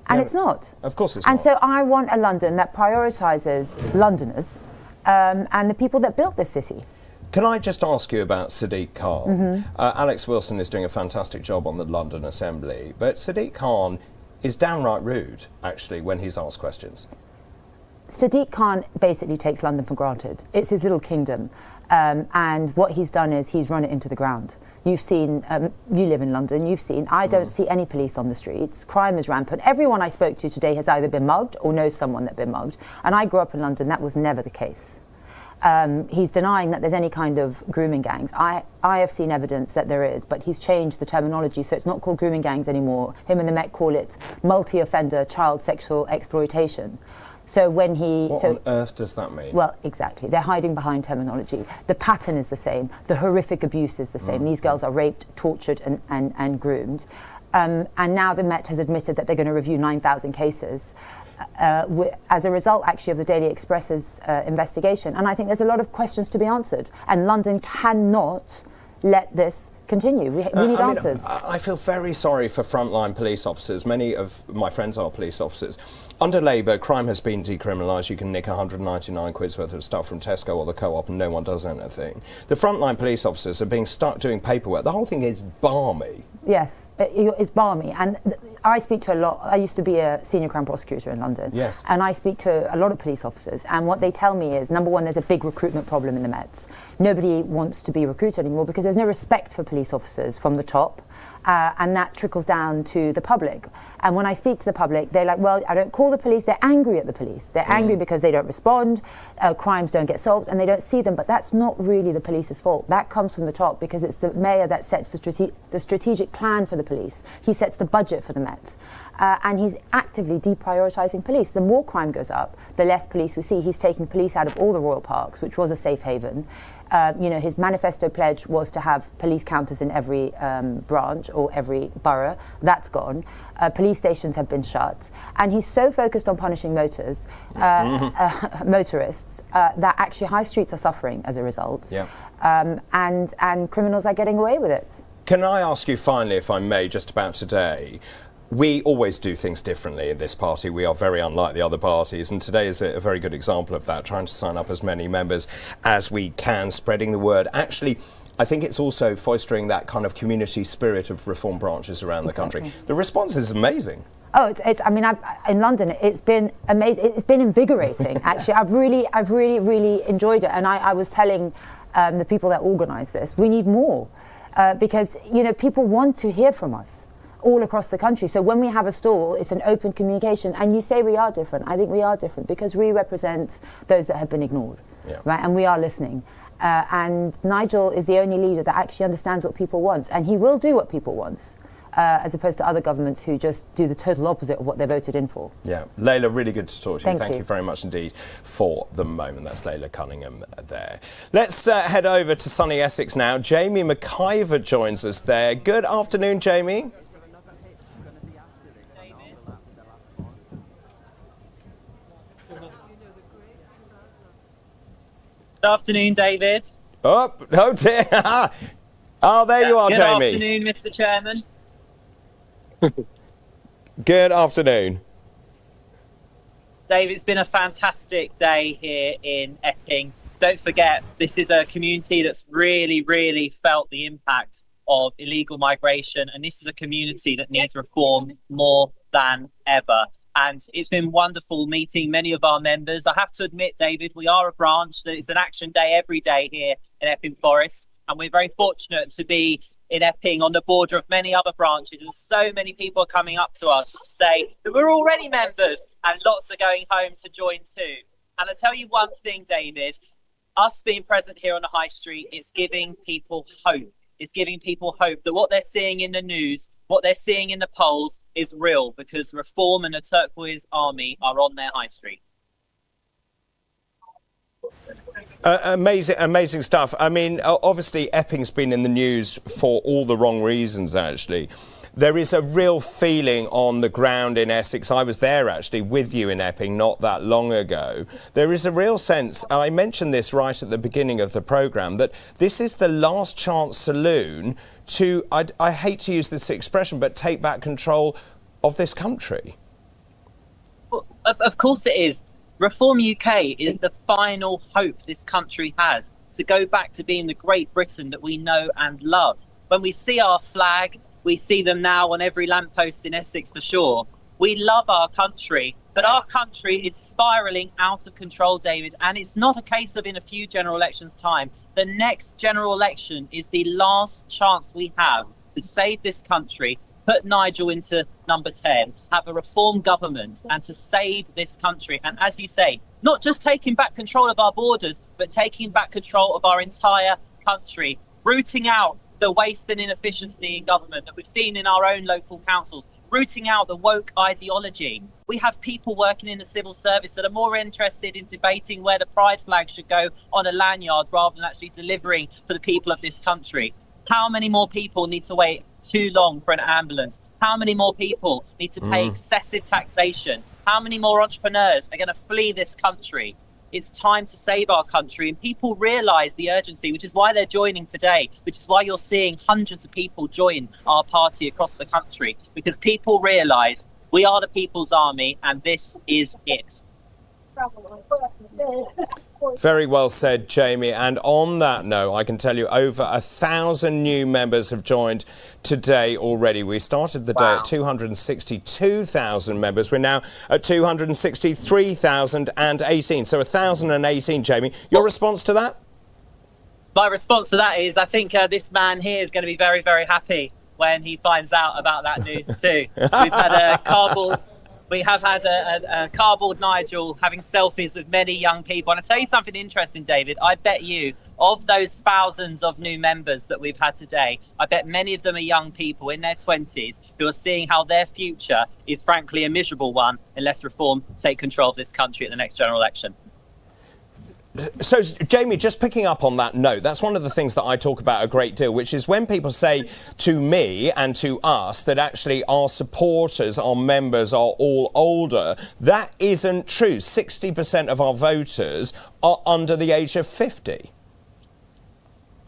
And it's not. Of course it's not. And so I want a London that prioritises Londoners and the people that built this city. Can I just ask you about Sadiq Khan? Alex Wilson is doing a fantastic job on the London Assembly, but Sadiq Khan is downright rude, actually, when he's asked questions. Sadiq Khan basically takes London for granted. It's his little kingdom. And what he's done is he's run it into the ground. You've seen, you live in London, you've seen, I don't see any police on the streets. Crime is rampant. Everyone I spoke to today has either been mugged or knows someone that's been mugged. And I grew up in London, that was never the case. He's denying that there's any kind of grooming gangs. I have seen evidence that there is, but he's changed the terminology, so it's not called grooming gangs anymore. Him and the Met call it multi-offender child sexual exploitation. So when What on earth does that mean? Well, exactly. They're hiding behind terminology. The pattern is the same. The horrific abuse is the same. These girls are raped, tortured, and groomed. And now the Met has admitted that they're going to review 9,000 cases as a result, actually, of the Daily Express's investigation. And I think there's a lot of questions to be answered. And London cannot let this continue. We need answers. I feel very sorry for frontline police officers. Many of my friends are police officers. Under Labour, crime has been decriminalised. You can nick 199 quid's worth of stuff from Tesco or the Co-op and no one does anything. The frontline police officers are being stuck doing paperwork. The whole thing is balmy. Yes, it's balmy. And I speak to a lot. I used to be a senior Crown prosecutor in London. Yes. And I speak to a lot of police officers. And what they tell me is, number one, there's a big recruitment problem in the Mets. Nobody wants to be recruited anymore because there's no respect for police officers from the top. And that trickles down to the public. And when I speak to the public, they're like, well, I don't call the police. They're angry at the police. They're angry because they don't respond, crimes don't get solved, and they don't see them. But that's not really the police's fault. That comes from the top because it's the mayor that sets the strategic plan for the police. He sets the budget for the Met. And he's actively deprioritising police. The more crime goes up, the less police we see. He's taking police out of all the royal parks, which was a safe haven. His manifesto pledge was to have police counters in every branch or every borough. That's gone. Police stations have been shut. And he's so focused on punishing motorists, that actually high streets are suffering as a result. Yeah. And criminals are getting away with it. Can I ask you finally, if I may, just about today? We always do things differently in this party. We are very unlike the other parties, and today is a very good example of that, trying to sign up as many members as we can, spreading the word. Actually, I think it's also fostering that kind of community spirit of reform branches around the country. The response is amazing. Oh, in London, it's been amazing. It's been invigorating, actually. I've really enjoyed it. And I was telling the people that organise this, we need more because, people want to hear from us all across the country. So when we have a stall, it's an open communication. And you say we are different. I think we are different because we represent those that have been ignored, right? And we are listening. And Nigel is the only leader that actually understands what people want. And he will do what people want. as opposed to other governments who just do the total opposite of what they voted in for. Yeah, Layla, really good to talk to you. Thank Thank you you very much indeed for the moment. That's Layla Cunningham there. Let's head over to sunny Essex now. Jamie McIver joins us there. Good afternoon, Jamie. Good afternoon, David. Oh dear. Oh, there you are, Jamie. Good afternoon, Mr. Chairman. Good afternoon. Dave, it's been a fantastic day here in Epping. Don't forget, this is a community that's really, really felt the impact of illegal migration, and this is a community that needs reform more than ever. And it's been wonderful meeting many of our members. I have to admit, David, we are a branch that it's an action day every day here in Epping Forest, and we're very fortunate to be in Epping on the border of many other branches, and so many people are coming up to us to say that we're already members and lots are going home to join too. And I tell you one thing, David, us being present here on the High Street, it's giving people hope. It's giving people hope that what they're seeing in the news, what they're seeing in the polls is real, because Reform and the Turquoise Army are on their High Street. Amazing stuff. I mean, obviously, Epping's been in the news for all the wrong reasons, actually. There is a real feeling on the ground in Essex. I was there, actually, with you in Epping not that long ago. There is a real sense, I mentioned this right at the beginning of the programme, that this is the last chance saloon to, I hate to use this expression, but take back control of this country. Well, of course it is. Reform UK is the final hope this country has to go back to being the Great Britain that we know and love. When we see our flag, we see them now on every lamppost in Essex for sure. We love our country, but our country is spiralling out of control, David, and it's not a case of in a few general elections' time. The next general election is the last chance we have to save this country, put Nigel into number 10, have a reform government, and to save this country. And as you say, not just taking back control of our borders, but taking back control of our entire country, rooting out the waste and inefficiency in government that we've seen in our own local councils, rooting out the woke ideology. We have people working in the civil service that are more interested in debating where the pride flag should go on a lanyard rather than actually delivering for the people of this country. How many more people need to wait too long for an ambulance? How many more people need to pay excessive taxation? How many more entrepreneurs are going to flee this country? It's time to save our country, and people realise the urgency, which is why they're joining today, which is why you're seeing hundreds of people join our party across the country, because people realise we are the People's Army and this is it. Very well said, Jamie. And on that note, I can tell you over 1,000 new members have joined today already. We started the day at 262,000 members. We're now at 263,018. So 1,018, Jamie. Your response to that? My response to that is I think this man here is going to be very, very happy when he finds out about that news too. We have had a cardboard Nigel having selfies with many young people. And I'll tell you something interesting, David. I bet you, of those thousands of new members that we've had today, I bet many of them are young people in their 20s who are seeing how their future is frankly a miserable one unless Reform take control of this country at the next general election. So, Jamie, just picking up on that note, that's one of the things that I talk about a great deal, which is when people say to me and to us that actually our supporters, our members are all older, that isn't true. 60% of our voters are under the age of 50.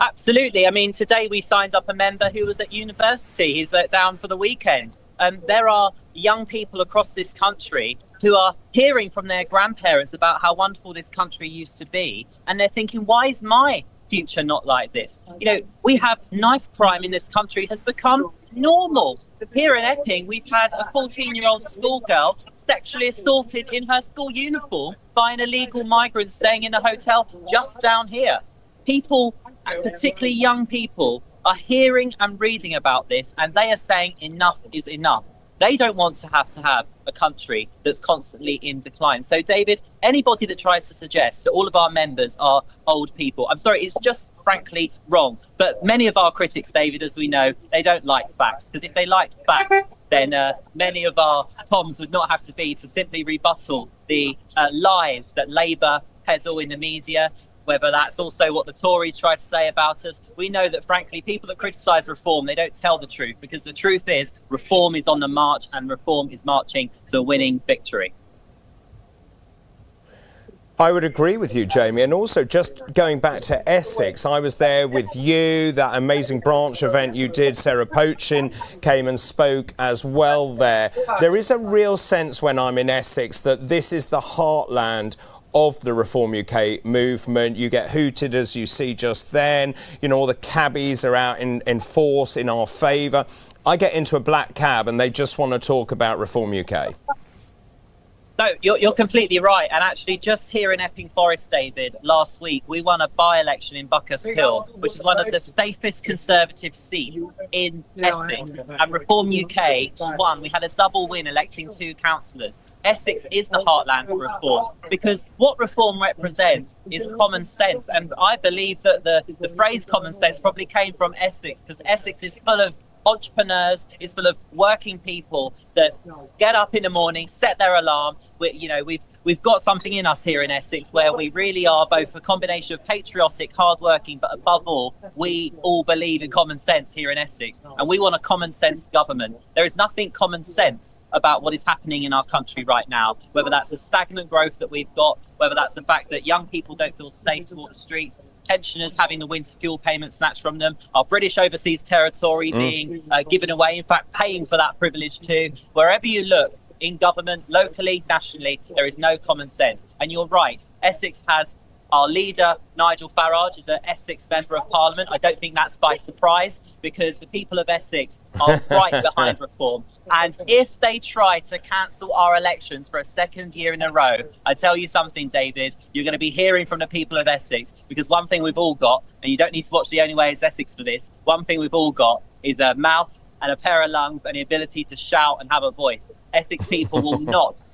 Absolutely. I mean, today we signed up a member who was at university. He's down for the weekend. There are young people across this country who are hearing from their grandparents about how wonderful this country used to be. And they're thinking, why is my future not like this? You know, we have knife crime in this country has become normal. Here in Epping, we've had a 14-year-old schoolgirl sexually assaulted in her school uniform by an illegal migrant staying in a hotel just down here. People, particularly young people, are hearing and reading about this, and they are saying enough is enough. They don't want to have a country that's constantly in decline. So, David, anybody that tries to suggest that all of our members are old people, I'm sorry, it's just frankly wrong. But many of our critics, David, as we know, they don't like facts, because if they liked facts, then many of our comms would not have to be to simply rebuttal the lies that Labour peddle in the media, whether that's also what the Tories try to say about us. We know that, frankly, people that criticise reform, they don't tell the truth, because the truth is reform is on the march and reform is marching to a winning victory. I would agree with you, Jamie. And also, just going back to Essex, I was there with you, that amazing branch event you did. Sarah Pochin came and spoke as well there. There is a real sense when I'm in Essex that this is the heartland of the Reform UK movement. You get hooted, as you see just then. You know, all the cabbies are out in force in our favour. I get into a black cab and they just want to talk about Reform UK. No, you're completely right. And actually, just here in Epping Forest, David, last week, we won a by-election in Buckhurst Hill, which is one of the safest Conservative seats in Essex. And Reform UK won. We had a double win electing 2 councillors. Essex is the heartland for reform, because what reform represents is common sense. And I believe that the phrase common sense probably came from Essex, because Essex is full of entrepreneurs, it's full of working people that get up in the morning, set their alarm. We've got something in us here in Essex where we really are both a combination of patriotic, hardworking, but above all, we all believe in common sense here in Essex, and we want a common sense government. There is nothing common sense about what is happening in our country right now, whether that's the stagnant growth that we've got, whether that's the fact that young people don't feel safe to walk the streets, pensioners having the winter fuel payment snatched from them, our British overseas territory being given away, in fact paying for that privilege too. Wherever you look, in government, locally, nationally, there is no common sense. And you're right, Essex has our leader, Nigel Farage, is an Essex Member of Parliament. I don't think that's by surprise, because the people of Essex are right behind reform. And if they try to cancel our elections for a second year in a row, I tell you something, David, you're going to be hearing from the people of Essex, because one thing we've all got, and you don't need to watch The Only Way is Essex for this, one thing we've all got is a mouth and a pair of lungs and the ability to shout and have a voice. Essex people will not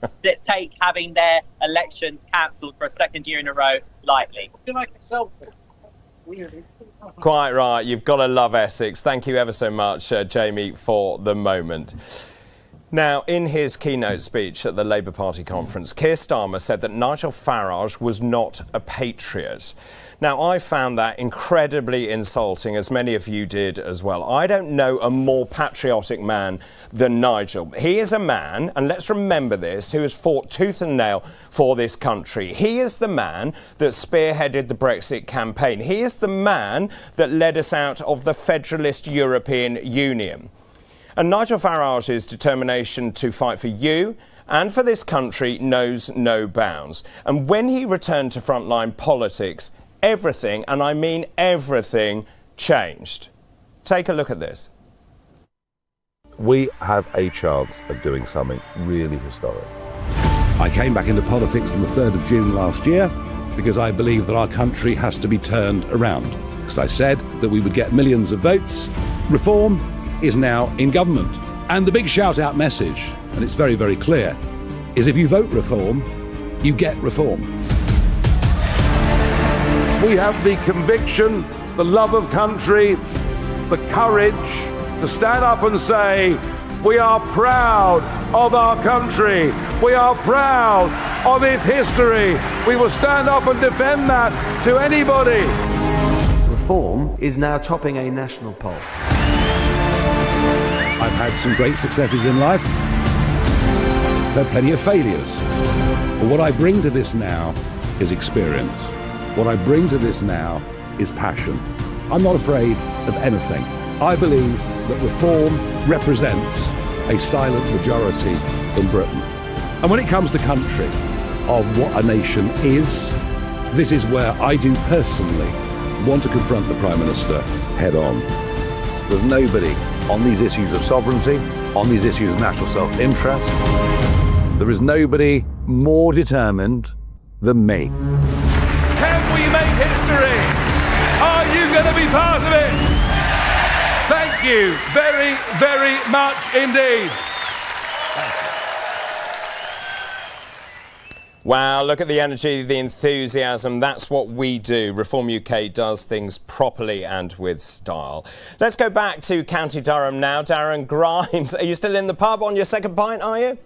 take having their election cancelled for a second year in a row lightly. Quite right. You've got to love Essex. Thank you ever so much, Jamie, for the moment. Now, in his keynote speech at the Labour Party conference, Keir Starmer said that Nigel Farage was not a patriot. Now, I found that incredibly insulting, as many of you did as well. I don't know a more patriotic man than Nigel. He is a man, and let's remember this, who has fought tooth and nail for this country. He is the man that spearheaded the Brexit campaign. He is the man that led us out of the federalist European Union. And Nigel Farage's determination to fight for you and for this country knows no bounds. And when he returned to frontline politics, everything, and I mean everything, changed. Take a look at this. We have a chance of doing something really historic. I came back into politics on the 3rd of June last year because I believe that our country has to be turned around. Because I said that we would get millions of votes. Reform is now in government. And the big shout-out message, and it's very, very clear, is if you vote reform, you get reform. We have the conviction, the love of country, the courage to stand up and say, we are proud of our country. We are proud of its history. We will stand up and defend that to anybody. Reform is now topping a national poll. I've had some great successes in life. I've had plenty of failures. But what I bring to this now is experience. What I bring to this now is passion. I'm not afraid of anything. I believe that reform represents a silent majority in Britain. And when it comes to country, of what a nation is, this is where I do personally want to confront the Prime Minister head on. There's nobody on these issues of sovereignty, on these issues of national self-interest. There is nobody more determined than me. Can we make history? Are you going to be part of it? Thank you very, very much indeed. Wow, look at the energy, the enthusiasm. That's what we do. Reform UK does things properly and with style. Let's go back to County Durham now. Darren Grimes, are you still in the pub on your second pint, are you?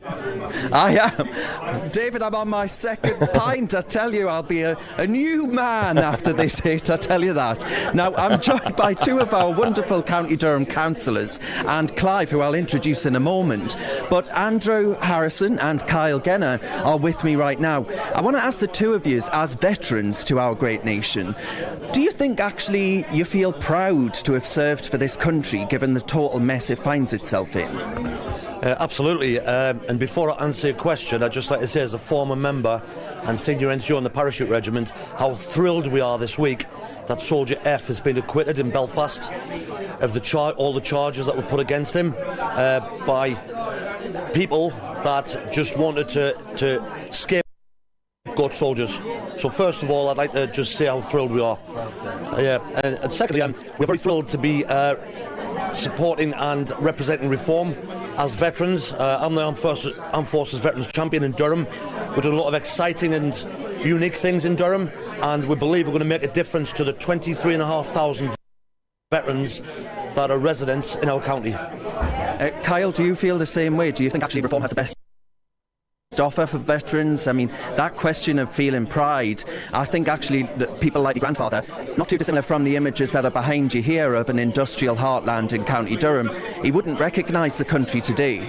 I am. David, I'm on my second pint. I tell you, I'll be a new man after this hit, I tell you that. Now, I'm joined by two of our wonderful County Durham councillors and Clive, who I'll introduce in a moment. But Andrew Harrison and Kyle Genner are with me right now. I want to ask the two of you, as veterans to our great nation, do you think actually you feel proud to have served for this country, given the total mess it finds itself in? Absolutely, and before I answer your question, I'd just like to say, as a former member and senior NCO in the Parachute Regiment, how thrilled we are this week that Soldier F has been acquitted in Belfast of all the charges that were put against him by people that just wanted to scapegoat soldiers. So first of all, I'd like to just say how thrilled we are. And secondly, we're very thrilled to be supporting and representing Reform as veterans. I'm the Armed Forces Veterans Champion in Durham. We're doing a lot of exciting and unique things in Durham, and we believe we're going to make a difference to the 23,500 veterans that are residents in our county. Kyle, do you feel the same way? Do you think actually Reform has the best offer for veterans? I mean, that question of feeling pride, I think actually that people like your grandfather, not too dissimilar from the images that are behind you here of an industrial heartland in County Durham, he wouldn't recognise the country today.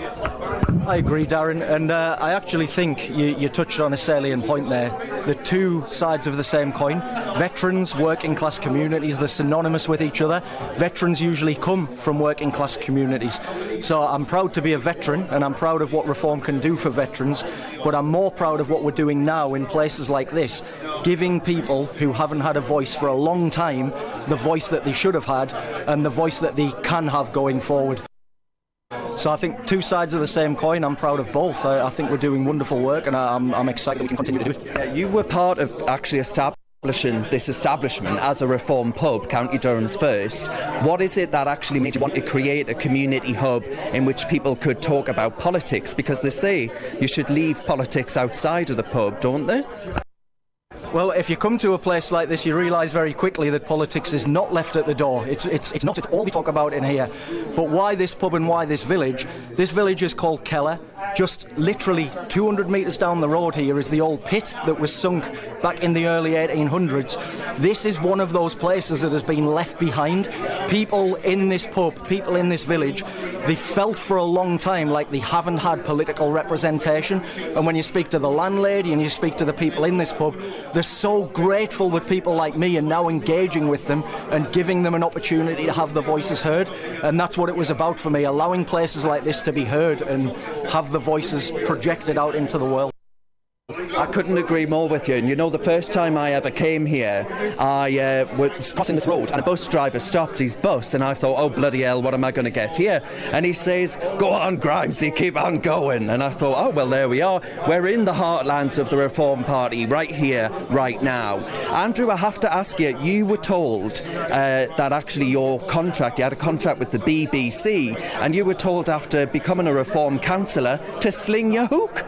I agree, Darren, and I actually think you touched on a salient point there. The two sides of the same coin. Veterans, working class communities, they're synonymous with each other. Veterans usually come from working class communities. So I'm proud to be a veteran, and I'm proud of what Reform can do for veterans, but I'm more proud of what we're doing now in places like this, giving people who haven't had a voice for a long time the voice that they should have had and the voice that they can have going forward. So I think two sides of the same coin. I'm proud of both. I think we're doing wonderful work, and I'm excited that we can continue to do it. You were part of actually establishing this establishment as a Reform pub, County Durham's first. What is it that actually made you want to create a community hub in which people could talk about politics? Because they say you should leave politics outside of the pub, don't they? Well, if you come to a place like this, you realise very quickly that politics is not left at the door. It's not. It's all we talk about in here. But why this pub and why this village? This village is called Keller. Just literally 200 metres down the road here is the old pit that was sunk back in the early 1800s. This is one of those places that has been left behind. People in this pub, people in this village, they felt for a long time like they haven't had political representation. And when you speak to the landlady and you speak to the people in this pub, they're so grateful that people like me are now engaging with them and giving them an opportunity to have their voices heard. And that's what it was about for me, allowing places like this to be heard and have the voices projected out into the world. I couldn't agree more with you. And you know, the first time I ever came here, I was crossing this road and a bus driver stopped his bus, and I thought, oh bloody hell, what am I going to get here? And he says, go on Grimesy, keep on going. And I thought, oh well, there we are. We're in the heartlands of the Reform Party right here, right now. Andrew, I have to ask you, you were told that actually you had a contract with the BBC, and you were told after becoming a Reform councillor to sling your hook.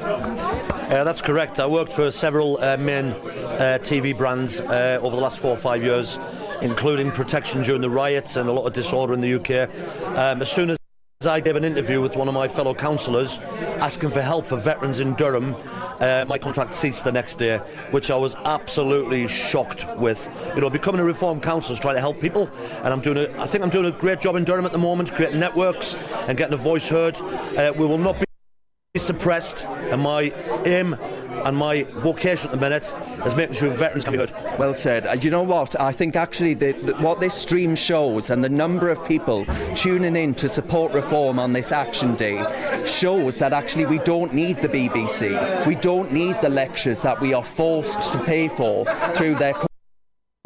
That's correct. I worked for several main TV brands over the last 4 or 5 years, including Protection during the riots and a lot of disorder in the UK. As soon as I gave an interview with one of my fellow councillors asking for help for veterans in Durham, my contract ceased the next day, which I was absolutely shocked with. You know, becoming a Reform councillor is trying to help people, and I think I'm doing a great job in Durham at the moment, creating networks and getting a voice heard. We will not be suppressed, and my aim and my vocation at the minute is making sure veterans can be heard. Well said. You know what? I think actually what this stream shows, and the number of people tuning in to support Reform on this Action Day, shows that actually we don't need the BBC. We don't need the lectures that we are forced to pay for through their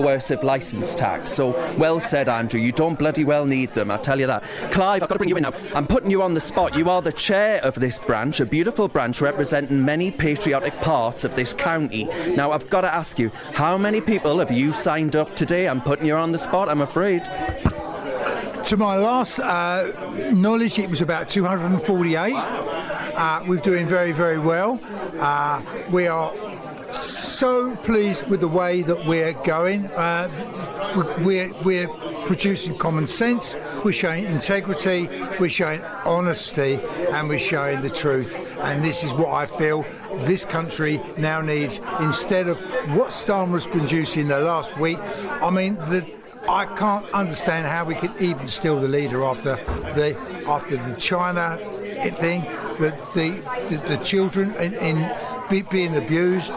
coercive licence tax. So well said, Andrew. You don't bloody well need them, I'll tell you that. Clive, I've got to bring you in now. I'm putting you on the spot. You are the chair of this branch, a beautiful branch representing many patriotic parts of this county. Now, I've got to ask you, how many people have you signed up today? I'm putting you on the spot, I'm afraid. To my last knowledge, it was about 248. We're doing very, very well. We are so pleased with the way that we're going. We're producing common sense, we're showing integrity, we're showing honesty, and we're showing the truth. And this is what I feel this country now needs, instead of what Starmer has produced in the last week. I mean, I can't understand how we could even steal the leader after the China thing, the children being abused,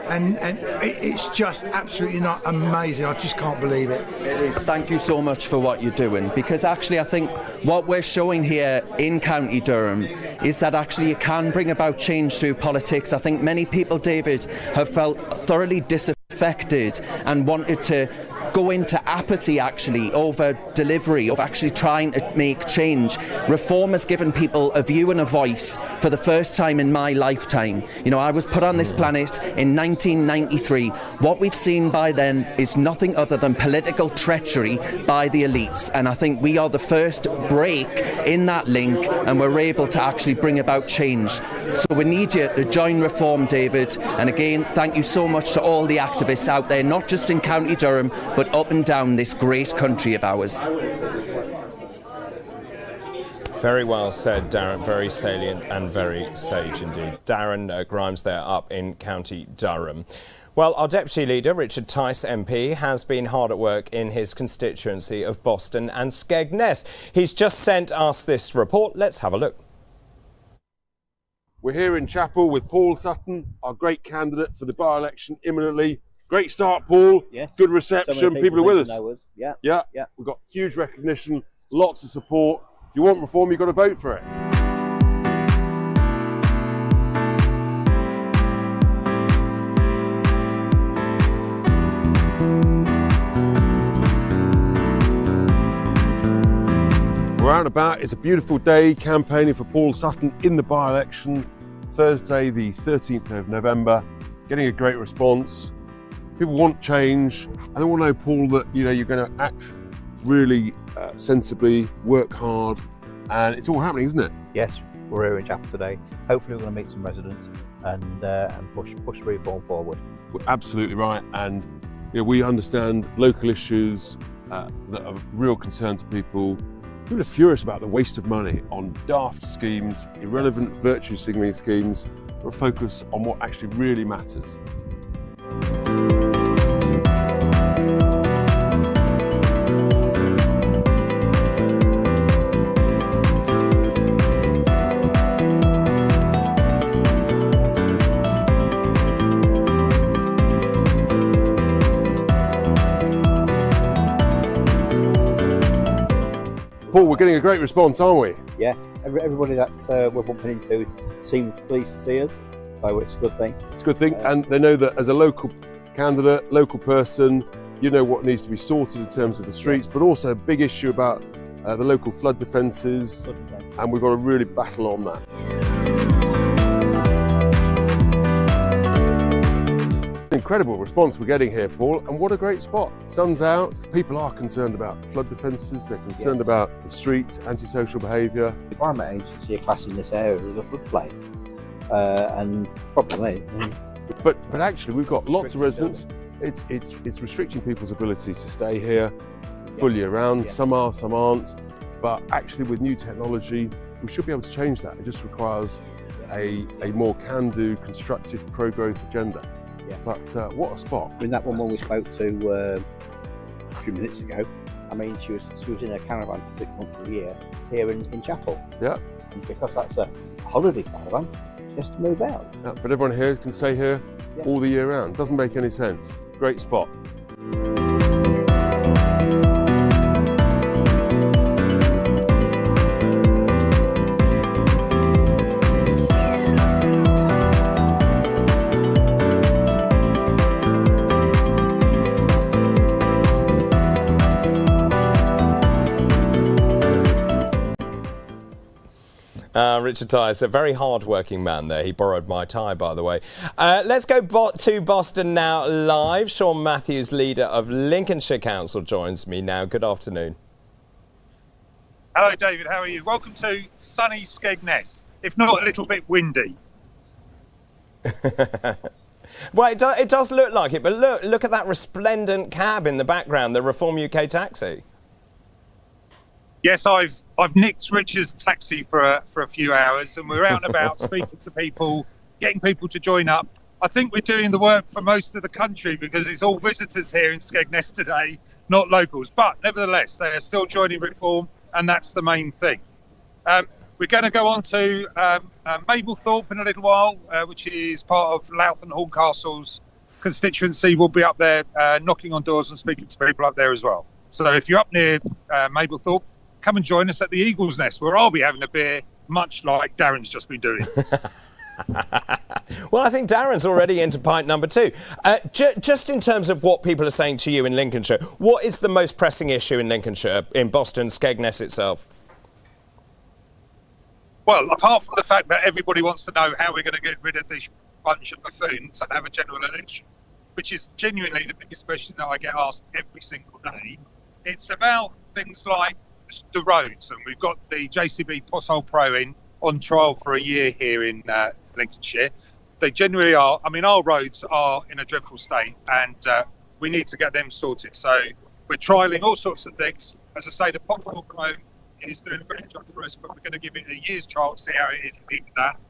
and it's just absolutely not amazing. I just can't believe it. It is. Thank you so much for what you're doing, because actually I think what we're showing here in County Durham is that actually you can bring about change through politics. I think many people, David, have felt thoroughly disaffected and wanted to go into apathy actually over delivery, of actually trying to make change. Reform has given people a view and a voice for the first time in my lifetime. You know, I was put on this planet in 1993. What we've seen by then is nothing other than political treachery by the elites, and I think we are the first break in that link, and we're able to actually bring about change. So we need you to join Reform, David, and again, thank you so much to all the activists out there, not just in County Durham, but up and down this great country of ours. Very well said, Darren. Very salient and very sage indeed. Darren Grimes there up in County Durham. Well, our Deputy Leader, Richard Tice MP, has been hard at work in his constituency of Boston and Skegness. He's just sent us this report. Let's have a look. We're here in Chapel with Paul Sutton, our great candidate for the by-election imminently. Great start, Paul. Yes. Good reception. People are with us. Yeah. Yeah. We've got huge recognition, lots of support. If you want reform, you've got to vote for it. We're out and about. It's a beautiful day campaigning for Paul Sutton in the by-election. Thursday, the 13th of November. Getting a great response. People want change, and they want to know, Paul, that you're going to act really sensibly, work hard, and it's all happening, isn't it? Yes, we're here in Chapel today. Hopefully, we're going to meet some residents and push reform forward. We're absolutely right, and we understand local issues that are of real concern to people. People are furious about the waste of money on daft schemes, irrelevant virtue signalling schemes. We'll focus on what actually really matters. Paul, we're getting a great response, aren't we? Yeah, everybody that we're bumping into seems pleased to see us, so it's a good thing. It's a good thing, and they know that as a local candidate, local person, you know what needs to be sorted in terms of the streets, but also a big issue about the local flood defences, and we've got to really battle on that. Incredible response we're getting here, Paul, and what a great spot. Sun's out, people are concerned about the flood defences, they're concerned about the streets, antisocial behaviour. The Environment Agency are classing this area as a floodplain, and problem is... But actually we've got lots of residents, it's restricting people's ability to stay here full year round, some are, some aren't, but actually with new technology we should be able to change that. It just requires a more can-do, constructive, pro-growth agenda. Yeah. But what a spot. I mean, that woman we spoke to a few minutes ago, I mean, she was in a caravan for 6 months of the year here in Chapel. Yeah. And because that's a holiday caravan, she has to move out. Yeah, but everyone here can stay here all the year round. Doesn't make any sense. Great spot. Richard Tice, a very hard-working man there. He borrowed my tie, by the way. Let's go to Boston now live. Sean Matthews, leader of Lincolnshire Council, joins me now. Good afternoon. Hello, David. How are you? Welcome to sunny Skegness, if not a little bit windy. Well, it does look like it, but look at that resplendent cab in the background, the Reform UK taxi. Yes, I've nicked Richard's taxi for a few hours, and we're out and about speaking to people, getting people to join up. I think we're doing the work for most of the country because it's all visitors here in Skegness today, not locals. But nevertheless, they are still joining Reform, and that's the main thing. We're going to go on to Mablethorpe in a little while, which is part of Louth and Horncastle's constituency. We'll be up there knocking on doors and speaking to people up there as well. So if you're up near Mablethorpe, come and join us at the Eagle's Nest, where I'll be having a beer, much like Darren's just been doing. Well, I think Darren's already into pint number 2. Just in terms of what people are saying to you in Lincolnshire, what is the most pressing issue in Lincolnshire, in Boston, Skegness itself? Well, apart from the fact that everybody wants to know how we're going to get rid of this bunch of buffoons and have a general election, which is genuinely the biggest question that I get asked every single day, it's about things like the roads. And we've got the JCB Pothole Pro on trial for a year here in Lincolnshire. They generally are. I mean, our roads are in a dreadful state, and we need to get them sorted. So we're trialling all sorts of things. As I say, the Pothole Pro is doing a great job for us, but we're going to give it a year's trial to see how it is in that.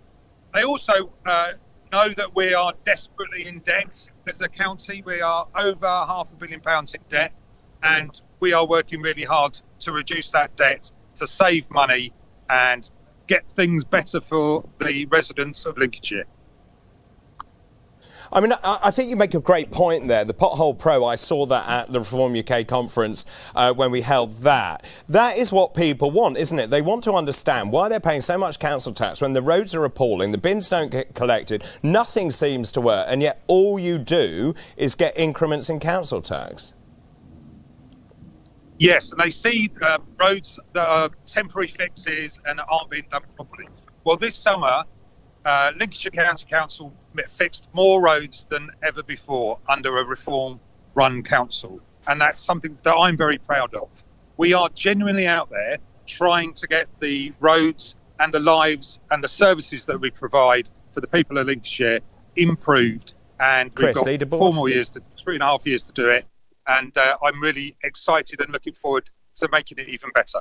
They also know that we are desperately in debt as a county. We are over £500 million in debt, and we are working really hard to reduce that debt, to save money and get things better for the residents of Lincolnshire. I mean, I think you make a great point there. The Pothole Pro, I saw that at the Reform UK conference when we held that. That is what people want, isn't it? They want to understand why they're paying so much council tax when the roads are appalling, the bins don't get collected, nothing seems to work, and yet all you do is get increments in council tax. Yes, and they see roads that are temporary fixes and aren't being done properly. Well, this summer, Lincolnshire County Council fixed more roads than ever before under a Reform-run council, and that's something that I'm very proud of. We are genuinely out there trying to get the roads and the lives and the services that we provide for the people of Lincolnshire improved, and we've got 3.5 years to do it, and I'm really excited and looking forward to making it even better.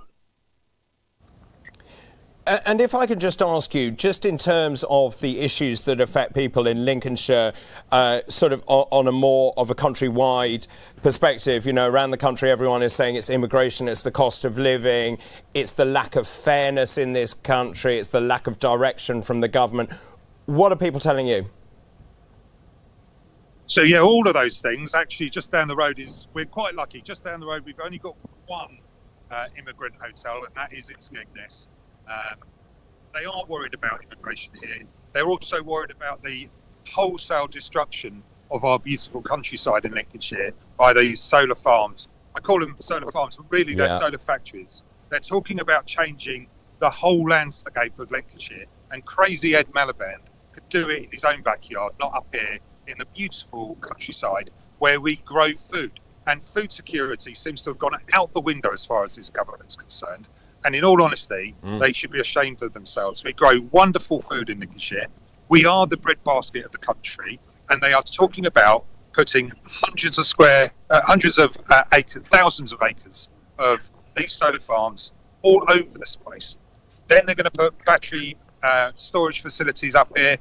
And if I could just ask you, just in terms of the issues that affect people in Lincolnshire, sort of on a more of a countrywide perspective, you know, around the country everyone is saying it's immigration, it's the cost of living, it's the lack of fairness in this country, it's the lack of direction from the government. What are people telling you? So, yeah, all of those things. Actually, just down the road we're quite lucky. Just down the road, we've only got one immigrant hotel, and that is in Skegness. They are worried about immigration here. They're also worried about the wholesale destruction of our beautiful countryside in Lincolnshire by these solar farms. I call them solar farms, but really they're solar factories. They're talking about changing the whole landscape of Lincolnshire, and crazy Ed Miliband could do it in his own backyard, not up here in the beautiful countryside where we grow food. And food security seems to have gone out the window as far as this government is concerned. And in all honesty, they should be ashamed of themselves. We grow wonderful food in Lincolnshire. We are the breadbasket of the country, and they are talking about putting thousands of acres of these solar farms all over this place. Then they're going to put battery storage facilities up here,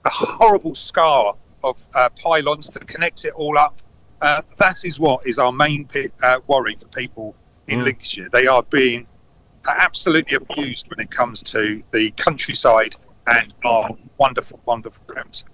a horrible scar of pylons to connect it all up. That is what is our main worry for people in Lincolnshire. They are being absolutely abused when it comes to the countryside and our wonderful, wonderful grounds.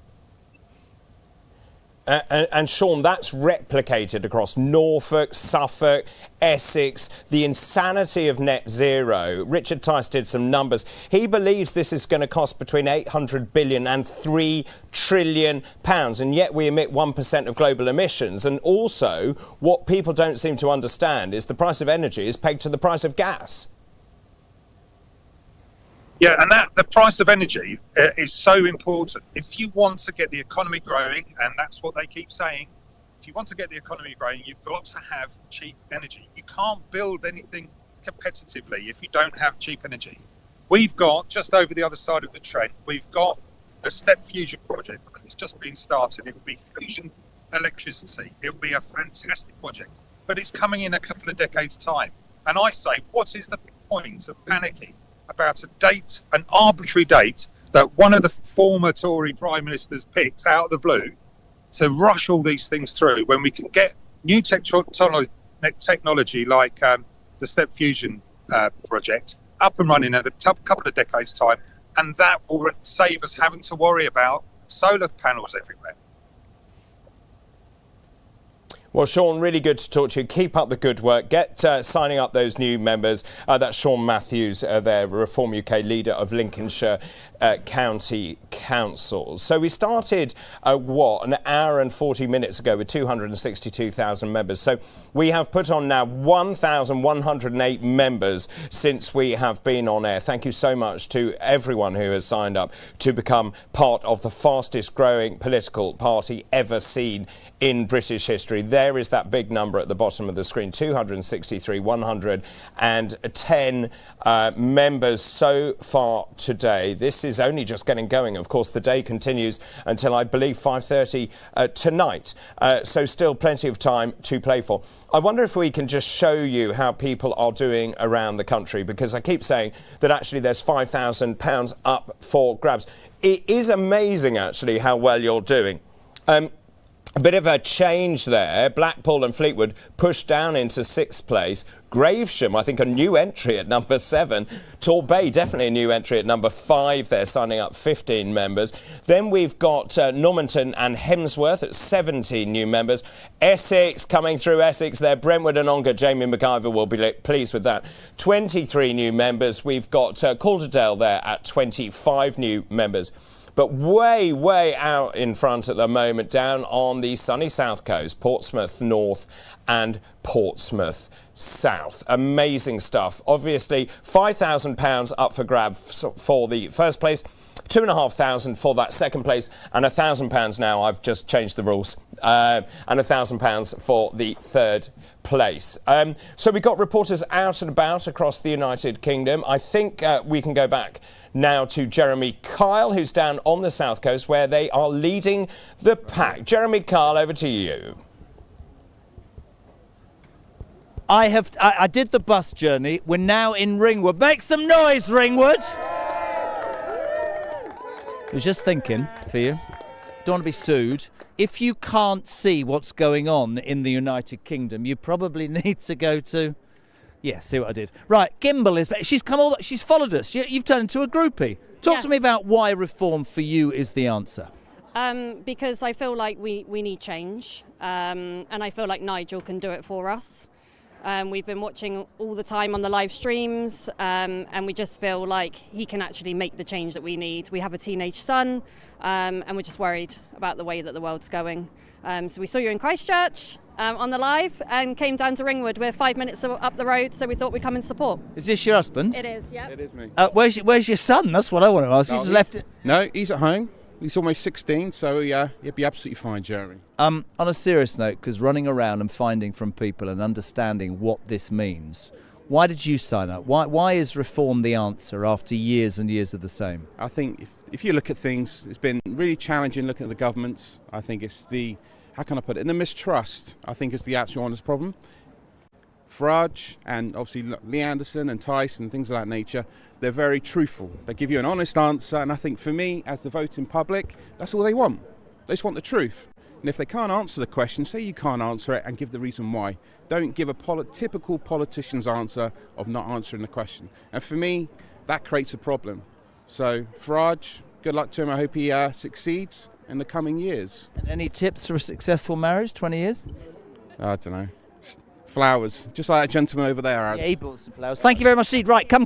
And Sean, that's replicated across Norfolk, Suffolk, Essex, the insanity of net zero. Richard Tice did some numbers. He believes this is going to cost between 800 billion and £3 trillion, and yet we emit 1% of global emissions. And also, what people don't seem to understand is the price of energy is pegged to the price of gas. Yeah, and the price of energy is so important. If you want to get the economy growing, and that's what they keep saying, if you want to get the economy growing, you've got to have cheap energy. You can't build anything competitively if you don't have cheap energy. We've got, just over the other side of the Trent, we've got a step fusion project. It's just been started. It will be fusion electricity. It will be a fantastic project, but it's coming in a couple of decades' time. And I say, what is the point of panicking about a date, an arbitrary date that one of the former Tory prime ministers picked out of the blue to rush all these things through when we can get new technology like the step fusion project up and running in a couple of decades' time, and that will save us having to worry about solar panels everywhere. Well, Sean, really good to talk to you. Keep up the good work. Get signing up those new members. That's Sean Matthews, there, Reform UK leader of Lincolnshire County Council. So we started, an hour and 40 minutes ago with 262,000 members. So we have put on now 1,108 members since we have been on air. Thank you so much to everyone who has signed up to become part of the fastest growing political party ever seen in British history. There is that big number at the bottom of the screen, 263, 110 members so far today. This is only just getting going. Of course, the day continues until, I believe, 5:30 tonight. So still plenty of time to play for. I wonder if we can just show you how people are doing around the country, because I keep saying that actually there's £5,000 up for grabs. It is amazing, actually, how well you're doing. A bit of a change there. Blackpool and Fleetwood pushed down into 6th place. Gravesham, I think, a new entry at number 7. Torbay, definitely a new entry at number 5 there, signing up 15 members. Then we've got Normanton and Hemsworth at 17 new members. Essex, coming through Essex there. Brentwood and Ongar, Jamie McIver will be pleased with that. 23 new members. We've got Calderdale there at 25 new members. But way, way out in front at the moment, down on the sunny south coast, Portsmouth North and Portsmouth South. Amazing stuff. Obviously, £5,000 up for grabs for the first place, £2,500 for that second place, and £1,000 now. I've just changed the rules, and £1,000 for the third place. So we've got reporters out and about across the United Kingdom. I think we can go back now to Jeremy Kyle, who's down on the south coast where they are leading the pack. Jeremy Kyle, over to you. I did the bus journey. We're now in Ringwood. Make some noise, Ringwood! I was just thinking for you, don't want to be sued. If you can't see what's going on in the United Kingdom, you probably need to go to... Yeah, see what I did. Right, Gimbal is... She's followed us. You've turned into a groupie. Talk to me about why reform for you is the answer. Because I feel like we need change, and I feel like Nigel can do it for us. We've been watching all the time on the live streams, and we just feel like he can actually make the change that we need. We have a teenage son, and we're just worried about the way that the world's going. So we saw you in Christchurch on the live and came down to Ringwood. We're 5 minutes up the road, so we thought we'd come and support. Is this your husband? It is, yeah. It is me. Where's your son? That's what I want to ask. You just left it. No, he's at home. He's almost 16, so yeah, he'll be absolutely fine, Jeremy. On a serious note, because running around and finding from people and understanding what this means, why did you sign up? Why is reform the answer after years and years of the same? I think if you look at things, it's been really challenging looking at the governments. I think it's the, how can I put it, the mistrust, I think, is the actual honest problem. Farage and obviously Lee Anderson and Tyson and things of that nature, they're very truthful. They give you an honest answer, and I think for me, as the voting public, that's all they want. They just want the truth. And if they can't answer the question, say you can't answer it and give the reason why. Don't give a typical politician's answer of not answering the question. And for me, that creates a problem. So Farage, good luck to him. I hope he succeeds in the coming years. And any tips for a successful marriage, 20 years? I don't know. Flowers, just like that gentleman over there. Yeah, he bought some flowers. Thank you very much indeed. Right, come.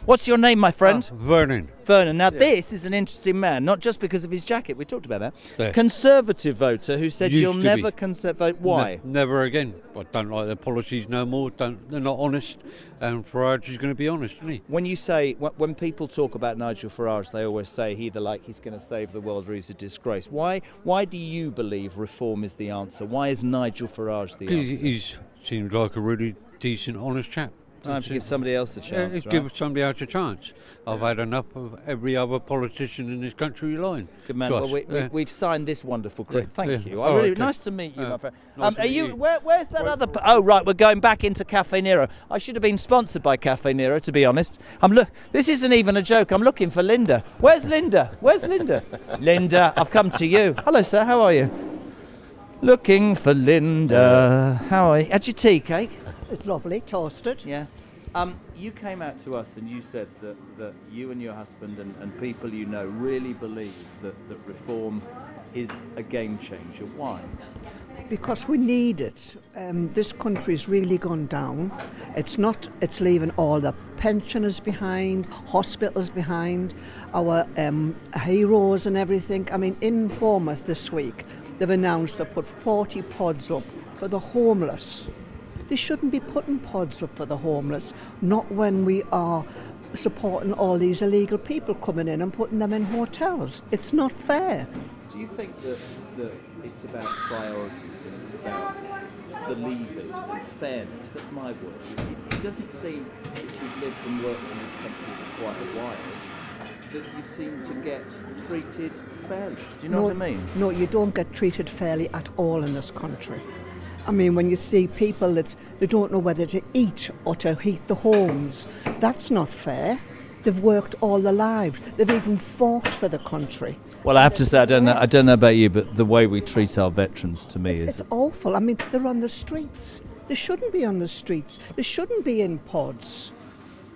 What's your name, my friend? Vernon. Vernon. Now, this is an interesting man, not just because of his jacket. We talked about that. Yeah. Conservative voter who said you'll never vote. Why? Never again. I don't like their policies no more. They're not honest. And Farage is going to be honest, isn't he? When you say, when people talk about Nigel Farage, they always say he's going to save the world or he's a disgrace. Why do you believe reform is the answer? Why is Nigel Farage the answer? He seems like a really decent, honest chap. Time to give somebody else a chance, right? Give somebody else a chance. I've had enough of every other politician in this country lying. Good man. to us. Well, we've signed this wonderful clip. Thank yeah. you. All right, okay. Nice to meet you, my friend. nice to Are meet you? you. Where's that other? Oh, right. We're going back into Cafe Nero. I should have been sponsored by Cafe Nero, to be honest. This isn't even a joke. I'm looking for Linda. Where's Linda? Linda, I've come to you. Hello, sir. How are you? Looking for Linda. How are you? Had your tea cake? It's lovely, toasted. Yeah. You came out to us and you said that you and your husband and people you know really believe that reform is a game changer. Why? Because we need it. This country's really gone down. It's leaving all the pensioners behind, hospitals behind, our heroes and everything. I mean, in Bournemouth this week, they've announced they put 40 pods up for the homeless. They shouldn't be putting pods up for the homeless, not when we are supporting all these illegal people coming in and putting them in hotels. It's not fair. Do you think that it's about priorities and it's about believing and fairness? That's my word. It doesn't seem, if you've lived and worked in this country for quite a while, that you seem to get treated fairly. Do you know what I mean? No, you don't get treated fairly at all in this country. I mean, when you see people that they don't know whether to eat or to heat the homes, that's not fair. They've worked all their lives. They've even fought for the country. Well, I have to say, I don't know about you, but the way we treat our veterans, to me, is It's awful. I mean, they're on the streets. They shouldn't be on the streets. They shouldn't be in pods.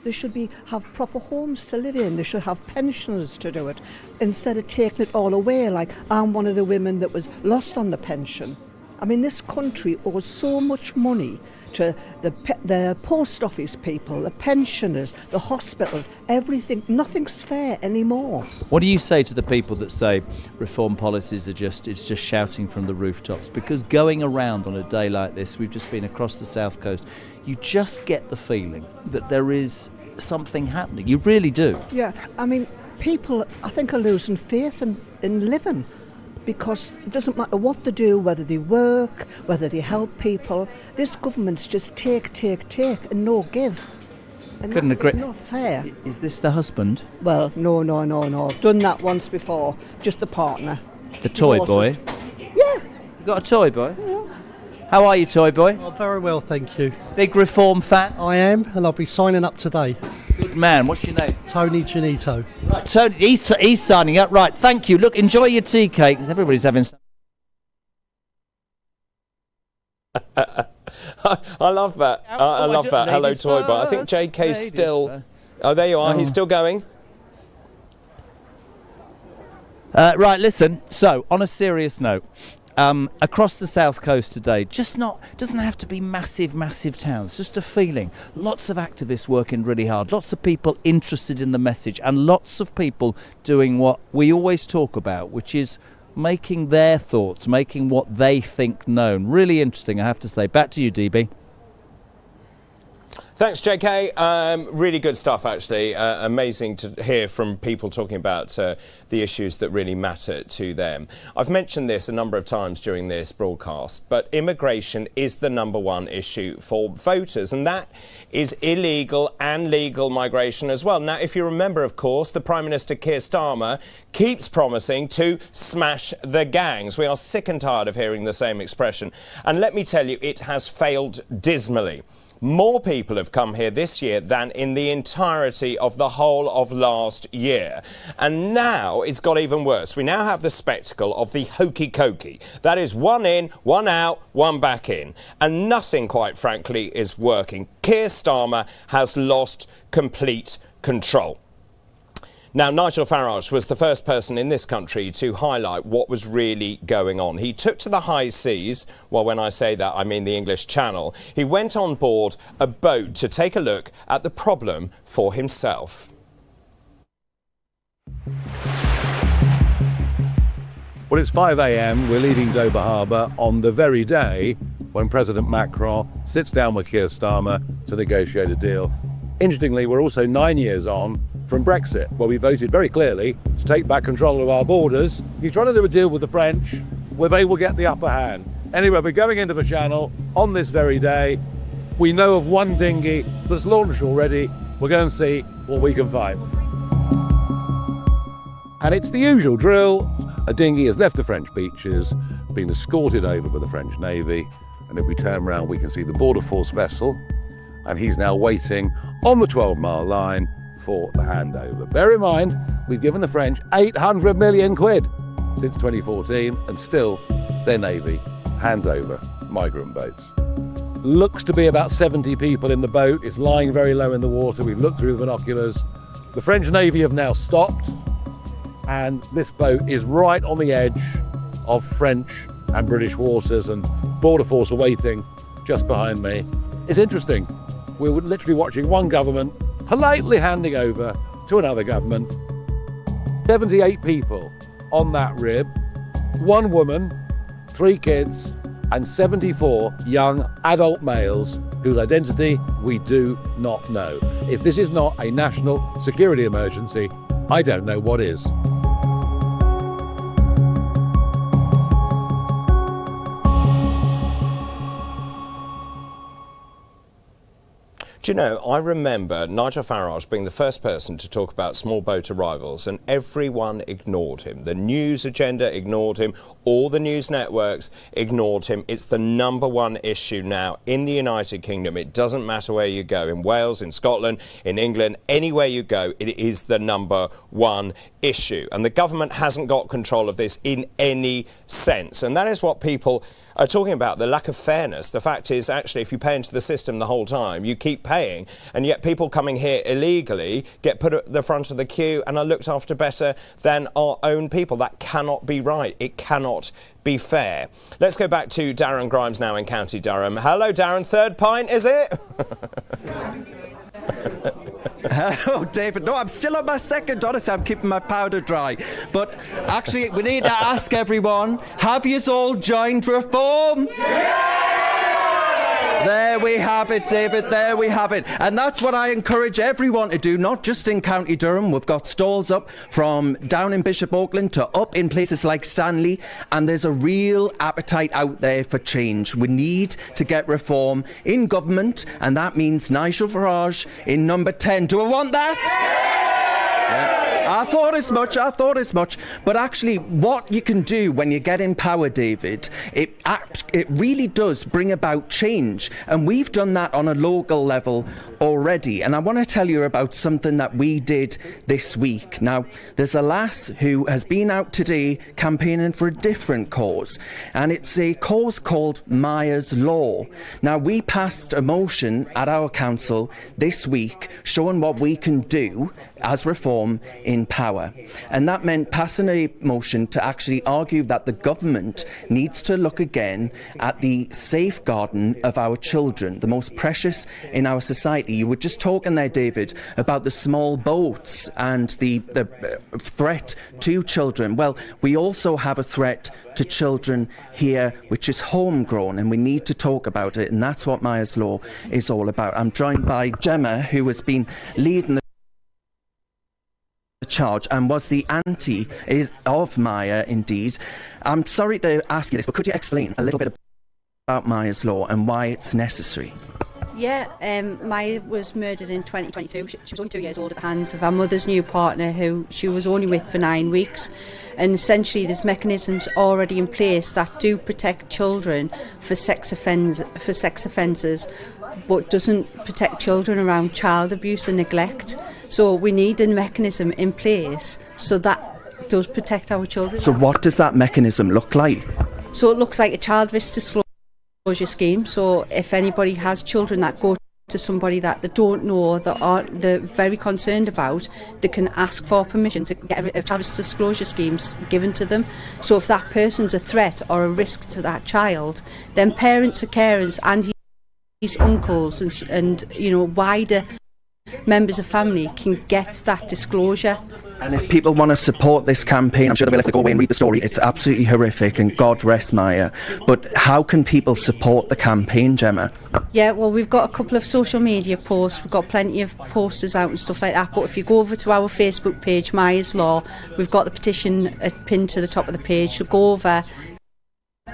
They should have proper homes to live in. They should have pensions to do it, instead of taking it all away. Like, I'm one of the women that was lost on the pension. I mean, this country owes so much money to the post office people, the pensioners, the hospitals, everything. Nothing's fair anymore. What do you say to the people that say reform policies are it's just shouting from the rooftops? Because going around on a day like this, we've just been across the south coast, you just get the feeling that there is something happening. You really do. Yeah, I mean, people, I think, are losing faith in living. Because it doesn't matter what they do, whether they work, whether they help people. This government's just take, and no give. And Couldn't agree. It's not fair. Is this the husband? Well, no. I've done that once before. Just the partner. The toy boy? Yeah. You got a toy boy? Yeah. How are you, toy boy? Oh, very well, thank you. Big reform fan? I am, and I'll be signing up today. Good man. What's your name? Tony Ginito. Right, Tony, he's signing up. Right, thank you. Look, enjoy your tea cake. Everybody's having some. I love that. I love that. Hello, toy boy. I think JK's still. Oh, there you are. He's still going. Right, listen. So, on a serious note, across the south coast today, doesn't have to be massive towns, just a feeling. Lots of activists working really hard, lots of people interested in the message, and lots of people doing what we always talk about, which is making their thoughts, making what they think known. Really interesting, I have to say. Back to you, DB. Thanks, JK. Really good stuff, actually. Amazing to hear from people talking about the issues that really matter to them. I've mentioned this a number of times during this broadcast, but immigration is the number one issue for voters, and that is illegal and legal migration as well. Now, if you remember, of course, the Prime Minister Keir Starmer keeps promising to smash the gangs. We are sick and tired of hearing the same expression. And let me tell you, it has failed dismally. More people have come here this year than in the entirety of the whole of last year. And now it's got even worse. We now have the spectacle of the hokey cokey. That is one in, one out, one back in. And nothing, quite frankly, is working. Keir Starmer has lost complete control. Now, Nigel Farage was the first person in this country to highlight what was really going on. He took to the high seas, well, when I say that, I mean the English Channel. He went on board a boat to take a look at the problem for himself. Well, it's 5 a.m. We're leaving Dover Harbour on the very day when President Macron sits down with Keir Starmer to negotiate a deal. Interestingly, we're also 9 years on from Brexit, where we voted very clearly to take back control of our borders. He's trying to do a deal with the French where they will get the upper hand. Anyway, we're going into the Channel on this very day We know of one dinghy that's launched already. We'll go and see what we can find. And it's the usual drill. A dinghy has left the French beaches, been escorted over by the French Navy, and if we turn around we can see the Border Force vessel, and he's now waiting on the 12-mile line for the handover. Bear in mind, we've given the French 800 million quid since 2014, and still their Navy hands over migrant boats. Looks to be about 70 people in the boat. It's lying very low in the water. We've looked through the binoculars. The French Navy have now stopped, and this boat is right on the edge of French and British waters, and Border Force are waiting just behind me. It's interesting. We're literally watching one government politely handing over to another government. 78 people on that rib, one woman, 3 kids, and 74 young adult males whose identity we do not know. If this is not a national security emergency, I don't know what is. Do you know, I remember Nigel Farage being the first person to talk about small boat arrivals, and everyone ignored him. The news agenda ignored him. All the news networks ignored him. It's the #1 issue now in the United Kingdom. It doesn't matter where you go, in Wales, in Scotland, in England, anywhere you go, it is the #1 issue. And the government hasn't got control of this in any sense. And that is what people are talking about, the lack of fairness. The fact is, actually, if you pay into the system the whole time, you keep paying, and yet people coming here illegally get put at the front of the queue and are looked after better than our own people. That cannot be right. It cannot be fair. Let's go back to Darren Grimes now in County Durham. Hello, Darren. 3rd pint, is it? Hello, David. No, I'm still on my 2nd. Honestly, I'm keeping my powder dry. But actually, we need to ask everyone, have yous all joined Reform? There we have it, David, there we have it. And that's what I encourage everyone to do, not just in County Durham. We've got stalls up from down in Bishop Auckland to up in places like Stanley, and there's a real appetite out there for change. We need to get reform in government, and that means Nigel Farage in number 10. Do I want that? Yeah. I thought as much. But actually, what you can do when you get in power, David, it really does bring about change. And we've done that on a local level already. And I want to tell you about something that we did this week. Now, there's a lass who has been out today campaigning for a different cause. And it's a cause called Myers Law. Now, we passed a motion at our council this week showing what we can do as Reform in power. And that meant passing a motion to actually argue that the government needs to look again at the safeguarding of our children, the most precious in our society. You were just talking there, David, about the small boats and the threat to children. Well, we also have a threat to children here, which is homegrown, and we need to talk about it, and that's what Myers Law is all about. I'm joined by Gemma, who has been leading the charge and was the auntie of Maya, indeed. I'm sorry to ask you this, but could you explain a little bit about Myers Law and why it's necessary? Yeah, Maya was murdered in 2022. She was only 2 years old at the hands of our mother's new partner, who she was only with for 9 weeks. And essentially, there's mechanisms already in place that do protect children for sex offences, but doesn't protect children around child abuse and neglect. So we need a mechanism in place so that does protect our children. So what does that mechanism look like? So it looks like a child risk disclosure scheme. So if anybody has children that go to somebody that they don't know, they're very concerned about, they can ask for permission to get a child risk disclosure scheme given to them. So if that person's a threat or a risk to that child, then parents or carers and his uncles and wider members of family can get that disclosure. And if people want to support this campaign, I'm sure they will if they go away and read the story. It's absolutely horrific, and God rest Maya. But how can people support the campaign, Gemma? Yeah, well, we've got a couple of social media posts. We've got plenty of posters out and stuff like that. But if you go over to our Facebook page, Myers Law, we've got the petition pinned to the top of the page. So go over,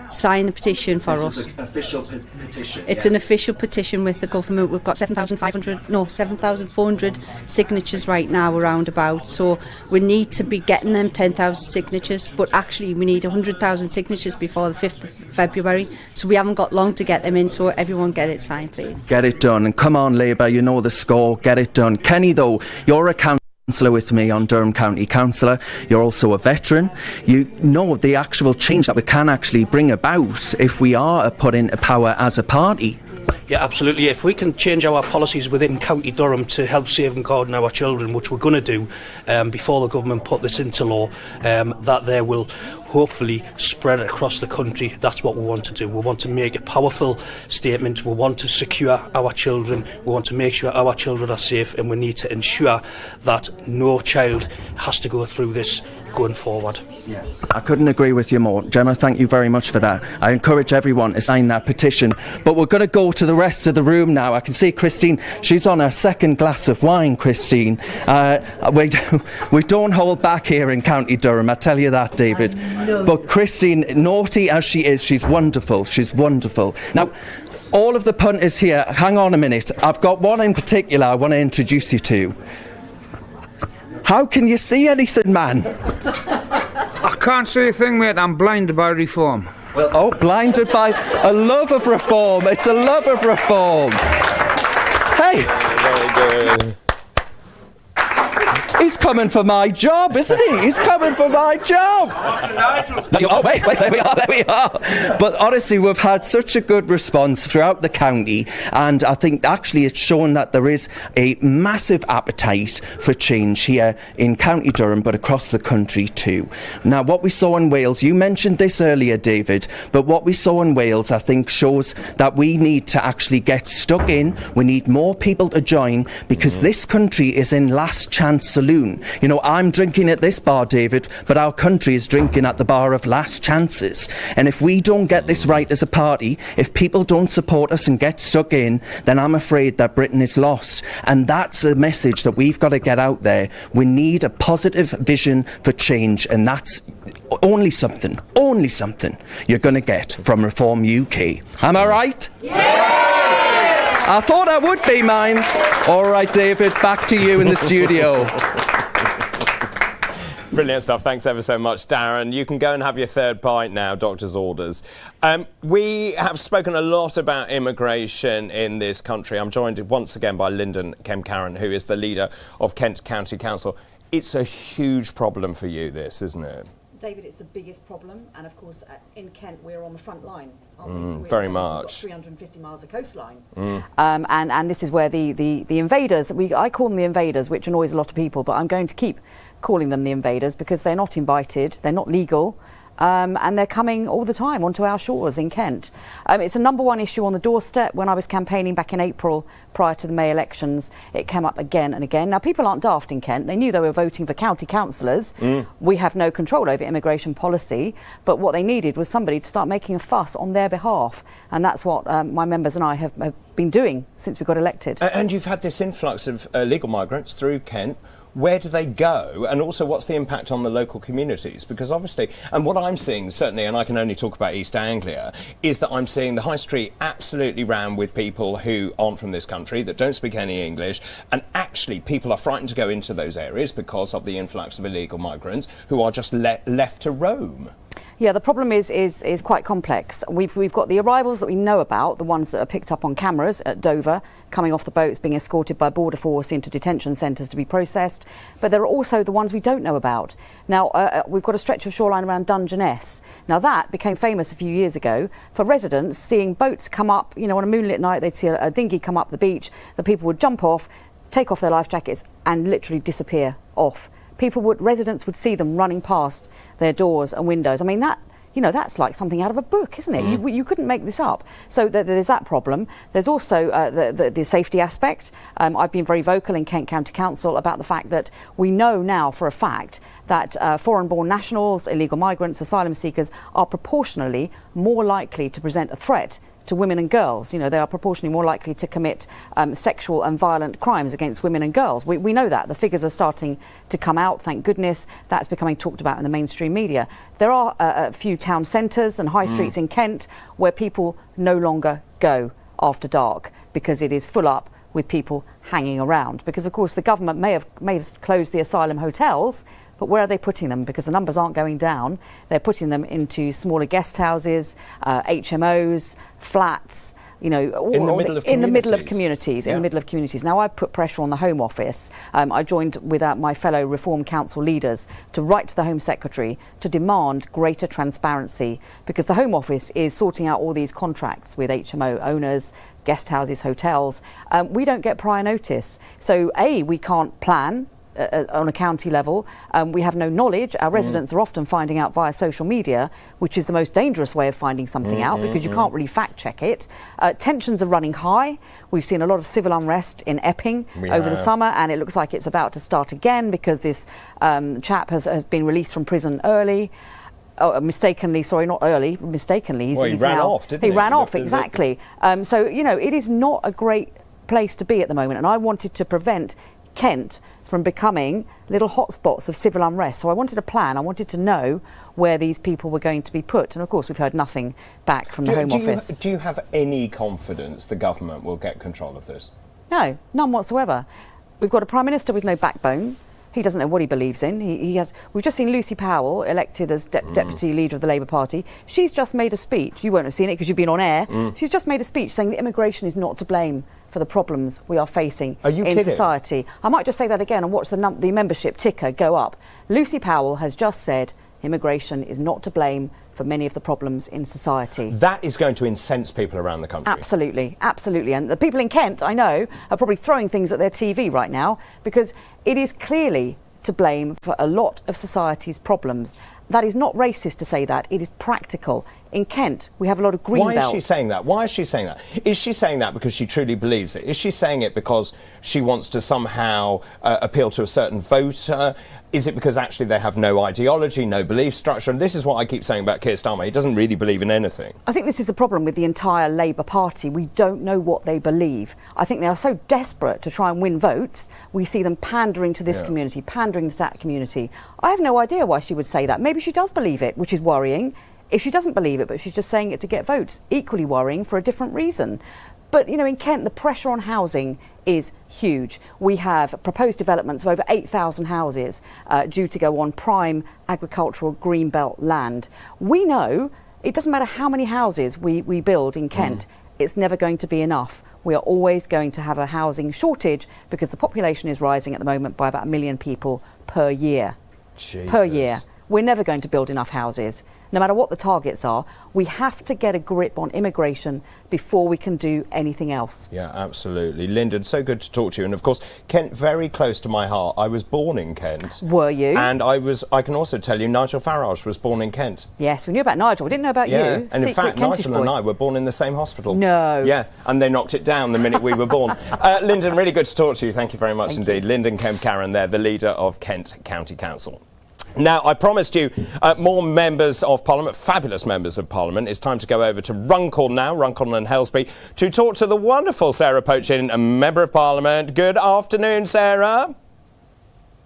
sign the petition for us. This is an official petition. It's an official petition with the government. We've got 7,400 signatures right now around about. So we need to be getting them 10,000 signatures, but actually we need 100,000 signatures before the 5th of February. So we haven't got long to get them in, so everyone get it signed, please. Get it done. And come on, Labour, you know the score. Get it done. Kenny, though, you're a councillor with me on Durham County Councillor. You're also a veteran. You know the actual change that we can actually bring about if we are put into power as a party. Yeah, absolutely. If we can change our policies within County Durham to help safeguarding our children, which we're going to do before the government put this into law, that they will hopefully spread across the country. That's what we want to do. We want to make a powerful statement. We want to secure our children. We want to make sure our children are safe, and we need to ensure that no child has to go through this going forward. Yeah. I couldn't agree with you more. Gemma, thank you very much for that. I encourage everyone to sign that petition. But we're going to go to the rest of the room now. I can see Christine, she's on her second glass of wine, Christine. We don't hold back here in County Durham, I tell you that, David. But Christine, naughty as she is, she's wonderful. She's wonderful. Now, all of the punters here, hang on a minute. I've got one in particular I want to introduce you to. How can you see anything, man? I can't see a thing, mate. I'm blinded by reform. Well, oh, blinded by a love of reform. It's a love of reform. Hey! Very good. He's coming for my job, isn't he? He's coming for my job. Oh, wait, there we are. But honestly, we've had such a good response throughout the county, and I think actually it's shown that there is a massive appetite for change here in County Durham, but across the country too. Now, what we saw in Wales, you mentioned this earlier, David, but what we saw in Wales, I think, shows that we need to actually get stuck in. We need more people to join, because this country is in last chance saloon. You know, I'm drinking at this bar, David, but our country is drinking at the bar of last chances. And if we don't get this right as a party, if people don't support us and get stuck in, then I'm afraid that Britain is lost. And that's the message that we've got to get out there. We need a positive vision for change, and that's only something you're going to get from Reform UK. Am I right? Yeah! I thought I would be, mind. All right, David, back to you in the studio. Brilliant stuff. Thanks ever so much, Darren. You can go and have your third pint now, doctor's orders. We have spoken a lot about immigration in this country. I'm joined once again by Lyndon Kemp-Carron, who is the leader of Kent County Council. It's a huge problem for you, this, isn't it? David, it's the biggest problem, and of course in Kent we're on the front line, aren't we? Very much. We've got 350 miles of coastline. And this is where the invaders, I call them the invaders, which annoys a lot of people, but I'm going to keep calling them the invaders because they're not invited, they're not legal, and they're coming all the time onto our shores in Kent. It's a number one issue on the doorstep. When I was campaigning back in April prior to the May elections, it came up again and again. Now, people aren't daft in Kent. They knew they were voting for county councillors. We have no control over immigration policy, but what they needed was somebody to start making a fuss on their behalf, and that's what my members and I have been doing since we got elected. And you've had this influx of illegal migrants through Kent. Where do they go? And also, what's the impact on the local communities? Because obviously, and what I'm seeing, certainly, and I can only talk about East Anglia, is that I'm seeing the high street absolutely rammed with people who aren't from this country, that don't speak any English, and actually people are frightened to go into those areas because of the influx of illegal migrants who are just left to roam. Yeah, the problem is quite complex. We've got the arrivals that we know about, the ones that are picked up on cameras at Dover, coming off the boats, being escorted by Border Force into detention centres to be processed. But there are also the ones we don't know about. Now, we've got a stretch of shoreline around Dungeness. Now, that became famous a few years ago for residents seeing boats come up, you know, on a moonlit night. They'd see a dinghy come up the beach. The people would jump off, take off their life jackets and literally disappear off. Residents would see them running past their doors and windows. I mean, that's like something out of a book, isn't it? You couldn't make this up. So there's that problem. There's also the safety aspect. I've been very vocal in Kent County Council about the fact that we know now for a fact that foreign-born nationals, illegal migrants, asylum seekers are proportionally more likely to present a threat to women and girls. You know, they are proportionally more likely to commit sexual and violent crimes against women and girls. We know that. The figures are starting to come out, thank goodness. That's becoming talked about in the mainstream media. There are a few town centres and high streets in Kent where people no longer go after dark because it is full up with people hanging around. Because, of course, the government may have closed the asylum hotels, but where are they putting them? Because the numbers aren't going down. They're putting them into smaller guest houses, HMOs, flats, you know, in the middle of communities. Now, I've put pressure on the Home Office. I joined with my fellow Reform Council leaders to write to the Home Secretary to demand greater transparency, because the Home Office is sorting out all these contracts with HMO owners, guest houses, hotels. We don't get prior notice. So, we can't plan on a county level. We have no knowledge. Our residents are often finding out via social media, which is the most dangerous way of finding something out, because you can't really fact check it. Tensions are running high. We've seen a lot of civil unrest in Epping over the summer, and it looks like it's about to start again because this chap has been released from prison early. Mistakenly. He ran off, didn't he? He ran off, exactly. So, you know, it is not a great place to be at the moment, and I wanted to prevent Kent from becoming little hotspots of civil unrest. So I wanted a plan. I wanted to know where these people were going to be put. And of course, we've heard nothing back from the Home Office. Do you have any confidence the government will get control of this? No, none whatsoever. We've got a Prime Minister with no backbone. He doesn't know what he believes in. We've just seen Lucy Powell elected as deputy leader of the Labour Party. She's just made a speech. You won't have seen it because you've been on air. She's just made a speech saying that immigration is not to blame for the problems we are facing in society. I might just say that again and watch the membership ticker go up. Lucy Powell has just said immigration is not to blame for many of the problems in society. That is going to incense people around the country. Absolutely, absolutely. And the people in Kent, I know, are probably throwing things at their TV right now, because it is clearly to blame for a lot of society's problems. That is not racist to say that. It is practical. In Kent, we have a lot of green belts. Why is she saying that? Why is she saying that? Is she saying that because she truly believes it? Is she saying it because she wants to somehow appeal to a certain voter? Is it because actually they have no ideology, no belief structure? And this is what I keep saying about Keir Starmer. He doesn't really believe in anything. I think this is the problem with the entire Labour Party. We don't know what they believe. I think they are so desperate to try and win votes. We see them pandering to this community, pandering to that community. I have no idea why she would say that. Maybe she does believe it, which is worrying. If she doesn't believe it, but she's just saying it to get votes, equally worrying for a different reason. But, you know, in Kent, the pressure on housing is huge. We have proposed developments of over 8,000 houses due to go on prime agricultural greenbelt land. We know it doesn't matter how many houses we build in Kent, it's never going to be enough. We are always going to have a housing shortage because the population is rising at the moment by about 1 million people per year. Per year. We're never going to build enough houses. No matter what the targets are, we have to get a grip on immigration before we can do anything else. Yeah, absolutely. Lyndon, so good to talk to you. And of course, Kent, very close to my heart. I was born in Kent. Were you? And I can also tell you, Nigel Farage was born in Kent. Yes, we knew about Nigel. We didn't know about you. And in fact, Nigel and I were born in the same hospital. No. Yeah, and they knocked it down the minute we were born. Lyndon, really good to talk to you. Thank you very much indeed. Lyndon Kemp-Carran there, the leader of Kent County Council. Now, I promised you more members of Parliament, fabulous members of Parliament. It's time to go over to Runcorn now, Runcorn and Helsby, to talk to the wonderful Sarah Pochin, a Member of Parliament. Good afternoon, Sarah.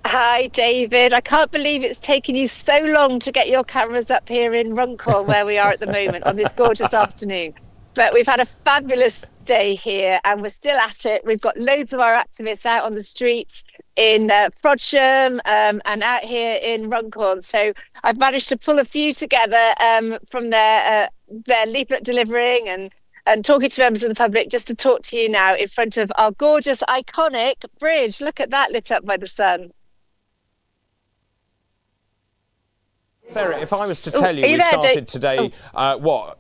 Hi, David. I can't believe it's taken you so long to get your cameras up here in Runcorn, where we are at the moment, on this gorgeous afternoon. But we've had a fabulous day here and we're still at it. We've got loads of our activists out on the streets in Frodsham and out here in Runcorn. So I've managed to pull a few together from their leaflet delivering and talking to members of the public, just to talk to you now in front of our gorgeous, iconic bridge. Look at that, lit up by the sun. Sarah, if I was to tell you, we started today, what?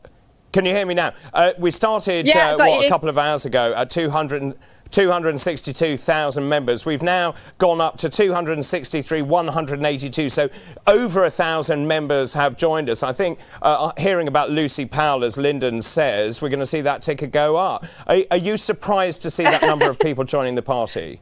Can you hear me now? We started, a couple of hours ago at 262,000 members. We've now gone up to 263,182. So over 1,000 members have joined us. I think hearing about Lucy Powell, as Lyndon says, we're going to see that ticker go up. Are you surprised to see that number of people joining the party?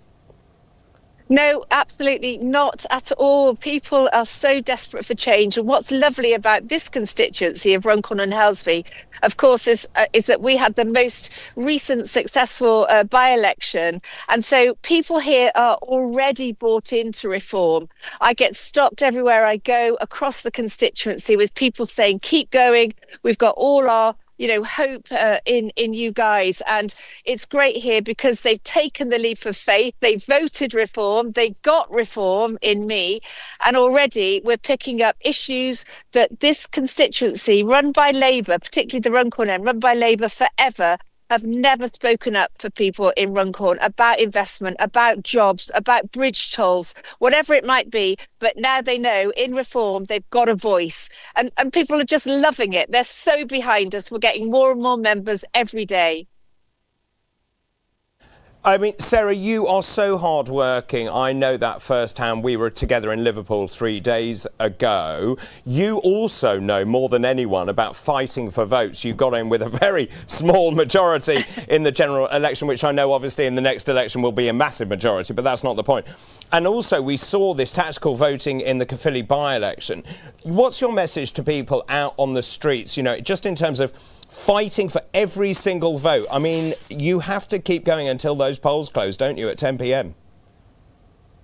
No, absolutely not at all. People are so desperate for change. And what's lovely about this constituency of Runcorn and Helsby, of course, is that we had the most recent successful by-election. And so people here are already bought into reform. I get stopped everywhere I go across the constituency with people saying, keep going. We've got all our hope in you guys. And it's great here because they've taken the leap of faith. They voted reform. They got reform in me. And already we're picking up issues that this constituency run by Labour, particularly the Runcorn end, run by Labour forever, have never spoken up for people in Runcorn about investment, about jobs, about bridge tolls, whatever it might be. But now they know in reform, they've got a voice and people are just loving it. They're so behind us. We're getting more and more members every day. I mean, Sarah, you are so hardworking. I know that firsthand. We were together in Liverpool 3 days ago. You also know more than anyone about fighting for votes. You got in with a very small majority in the general election, which I know obviously in the next election will be a massive majority, but that's not the point. And also we saw this tactical voting in the Caerphilly by-election. What's your message to people out on the streets, just in terms of fighting for every single vote? I mean, you have to keep going until those polls close, don't you, at 10 p.m?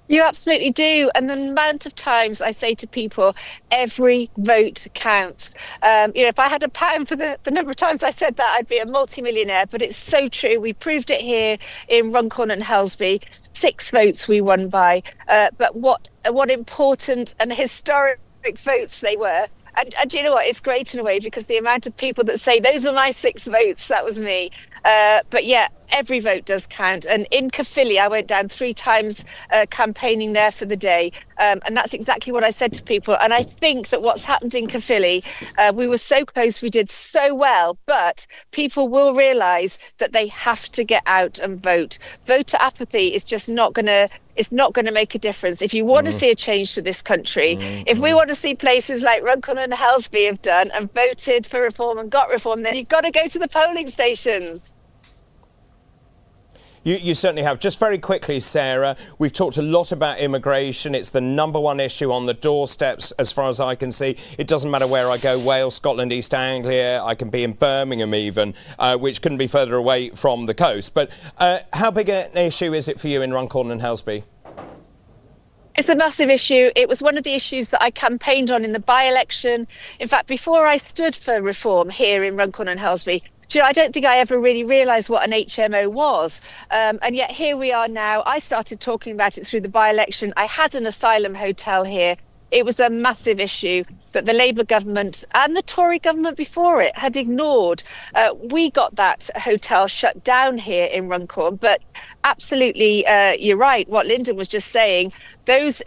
You absolutely do. And the amount of times I say to people, every vote counts. If I had a pound for the number of times I said that, I'd be a multimillionaire. But it's so true. We proved it here in Runcorn and Helsby. 6 votes we won by. But what important and historic votes they were. And you know what? It's great in a way because the amount of people that say, those were my 6 votes, that was me. But yeah, every vote does count. And in Caerphilly, I went down 3 times campaigning there for the day. And that's exactly what I said to people. And I think that what's happened in Caerphilly, we were so close, we did so well, but people will realise that they have to get out and vote. Voter apathy is just not going to make a difference. If you want to see a change to this country, if we want to see places like Runcorn and Helsby have done and voted for reform and got reform, then you've got to go to the polling stations. You certainly have. Just very quickly, Sarah, we've talked a lot about immigration. It's the #1 issue on the doorsteps, as far as I can see. It doesn't matter where I go, Wales, Scotland, East Anglia. I can be in Birmingham even, which couldn't be further away from the coast. But how big an issue is it for you in Runcorn and Helsby? It's a massive issue. It was one of the issues that I campaigned on in the by-election. In fact, before I stood for reform here in Runcorn and Helsby, I don't think I ever really realised what an HMO was. And yet here we are now. I started talking about it through the by-election. I had an asylum hotel here. It was a massive issue that the Labour government and the Tory government before it had ignored. We got that hotel shut down here in Runcorn, but absolutely, you're right, what Lyndon was just saying, those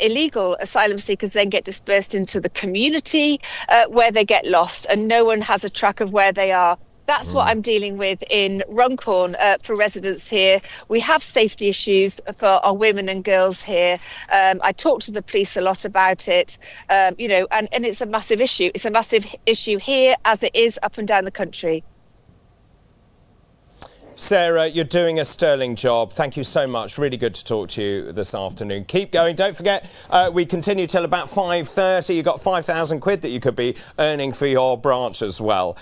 illegal asylum seekers then get dispersed into the community where they get lost and no one has a track of where they are. That's what I'm dealing with in Runcorn for residents here. We have safety issues for our women and girls here. I talk to the police a lot about it, and it's a massive issue. It's a massive issue here as it is up and down the country. Sarah, you're doing a sterling job. Thank you so much. Really good to talk to you this afternoon. Keep going. Don't forget, we continue till about 5:30. You've got 5,000 quid that you could be earning for your branch as well.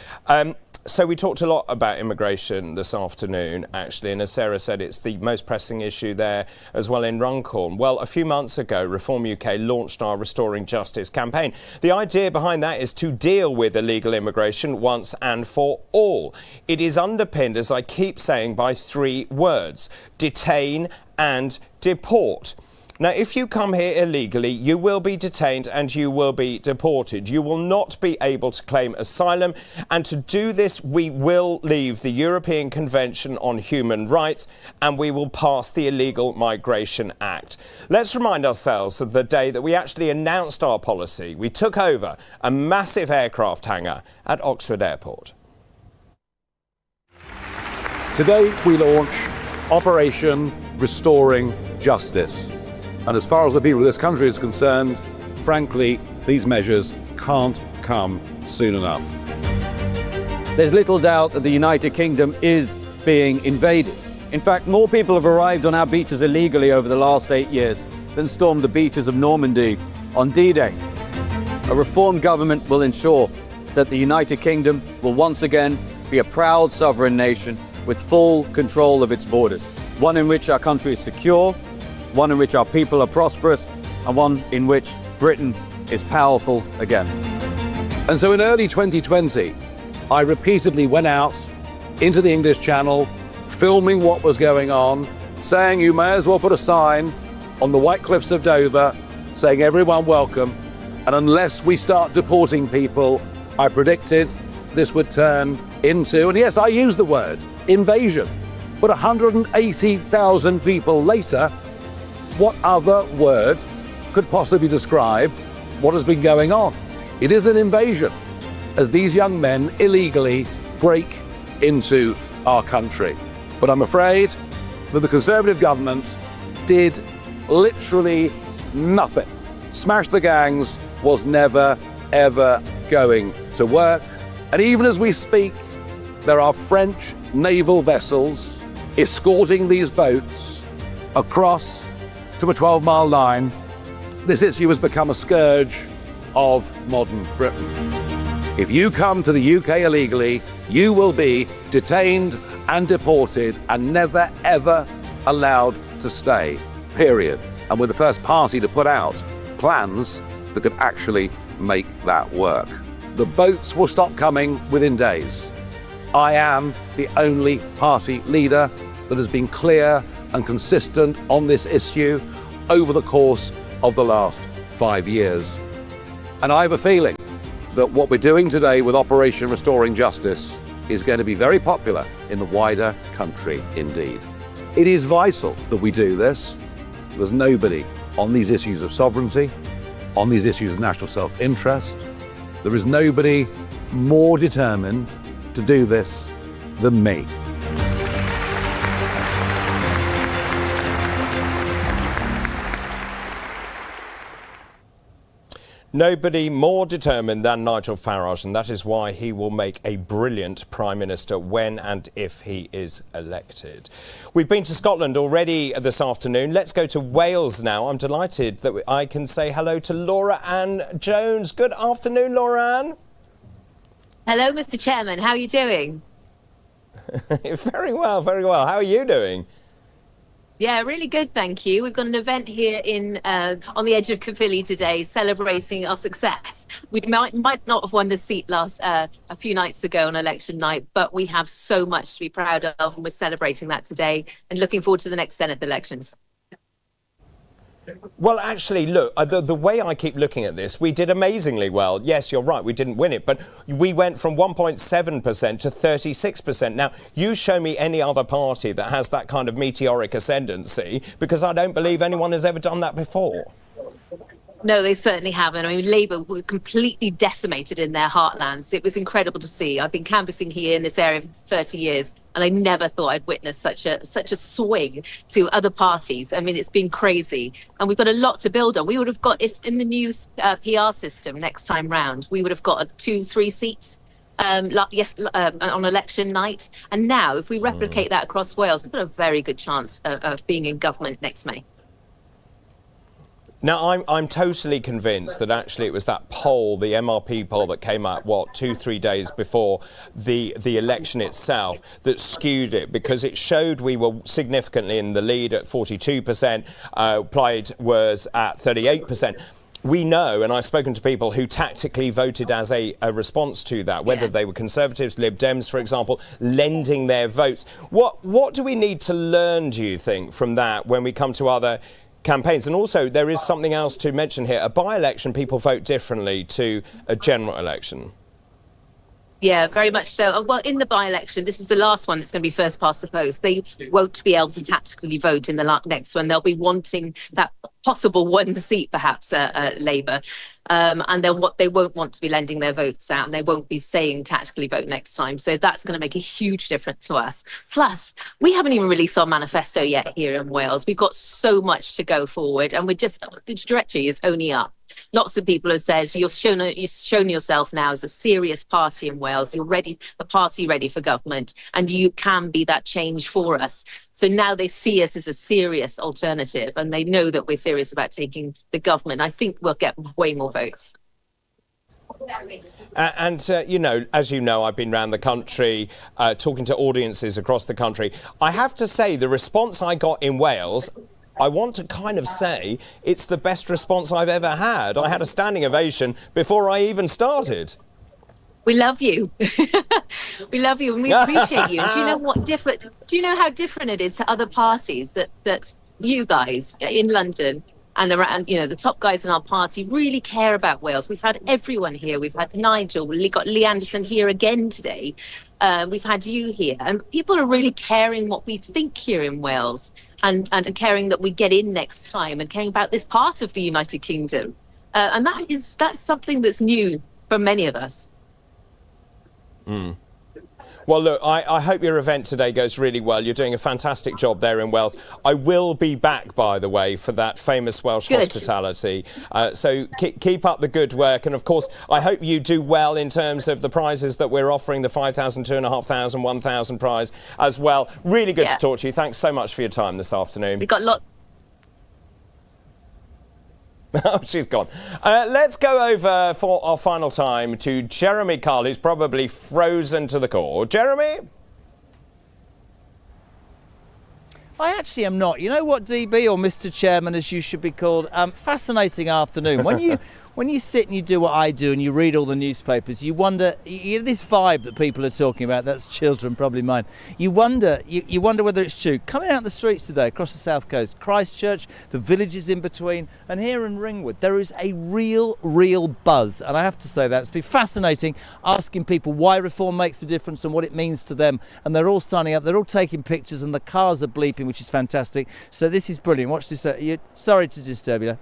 So we talked a lot about immigration this afternoon, actually, and as Sarah said, it's the most pressing issue there as well in Runcorn. Well, a few months ago, Reform UK launched our Restoring Justice campaign. The idea behind that is to deal with illegal immigration once and for all. It is underpinned, as I keep saying, by 3 words: detain and deport. Now, if you come here illegally, you will be detained and you will be deported. You will not be able to claim asylum. And to do this, we will leave the European Convention on Human Rights and we will pass the Illegal Migration Act. Let's remind ourselves of the day that we actually announced our policy. We took over a massive aircraft hangar at Oxford Airport. Today, we launch Operation Restoring Justice. And as far as the people of this country is concerned, frankly, these measures can't come soon enough. There's little doubt that the United Kingdom is being invaded. In fact, more people have arrived on our beaches illegally over the last 8 years than stormed the beaches of Normandy on D-Day. A reformed government will ensure that the United Kingdom will once again be a proud sovereign nation with full control of its borders. One in which our country is secure, one in which our people are prosperous, and one in which Britain is powerful again. And so in early 2020, I repeatedly went out into the English Channel, filming what was going on, saying you may as well put a sign on the White Cliffs of Dover saying everyone welcome, and unless we start deporting people, I predicted this would turn into, and yes, I used the word, invasion. But 180,000 people later, what other word could possibly describe what has been going on? It is an invasion, as these young men illegally break into our country. But I'm afraid that the Conservative government did literally nothing. Smash the gangs was never, ever going to work. And even as we speak, there are French naval vessels escorting these boats across to a 12-mile line. This issue has become a scourge of modern Britain. If you come to the UK illegally, you will be detained and deported and never, ever allowed to stay, period. And we're the first party to put out plans that could actually make that work. The boats will stop coming within days. I am the only party leader that has been clear and consistent on this issue over the course of the last 5 years. And I have a feeling that what we're doing today with Operation Restoring Justice is going to be very popular in the wider country indeed. It is vital that we do this. There's nobody on these issues of sovereignty, on these issues of national self-interest. There is nobody more determined to do this than me. Nobody more determined than Nigel Farage, and that is why he will make a brilliant Prime Minister when and if he is elected. We've been to Scotland already this afternoon. Let's go to Wales now. I'm delighted that I can say hello to Laura Ann Jones. Good afternoon, Laura Ann. Hello, Mr. Chairman. How are you doing? Very well, very well. How are you doing? Yeah, really good, thank you. We've got an event here in on the edge of Caerphilly today, celebrating our success. We might not have won the seat a few nights ago on election night, but we have so much to be proud of, and we're celebrating that today and looking forward to the next Senate elections. Well, actually, look, the way I keep looking at this, we did amazingly well. Yes, you're right, we didn't win it, but we went from 1.7% to 36%. Now, you show me any other party that has that kind of meteoric ascendancy, because I don't believe anyone has ever done that before. No, they certainly haven't. I mean, Labour were completely decimated in their heartlands. It was incredible to see. I've been canvassing here in this area for 30 years, and I never thought I'd witness such a swing to other parties. I mean, it's been crazy, and we've got a lot to build on. We would have got, if in the new PR system next time round, we would have got 2-3 seats on election night. And now, if we replicate that across Wales, we've got a very good chance of being in government next May. Now, I'm totally convinced that actually it was that poll, the MRP poll that came out, 2-3 days before the election itself, that skewed it, because it showed we were significantly in the lead at 42%, Plaid was at 38%. We know, and I've spoken to people who tactically voted as a response to that, whether they were Conservatives, Lib Dems, for example, lending their votes. What do we need to learn, do you think, from that when we come to other campaigns? And also, there is something else to mention here. A by-election, people vote differently to a general election. Yeah, very much so. Well, in the by-election, this is the last one that's going to be first past the post. They won't be able to tactically vote in the next one. They'll be wanting that possible one seat, perhaps, Labour. And then they won't want to be lending their votes out, and they won't be saying tactically vote next time. So that's going to make a huge difference to us. Plus, we haven't even released our manifesto yet here in Wales. We've got so much to go forward, and the trajectory is only up. Lots of people have said you've shown yourself now as a serious party in Wales. You're ready, a party ready for government, and you can be that change for us. So now they see us as a serious alternative, and they know that we're serious about taking the government. I think we'll get way more votes. You know, as you know, I've been around the country talking to audiences across the country. I have to say, the response I got in Wales, I want to kind of say it's the best response I've ever had. I had a standing ovation before I even started. We love you. We love you and we appreciate you. Do you know what different? Do you know how different it is to other parties that you guys in London and around, you know, the top guys in our party really care about Wales? We've had everyone here. We've had Nigel. We've got Lee Anderson here again today. We've had you here, and people are really caring what we think here in Wales, and caring that we get in next time, and caring about this part of the United Kingdom. And that's something that's new for many of us. Mm. Well, look, I hope your event today goes really well. You're doing a fantastic job there in Wales. I will be back, by the way, for that famous Welsh hospitality. So keep up the good work. And, of course, I hope you do well in terms of the prizes that we're offering, the 5,000, 2,500, 1,000 prize as well. Really good to talk to you. Thanks so much for your time this afternoon. We've got lots. Oh, she's gone. Let's go over for our final time to Jeremy Kyle, who's probably frozen to the core. Jeremy? I actually am not. You know what, DB, or Mr. Chairman, as you should be called? Fascinating afternoon. When you sit and you do what I do and you read all the newspapers, you wonder, you know, this vibe that people are talking about, that's children, probably mine. You wonder whether it's true. Coming out the streets today across the south coast, Christchurch, the villages in between, and here in Ringwood, there is a real buzz. And I have to say that it's been fascinating asking people why reform makes a difference and what it means to them. And they're all standing up, they're all taking pictures, and the cars are bleeping, which is fantastic. So this is brilliant. Watch this. Sorry to disturb you.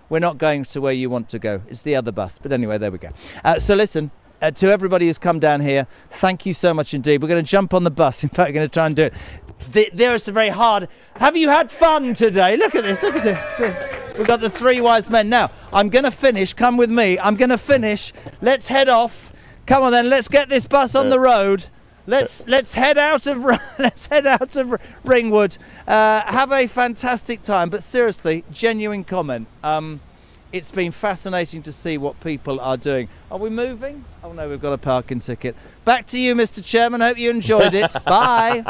We're not going to where you want to go. It's the other bus. But anyway, there we go. So listen, to everybody who's come down here, thank you so much indeed. We're going to jump on the bus. In fact, we're going to try and do it. There is a very hard... Have you had fun today? Look at this. Look at this. We've got the three wise men. Now, I'm going to finish. Come with me. I'm going to finish. Let's head off. Come on then. Let's get this bus on the road. Let's head out of Ringwood. Have a fantastic time. But seriously, genuine comment. It's been fascinating to see what people are doing. Are we moving? Oh no, we've got a parking ticket. Back to you, Mr. Chairman. Hope you enjoyed it. Bye.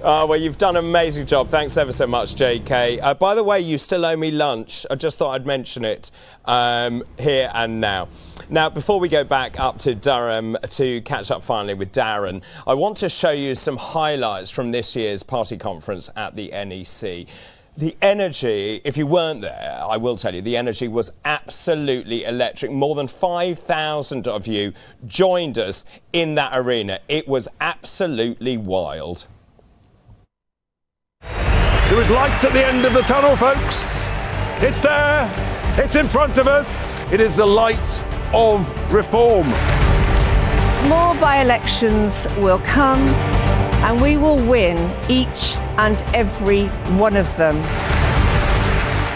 Well, you've done an amazing job. Thanks ever so much, JK. By the way, you still owe me lunch. I just thought I'd mention it here and now. Now, before we go back up to Durham to catch up finally with Darren, I want to show you some highlights from this year's party conference at the NEC. The energy, if you weren't there, I will tell you, the energy was absolutely electric. More than 5,000 of you joined us in that arena. It was absolutely wild. There is light at the end of the tunnel, folks. It's there. It's in front of us. It is the light of reform. More by-elections will come, and we will win each and every one of them.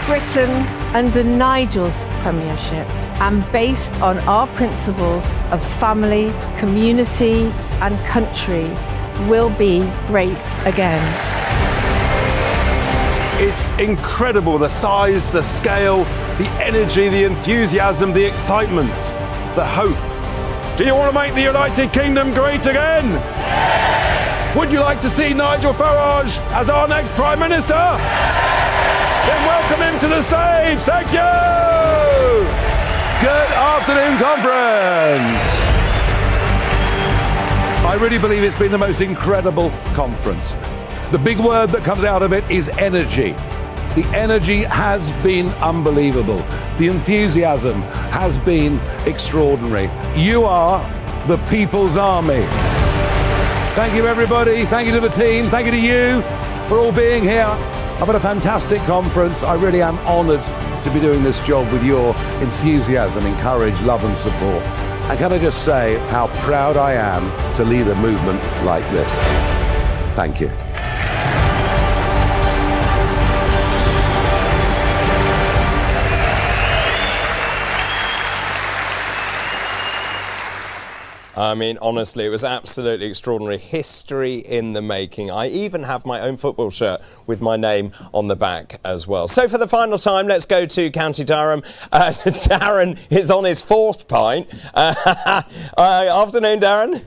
Britain, under Nigel's premiership, and based on our principles of family, community and country, will be great again. It's incredible, the size, the scale, the energy, the enthusiasm, the excitement, the hope. Do you want to make the United Kingdom great again? Yeah! Would you like to see Nigel Farage as our next Prime Minister? Yeah! Then welcome him to the stage. Thank you! Good afternoon, conference. I really believe it's been the most incredible conference. The big word that comes out of it is energy. The energy has been unbelievable. The enthusiasm has been extraordinary. You are the people's army. Thank you, everybody. Thank you to the team. Thank you to you for all being here. I've had a fantastic conference. I really am honoured to be doing this job with your enthusiasm, encourage, love and support. And can I just say how proud I am to lead a movement like this. Thank you. I mean, honestly, it was absolutely extraordinary. History in the making. I even have my own football shirt with my name on the back as well. So for the final time, let's go to County Durham. Darren is on his 4th pint. Afternoon, Darren.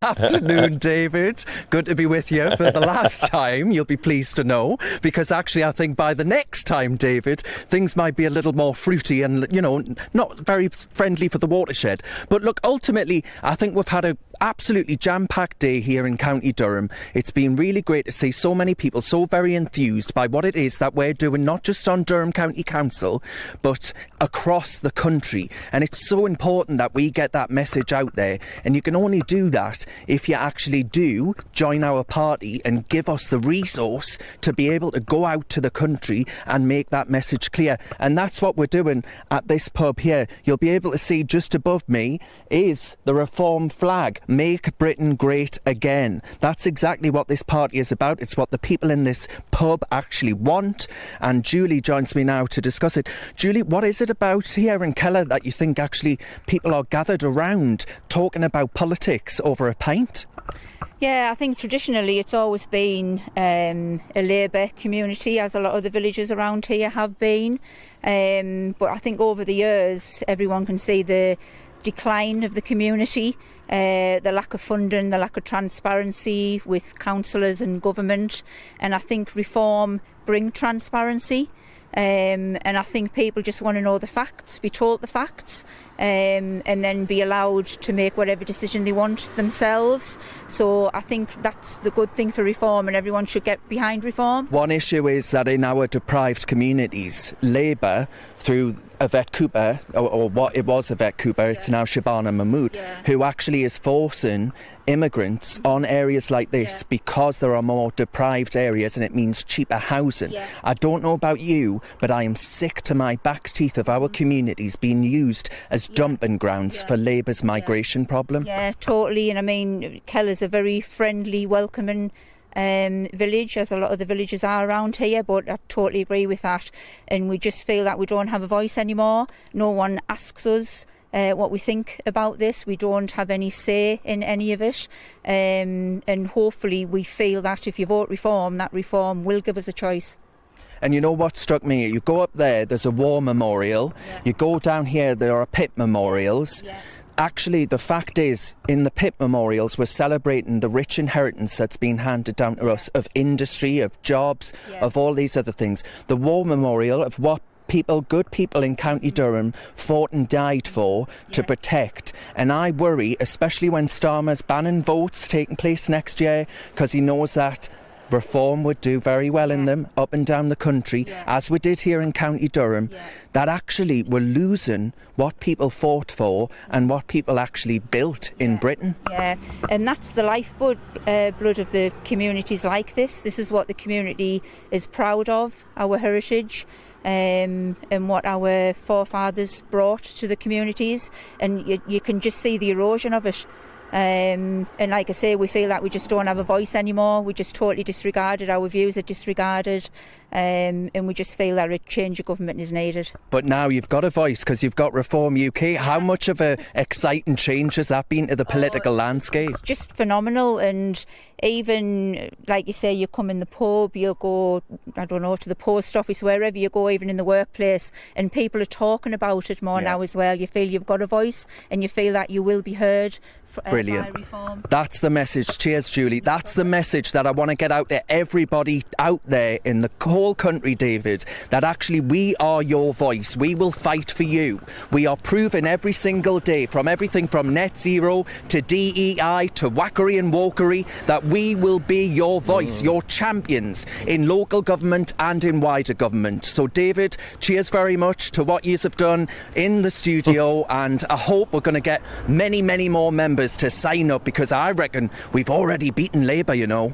Afternoon, David. Good to be with you for the last time, you'll be pleased to know, because actually I think by the next time, David, things might be a little more fruity and, you know, not very friendly for the watershed. But look, ultimately, I think we've had a absolutely jam-packed day here in County Durham. It's been really great to see so many people so very enthused by what it is that we're doing, not just on Durham County Council, but across the country. And it's so important that we get that message out there. And you can only do that if you actually do join our party and give us the resource to be able to go out to the country and make that message clear. And that's what we're doing at this pub here. You'll be able to see just above me is the Reform flag. Make Britain great again. That's exactly what this party is about. It's what the people in this pub actually want. And Julie joins me now to discuss it. Julie, what is it about here in Keller that you think actually people are gathered around talking about politics over a pint? Yeah, I think traditionally it's always been a Labour community, as a lot of the villages around here have been. But I think over the years everyone can see the decline of the community, the lack of funding, the lack of transparency with councillors and government. And I think Reform bring transparency. And I think people just want to know the facts, be told the facts, and then be allowed to make whatever decision they want themselves. So I think that's the good thing for Reform, and everyone should get behind Reform. One issue is that in our deprived communities, Labour, through Yvette Cooper, or what it was Yvette Cooper, it's now Shabana Mahmood, who actually is forcing immigrants on areas like this because there are more deprived areas, and it means cheaper housing. I don't know about you, but I am sick to my back teeth of our communities being used as dumping grounds for Labour's migration problem. Yeah, totally. And I mean, Keller's a very friendly, welcoming village, as a lot of the villages are around here, but I totally agree with that. And we just feel that we don't have a voice anymore. No one asks us what we think about this. We don't have any say in any of it, and hopefully we feel that if you vote Reform, that Reform will give us a choice. And you know what struck me? You go up there's a war memorial. You go down here, there are pit memorials. Actually, the fact is, in the pit memorials, we're celebrating the rich inheritance that's been handed down to us of industry, of jobs, of all these other things. The war memorial of what good people in County Durham fought and died for to protect. And I worry, especially when Starmer's banning votes taking place next year, because he knows that Reform would do very well in them up and down the country, as we did here in County Durham, that actually we're losing what people fought for and what people actually built in Britain. Yeah, and that's the lifeblood blood of the communities like this. This is what the community is proud of, our heritage. And what our forefathers brought to the communities, and you can just see the erosion of it. And like I say, we feel that we just don't have a voice anymore. We just totally disregarded, our views are disregarded, and we just feel that a change of government is needed. But now you've got a voice because you've got Reform UK. How much of a exciting change has that been to the political landscape? Just phenomenal. And even, like you say, you come in the pub, you'll go, I don't know, to the post office, wherever you go, even in the workplace, and people are talking about it more now as well. You feel you've got a voice and you feel that you will be heard. Brilliant. That's the message. Cheers, Julie. That's the message that I want to get out to everybody out there in the whole country, David, that actually we are your voice. We will fight for you. We are proving every single day, from everything from net zero to DEI to whackery and wokery, that we will be your voice, your champions in local government and in wider government. So, David, cheers very much to what you have done in the studio, and I hope we're going to get many, many more members to sign up, because I reckon we've already beaten Labour, you know.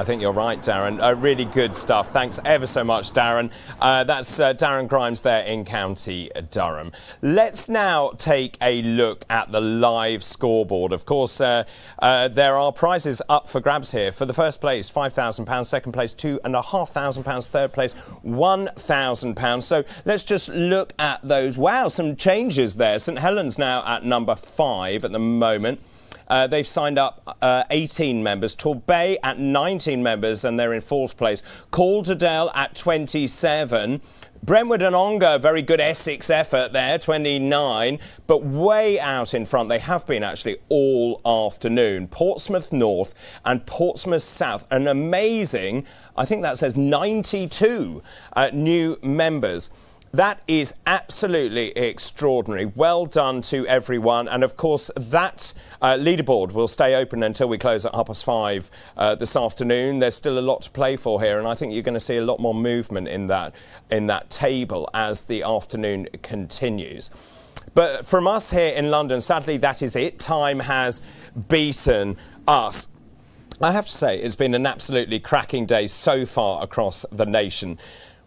I think you're right, Darren. Really good stuff. Thanks ever so much, Darren. That's Darren Grimes there in County Durham. Let's now take a look at the live scoreboard. Of course, there are prizes up for grabs here. For the first place, £5,000. Second place, £2,500. Third place, £1,000. So let's just look at those. Wow, some changes there. St Helens now at number 5 at the moment. They've signed up 18 members. Torbay at 19 members, and they're in 4th place. Calderdale at 27. Brentwood and Ongar, very good Essex effort there, 29. But way out in front, they have been actually all afternoon. Portsmouth North and Portsmouth South, an amazing, I think that says 92 new members. That is absolutely extraordinary. Well done to everyone. And of course, that leaderboard will stay open until we close at 5:30 this afternoon. There's still a lot to play for here, and I think you're going to see a lot more movement in that table as the afternoon continues. But from us here in London, sadly, that is it. Time has beaten us. I have to say, it's been an absolutely cracking day so far across the nation.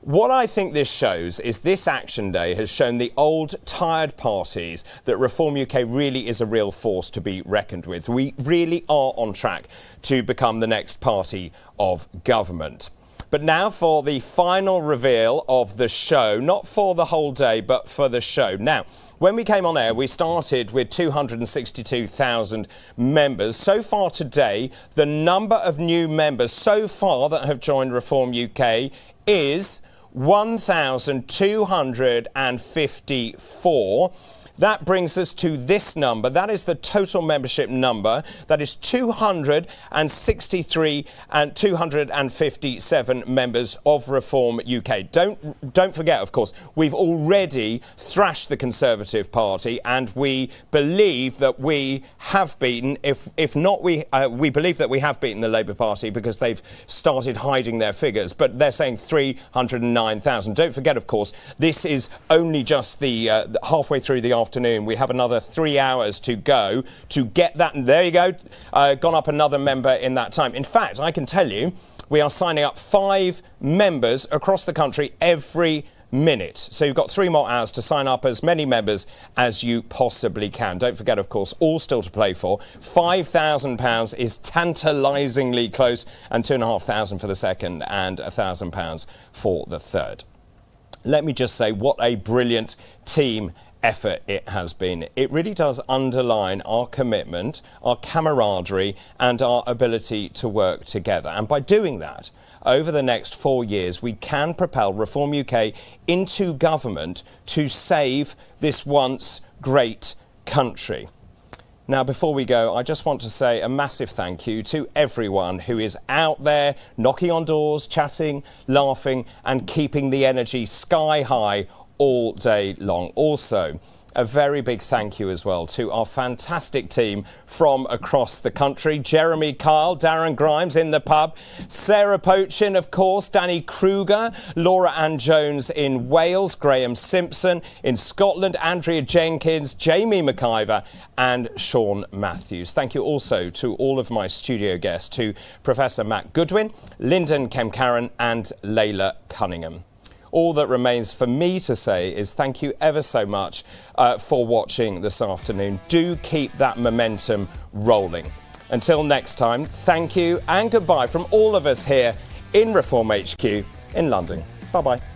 What I think this shows is this Action Day has shown the old, tired parties that Reform UK really is a real force to be reckoned with. We really are on track to become the next party of government. But now for the final reveal of the show, not for the whole day, but for the show. Now, when we came on air, we started with 262,000 members. So far today, the number of new members so far that have joined Reform UK is 1,254. That brings us to this number. That is the total membership number. That is 263 and 257 members of Reform UK. Don't forget, of course, we've already thrashed the Conservative Party, and we believe that we have beaten, if not, we believe that we have beaten the Labour Party because they've started hiding their figures, but they're saying 309,000. Don't forget, of course, this is only just the halfway through the afternoon. We have another 3 hours to go to get that. And there you go, gone up another member in that time. In fact, I can tell you, we are signing up 5 members across the country every minute. So you've got 3 more hours to sign up as many members as you possibly can. Don't forget, of course, all still to play for. £5,000 is tantalisingly close, and £2,500 for the second and £1,000 for the third. Let me just say what a brilliant team effort it has been. It really does underline our commitment, our camaraderie, and our ability to work together. And by doing that, over the next 4 years, we can propel Reform UK into government to save this once great country. Now, before we go, I just want to say a massive thank you to everyone who is out there knocking on doors, chatting, laughing, and keeping the energy sky high all day long. Also, a very big thank you as well to our fantastic team from across the country. Jeremy Kyle, Darren Grimes in the pub, Sarah Pochin, of course, Danny Kruger, Laura Ann Jones in Wales, Graham Simpson in Scotland, Andrea Jenkins, Jamie McIver and Sean Matthews. Thank you also to all of my studio guests, to Professor Matt Goodwin, Lyndon Kemcaran and Layla Cunningham. All that remains for me to say is thank you ever so much for watching this afternoon. Do keep that momentum rolling. Until next time, thank you and goodbye from all of us here in Reform HQ in London. Bye-bye.